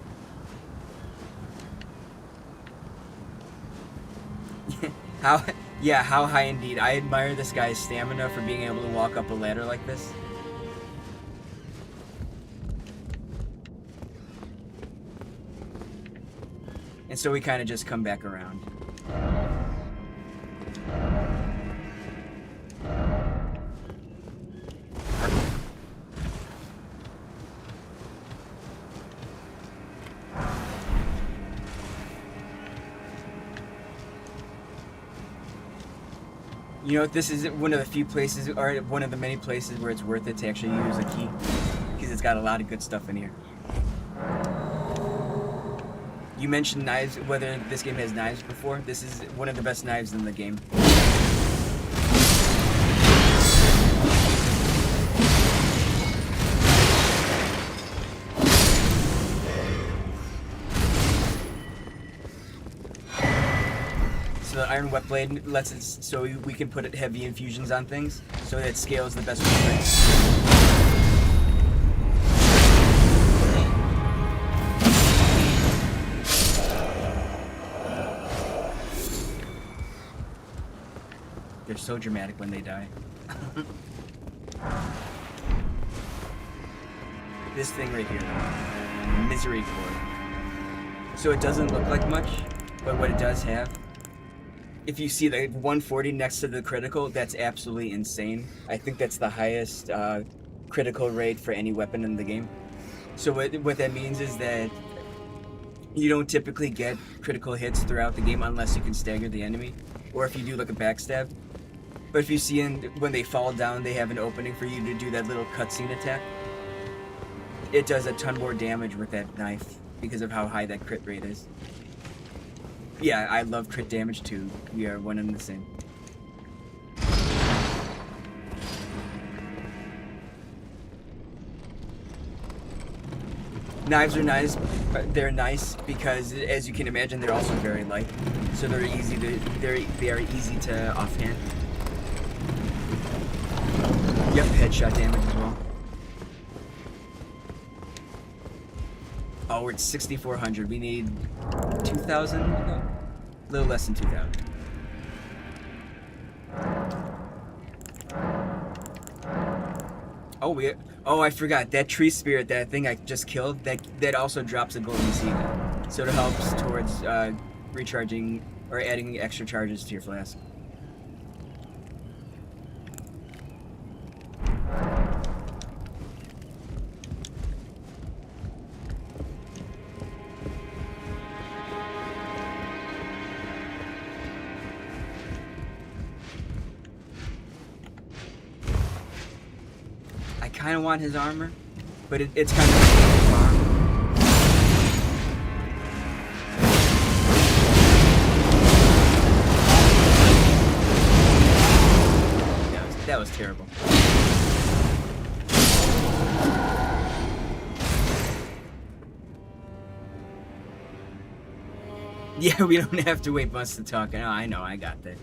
How high indeed. I admire this guy's stamina for being able to walk up a ladder like this. And so we kind of just come back around. You know, this is one of the few places, or one of the many places where it's worth it to actually use a key, because it's got a lot of good stuff in here. You mentioned knives, whether this game has knives before. This is one of the best knives in the game. So the iron wet blade lets it so we can put heavy infusions on things, so that it scales the best way. They're so dramatic when they die. This thing right here, misery core. So it doesn't look like much, but what it does have, if you see the 140 next to the critical, that's absolutely insane. I think that's the highest critical rate for any weapon in the game. So what that means is that you don't typically get critical hits throughout the game unless you can stagger the enemy, or if you do like a backstab. But if you see when they fall down, they have an opening for you to do that little cutscene attack. It does a ton more damage with that knife because of how high that crit rate is. Yeah, I love crit damage too. We are one and the same. Knives are nice. They're nice because, as you can imagine, they're also very light, so they're very easy to offhand. Yep, headshot damage as well. Oh, we're at 6,400. We need 2,000? A little less than 2,000. Oh, I forgot that tree spirit, that thing I just killed. That also drops a golden seed, so it helps towards recharging or adding extra charges to your flask. I kind of want his armor, but it's kind of far. That was terrible. Yeah, we don't have to wait months to talk. No, I know, I got that.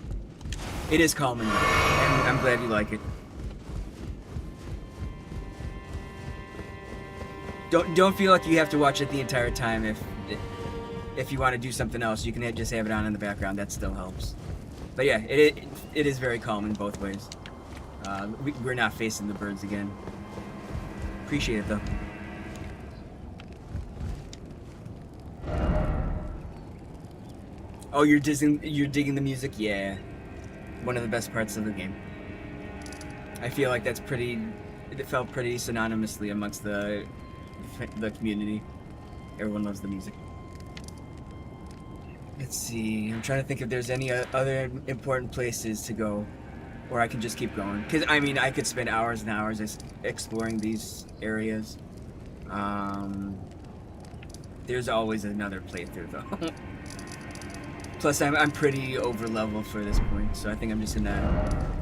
It is calming, and I'm glad you like it. Don't feel like you have to watch it the entire time. If you want to do something else, you can just have it on in the background. That still helps. But yeah, it is very calming both ways. We're not facing the birds again. Appreciate it though. Oh, you're digging the music? Yeah, one of the best parts of the game. I feel like it felt pretty synonymously amongst the community. Everyone loves the music. Let's see. I'm trying to think if there's any other important places to go, or I can just keep going. Because I mean, I could spend hours and hours exploring these areas. There's always another playthrough though. Plus, I'm pretty over level for this point, so I think I'm just gonna.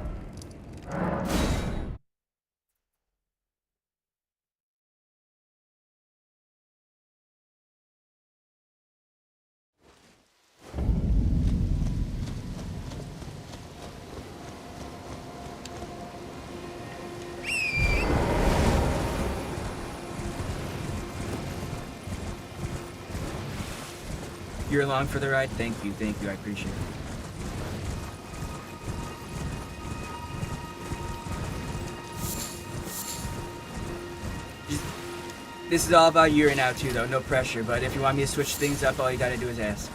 You're along for the ride? Thank you, I appreciate it. This is all about you right now too though, no pressure, but if you want me to switch things up, all you gotta do is ask.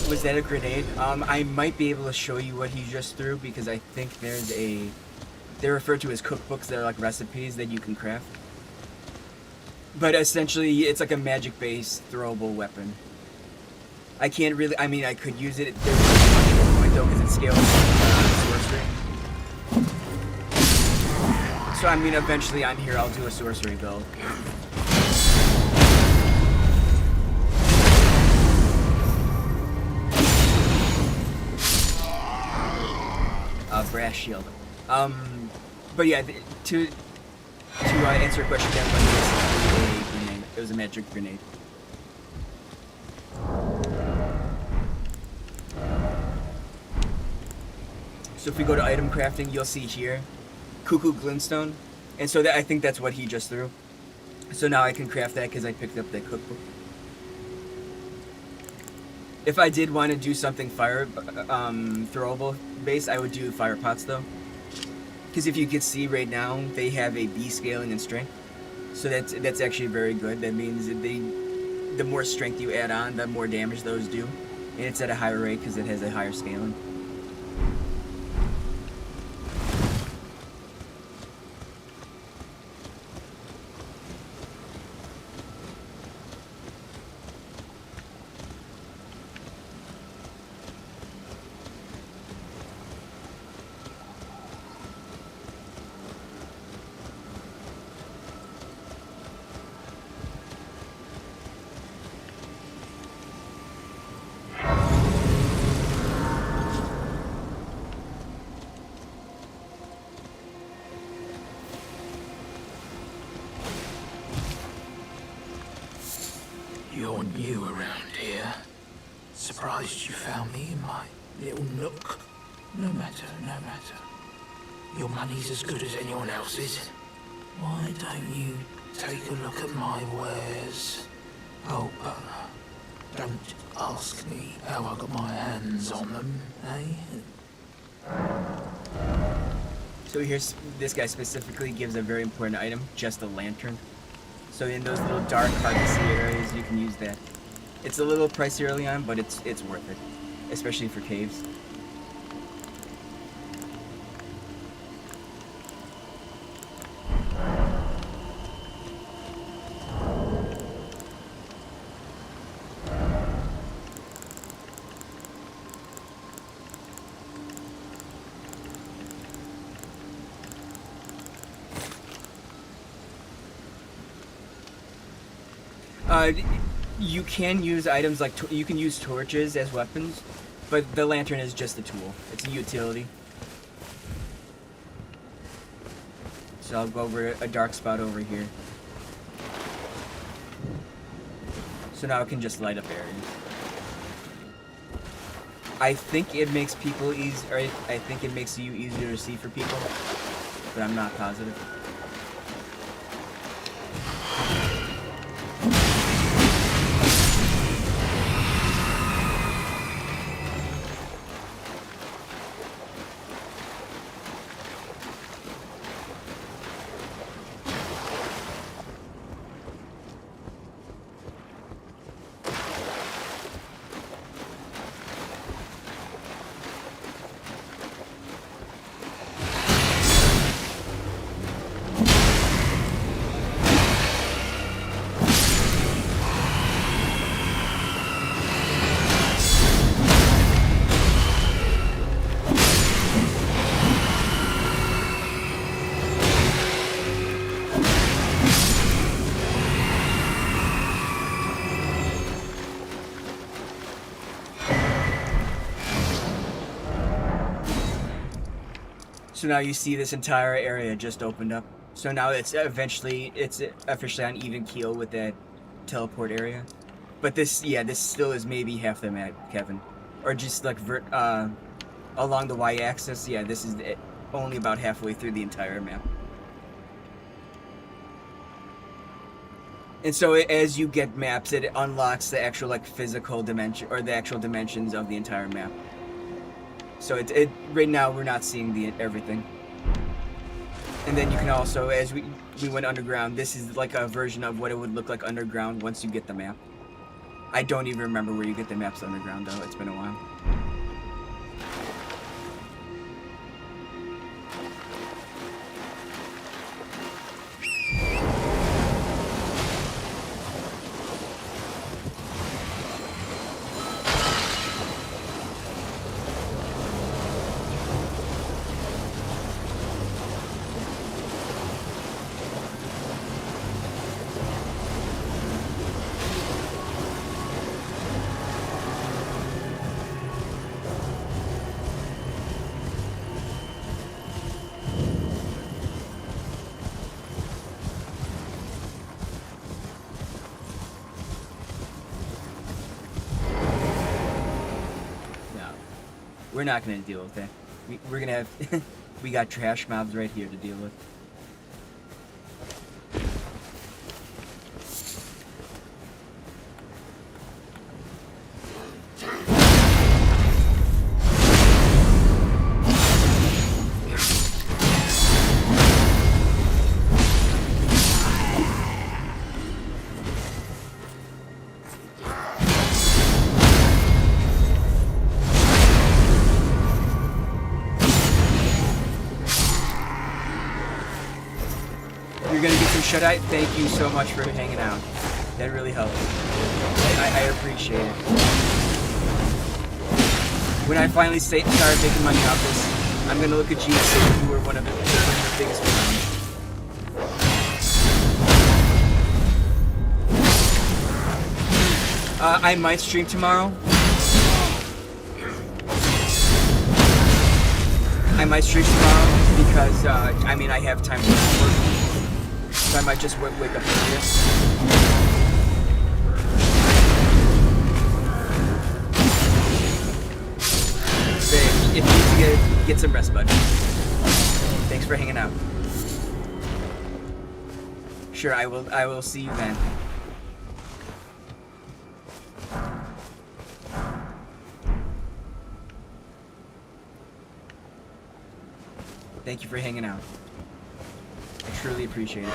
Was that a grenade? I might be able to show you what he just threw because I think they're referred to as cookbooks. They're like recipes that you can craft. But essentially, it's like a magic-based throwable weapon. I can't really, I mean, I could use it. There's no point though because it scales sorcery. So I mean, eventually on here I'll do a sorcery build. Brass shield. But yeah, to answer your question, that was a grenade. It was a magic grenade. So if we go to item crafting, you'll see here, Cuckoo Glintstone, and so I think that's what he just threw. So now I can craft that because I picked up that cookbook. If I did want to do something fire throwable based, I would do fire pots though. Because if you can see right now, they have a B scaling and strength. So that's actually very good. That means that the more strength you add on, the more damage those do. And it's at a higher rate because it has a higher scaling. you around here. Surprised you found me in my little nook. No matter, no matter. Your money's as good as anyone else's. Why don't you take a look at my wares? Oh, but don't ask me how I got my hands on them, eh? So here's, this guy specifically gives a very important item, just a lantern. So in those little dark, hard to see areas, you can use that. It's a little pricey early on, but it's worth it, especially for caves. You can use items like, you can use torches as weapons, but the lantern is just a tool. It's a utility. So I'll go over a dark spot over here. So now it can just light up areas. I think it makes people easy, or I think it makes you easier to see for people, but I'm not positive. So now you see this entire area just opened up. So now it's officially on even keel with that teleport area. But this still is maybe half the map, Kevin. Or just like along the y-axis, yeah, this is only about halfway through the entire map. And so as you get maps, it unlocks the actual like physical dimension, or the actual dimensions of the entire map. So right now we're not seeing everything. And then you can also, as we went underground, this is like a version of what it would look like underground once you get the map. I don't even remember where you get the maps underground though, it's been a while. We're not going to deal with that. We're going to have... we got trash mobs right here to deal with. Shut-eye, thank you so much for hanging out. That really helps. I appreciate it. When I finally start making money off this, I'm gonna look at you and say you were one of the biggest fans. I might stream tomorrow. Because, I mean, I have time to work. So I might just wake up earlier. get some rest, bud. Thanks for hanging out. Sure, I will see you then. Thank you for hanging out. I truly appreciate it.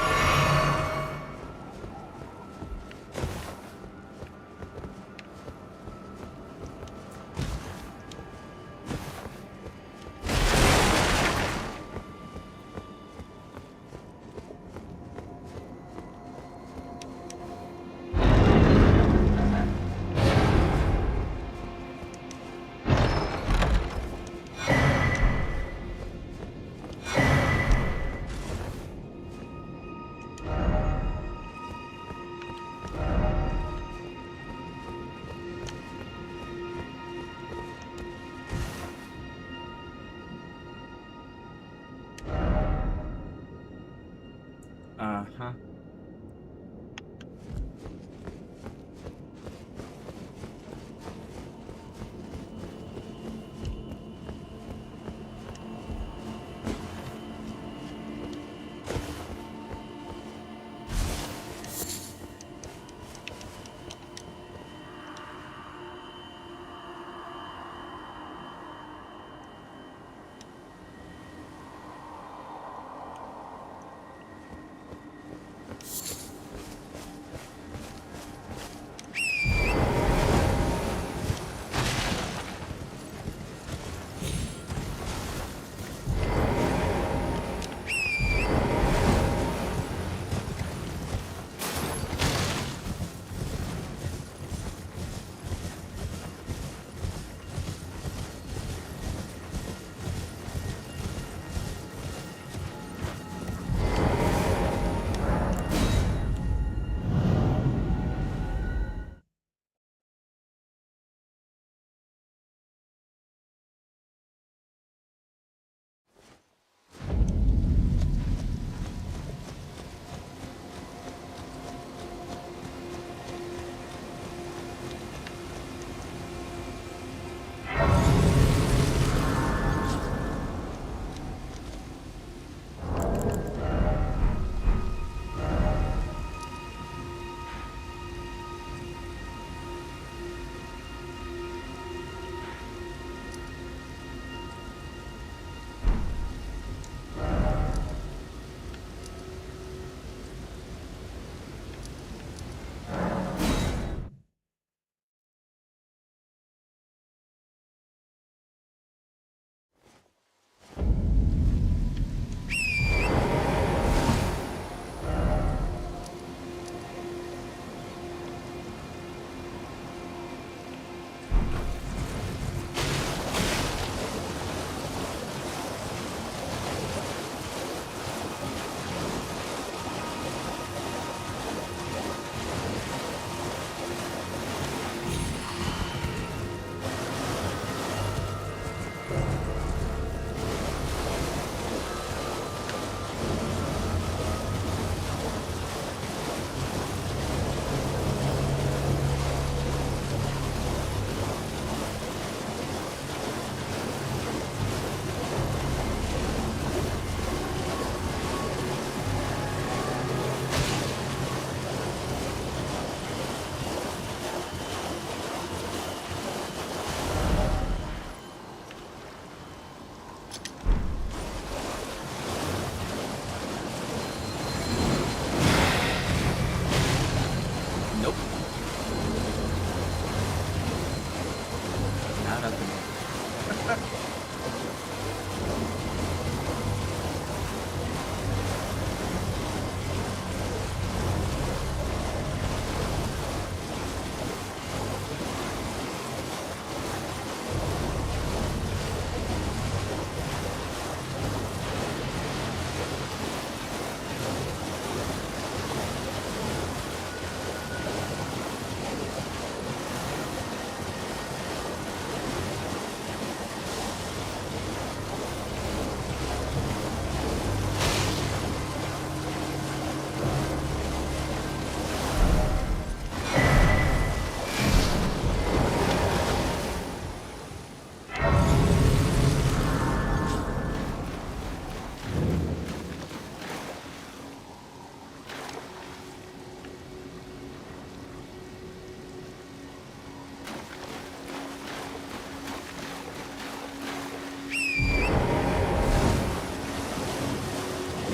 Uh-huh.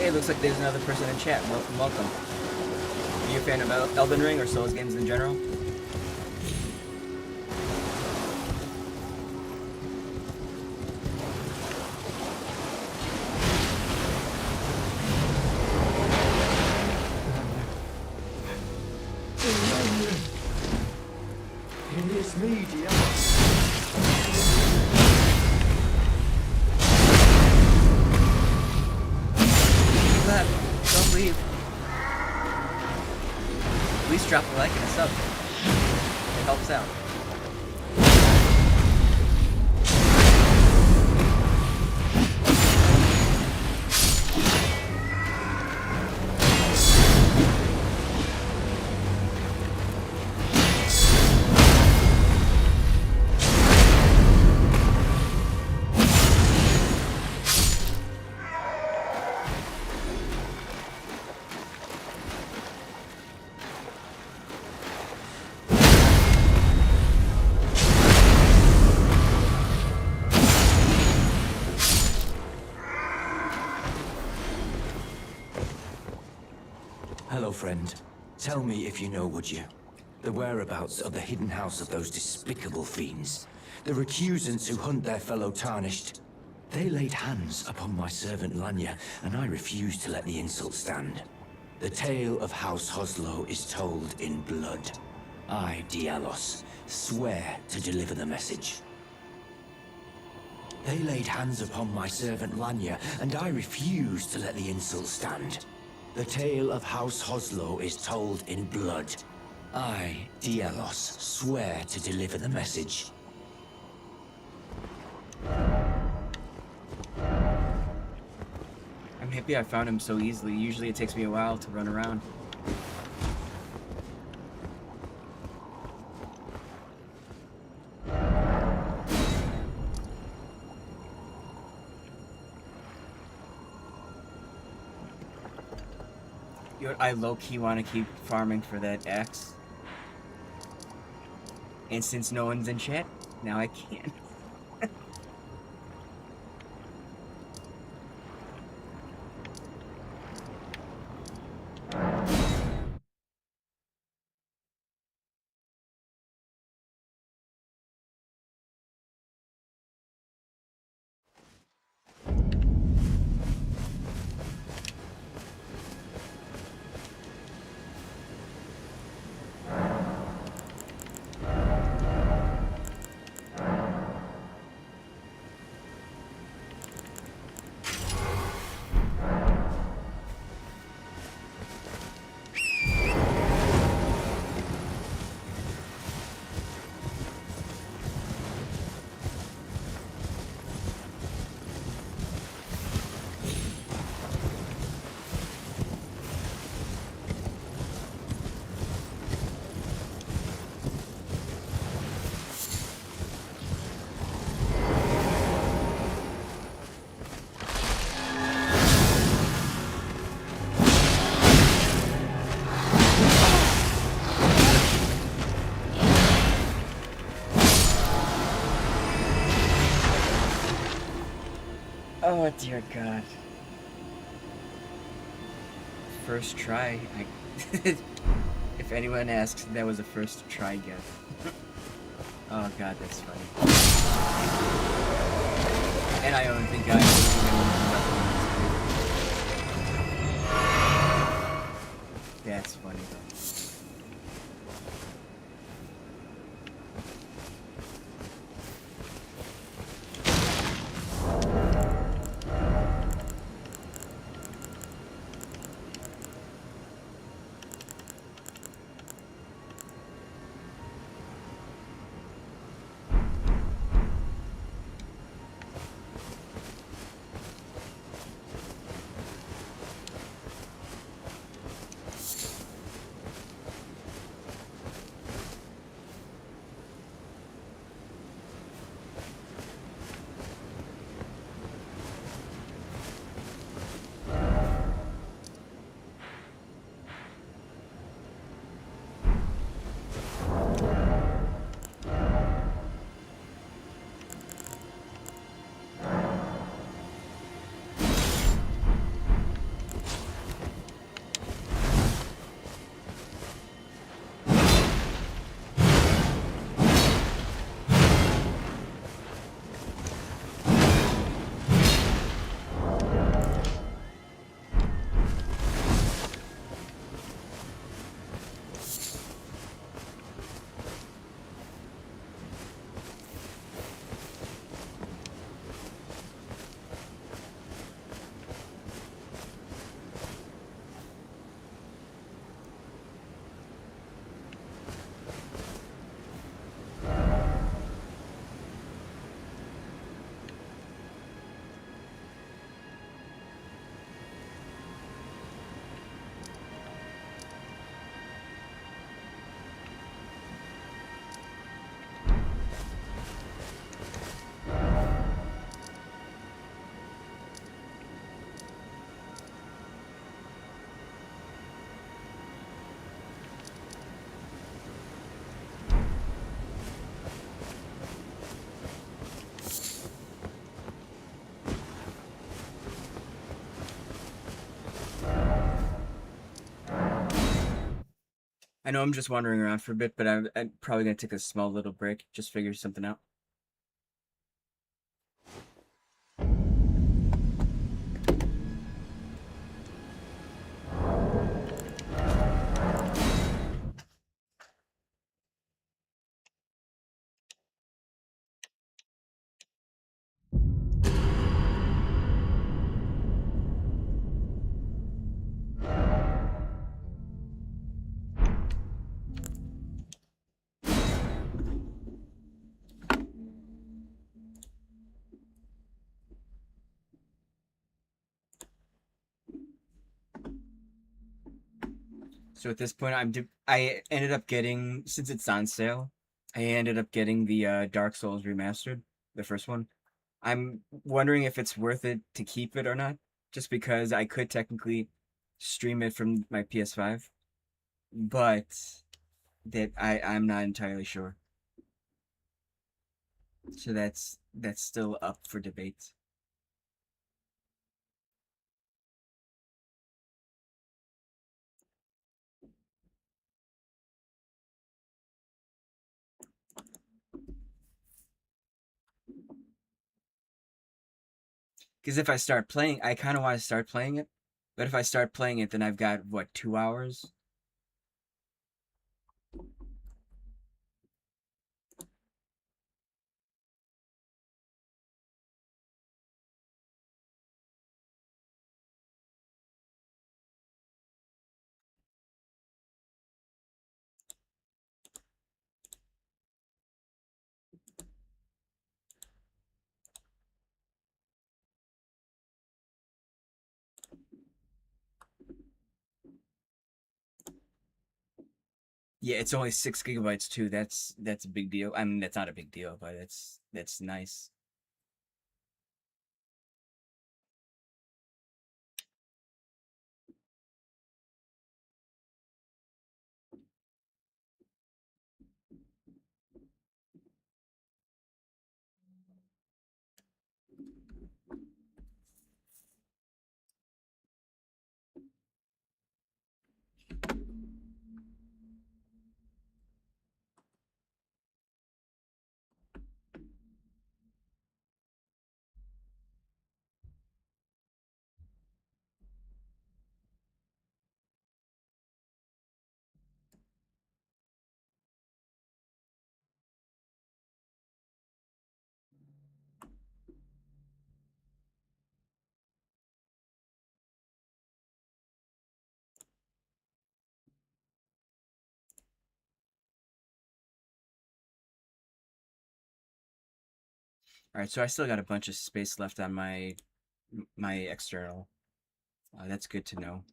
Hey, looks like there's another person in chat. Welcome. Are you a fan of Elden Ring or Souls games in general? In this media. Don't leave. At least drop a like and a sub. It helps out. Hello, friend. Tell me if you know, would you? The whereabouts of the hidden house of those despicable fiends. The recusants who hunt their fellow tarnished. They laid hands upon my servant Lanya, and I refused to let the insult stand. The tale of House Hoslow is told in blood. I, Dialos, swear to deliver the message. They laid hands upon my servant Lanya, and I refused to let the insult stand. The tale of House Hoslow is told in blood. I, Dialos, swear to deliver the message. I'm happy I found him so easily. Usually it takes me a while to run around. I low-key want to keep farming for that axe. And since no one's in chat, now I can. Oh dear God. First try. If anyone asks, that was a first try guess. Oh God, that's funny. And I don't think I That's funny though. I know I'm just wandering around for a bit, but I'm probably gonna take a small little break, just figure something out. So at this point, I ended up getting, since it's on sale, I ended up getting the Dark Souls remastered, the first one. I'm wondering if it's worth it to keep it or not, just because I could technically stream it from my PS5, but I'm not entirely sure. So that's still up for debate. Because if I start playing, I kind of want to start playing it, but if I start playing it, then I've got what, 2 hours? Yeah, it's only 6 gigabytes too. That's a big deal. I mean, that's not a big deal, but that's nice. All right, so I still got a bunch of space left on my external. That's good to know.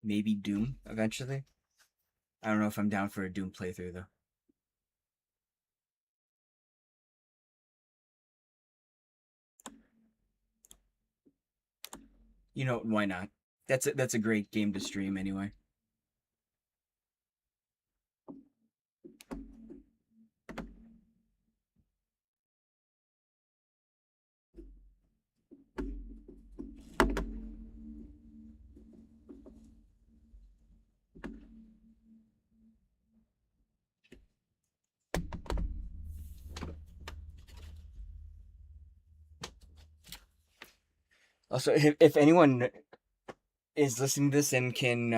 Maybe Doom eventually. I don't know if I'm down for a Doom playthrough though. You know, why not? That's a great game to stream anyway. Also, if anyone is listening to this and can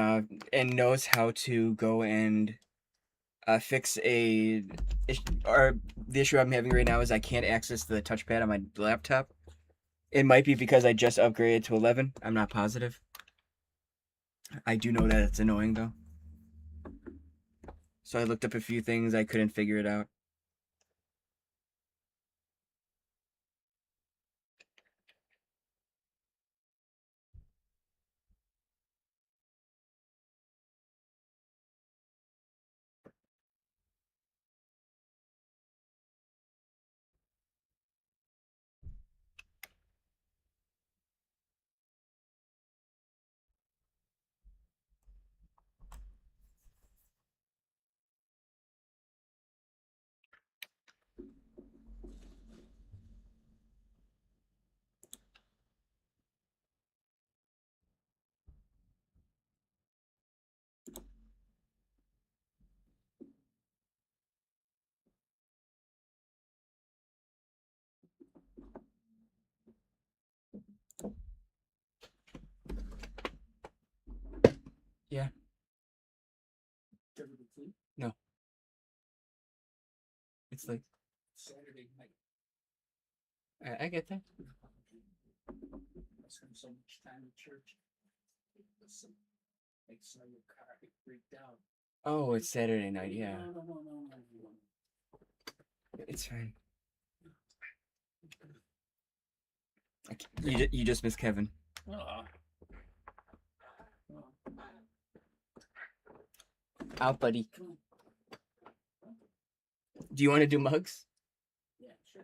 and knows how to go and fix or the issue I'm having right now is I can't access the touchpad on my laptop. It might be because I just upgraded to 11. I'm not positive. I do know that it's annoying though. So I looked up a few things. I couldn't figure it out. Yeah. No. It's like Saturday night. I get that. I spend so much time in church. Listen, makes your car break down. Oh, it's Saturday night. Yeah, No. it's fine. You just missed Kevin. Out, buddy. Do you want to do mugs? Yeah, sure.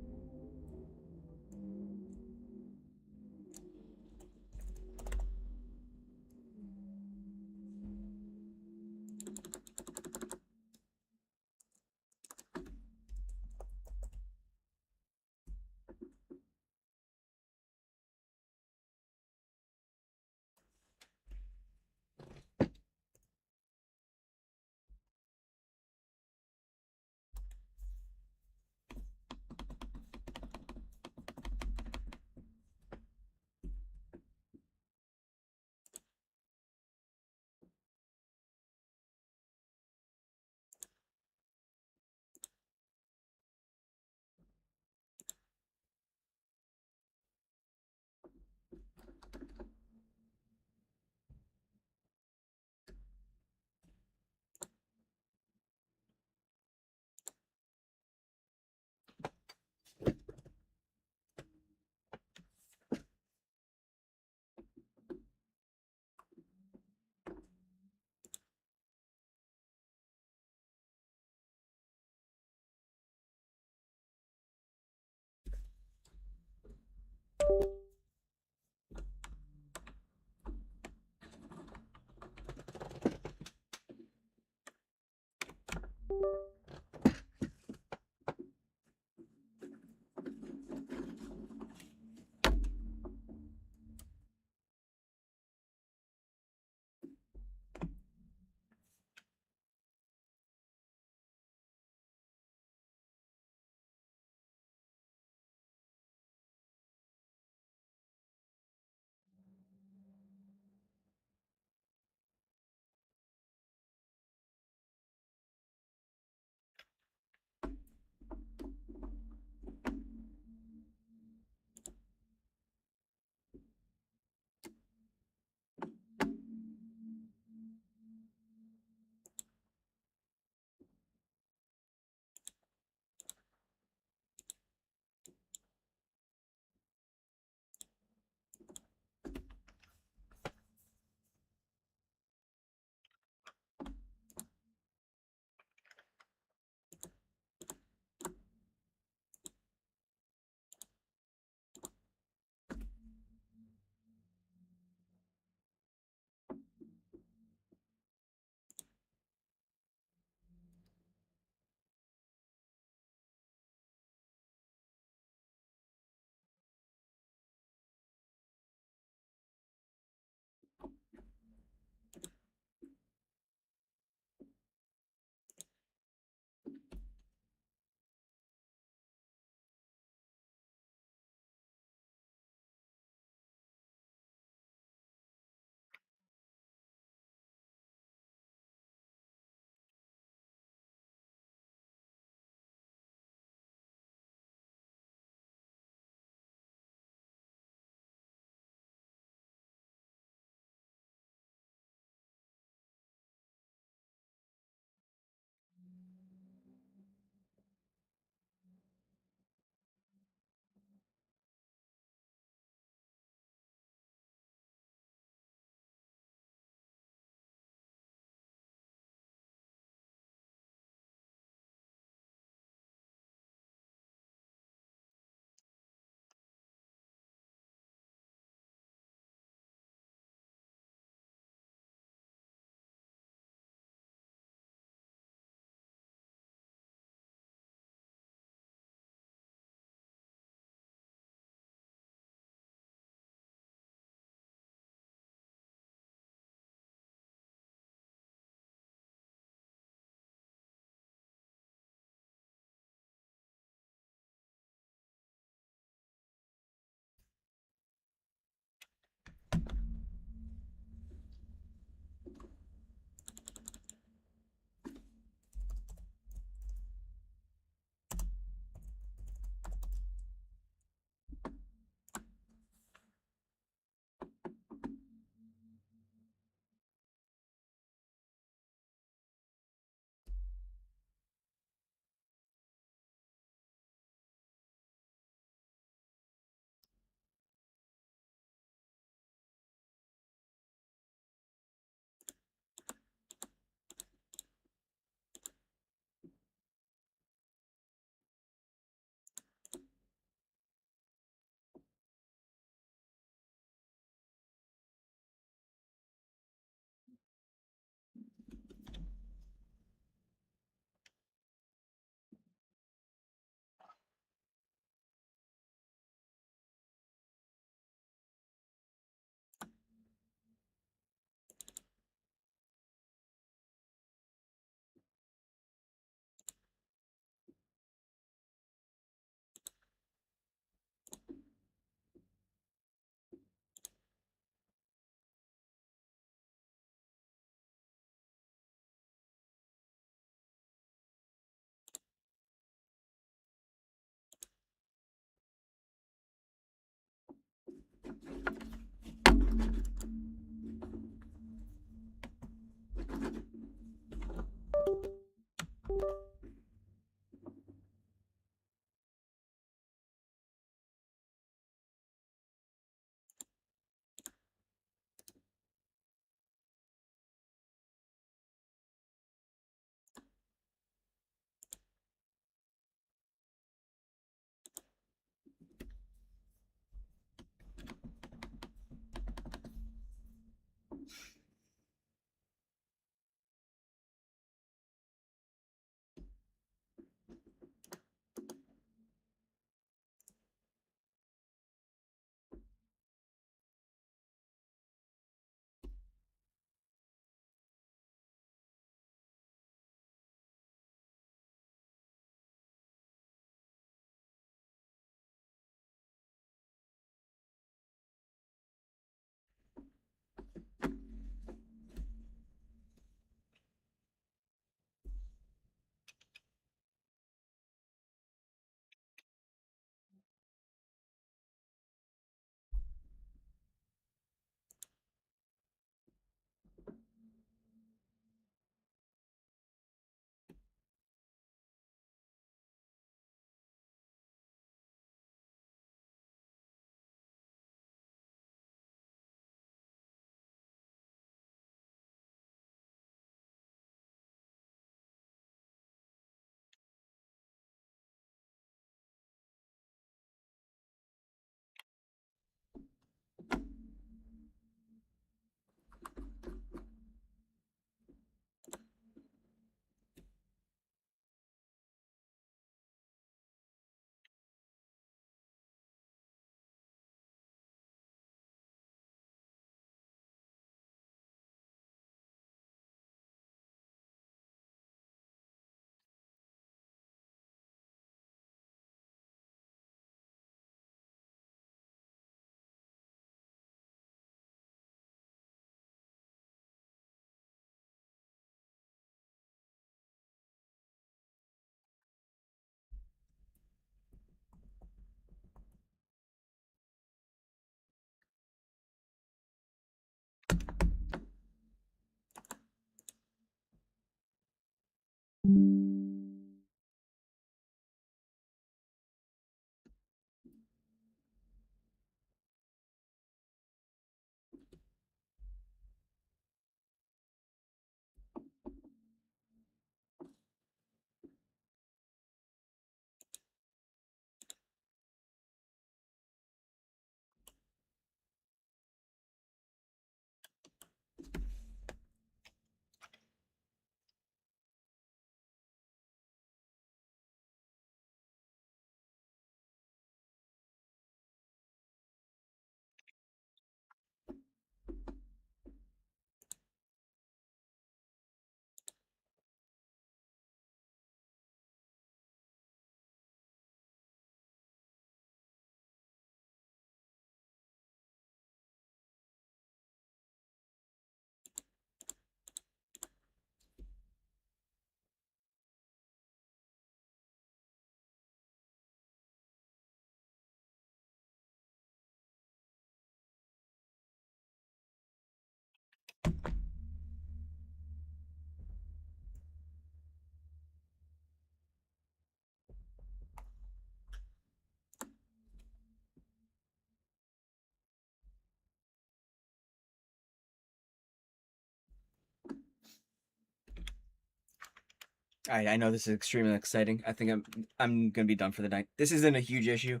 I know this is extremely exciting. I think I'm gonna be done for the night. This isn't a huge issue.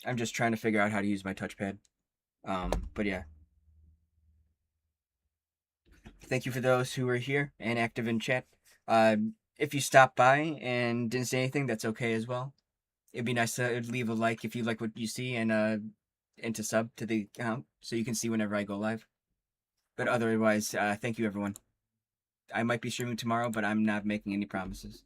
I'm just trying to figure out how to use my touchpad. But yeah. Thank you for those who are here and active in chat. If you stopped by and didn't say anything, that's okay as well. It'd be nice to leave a like if you like what you see and to sub to the account so you can see whenever I go live. But otherwise, thank you everyone. I might be streaming tomorrow, but I'm not making any promises.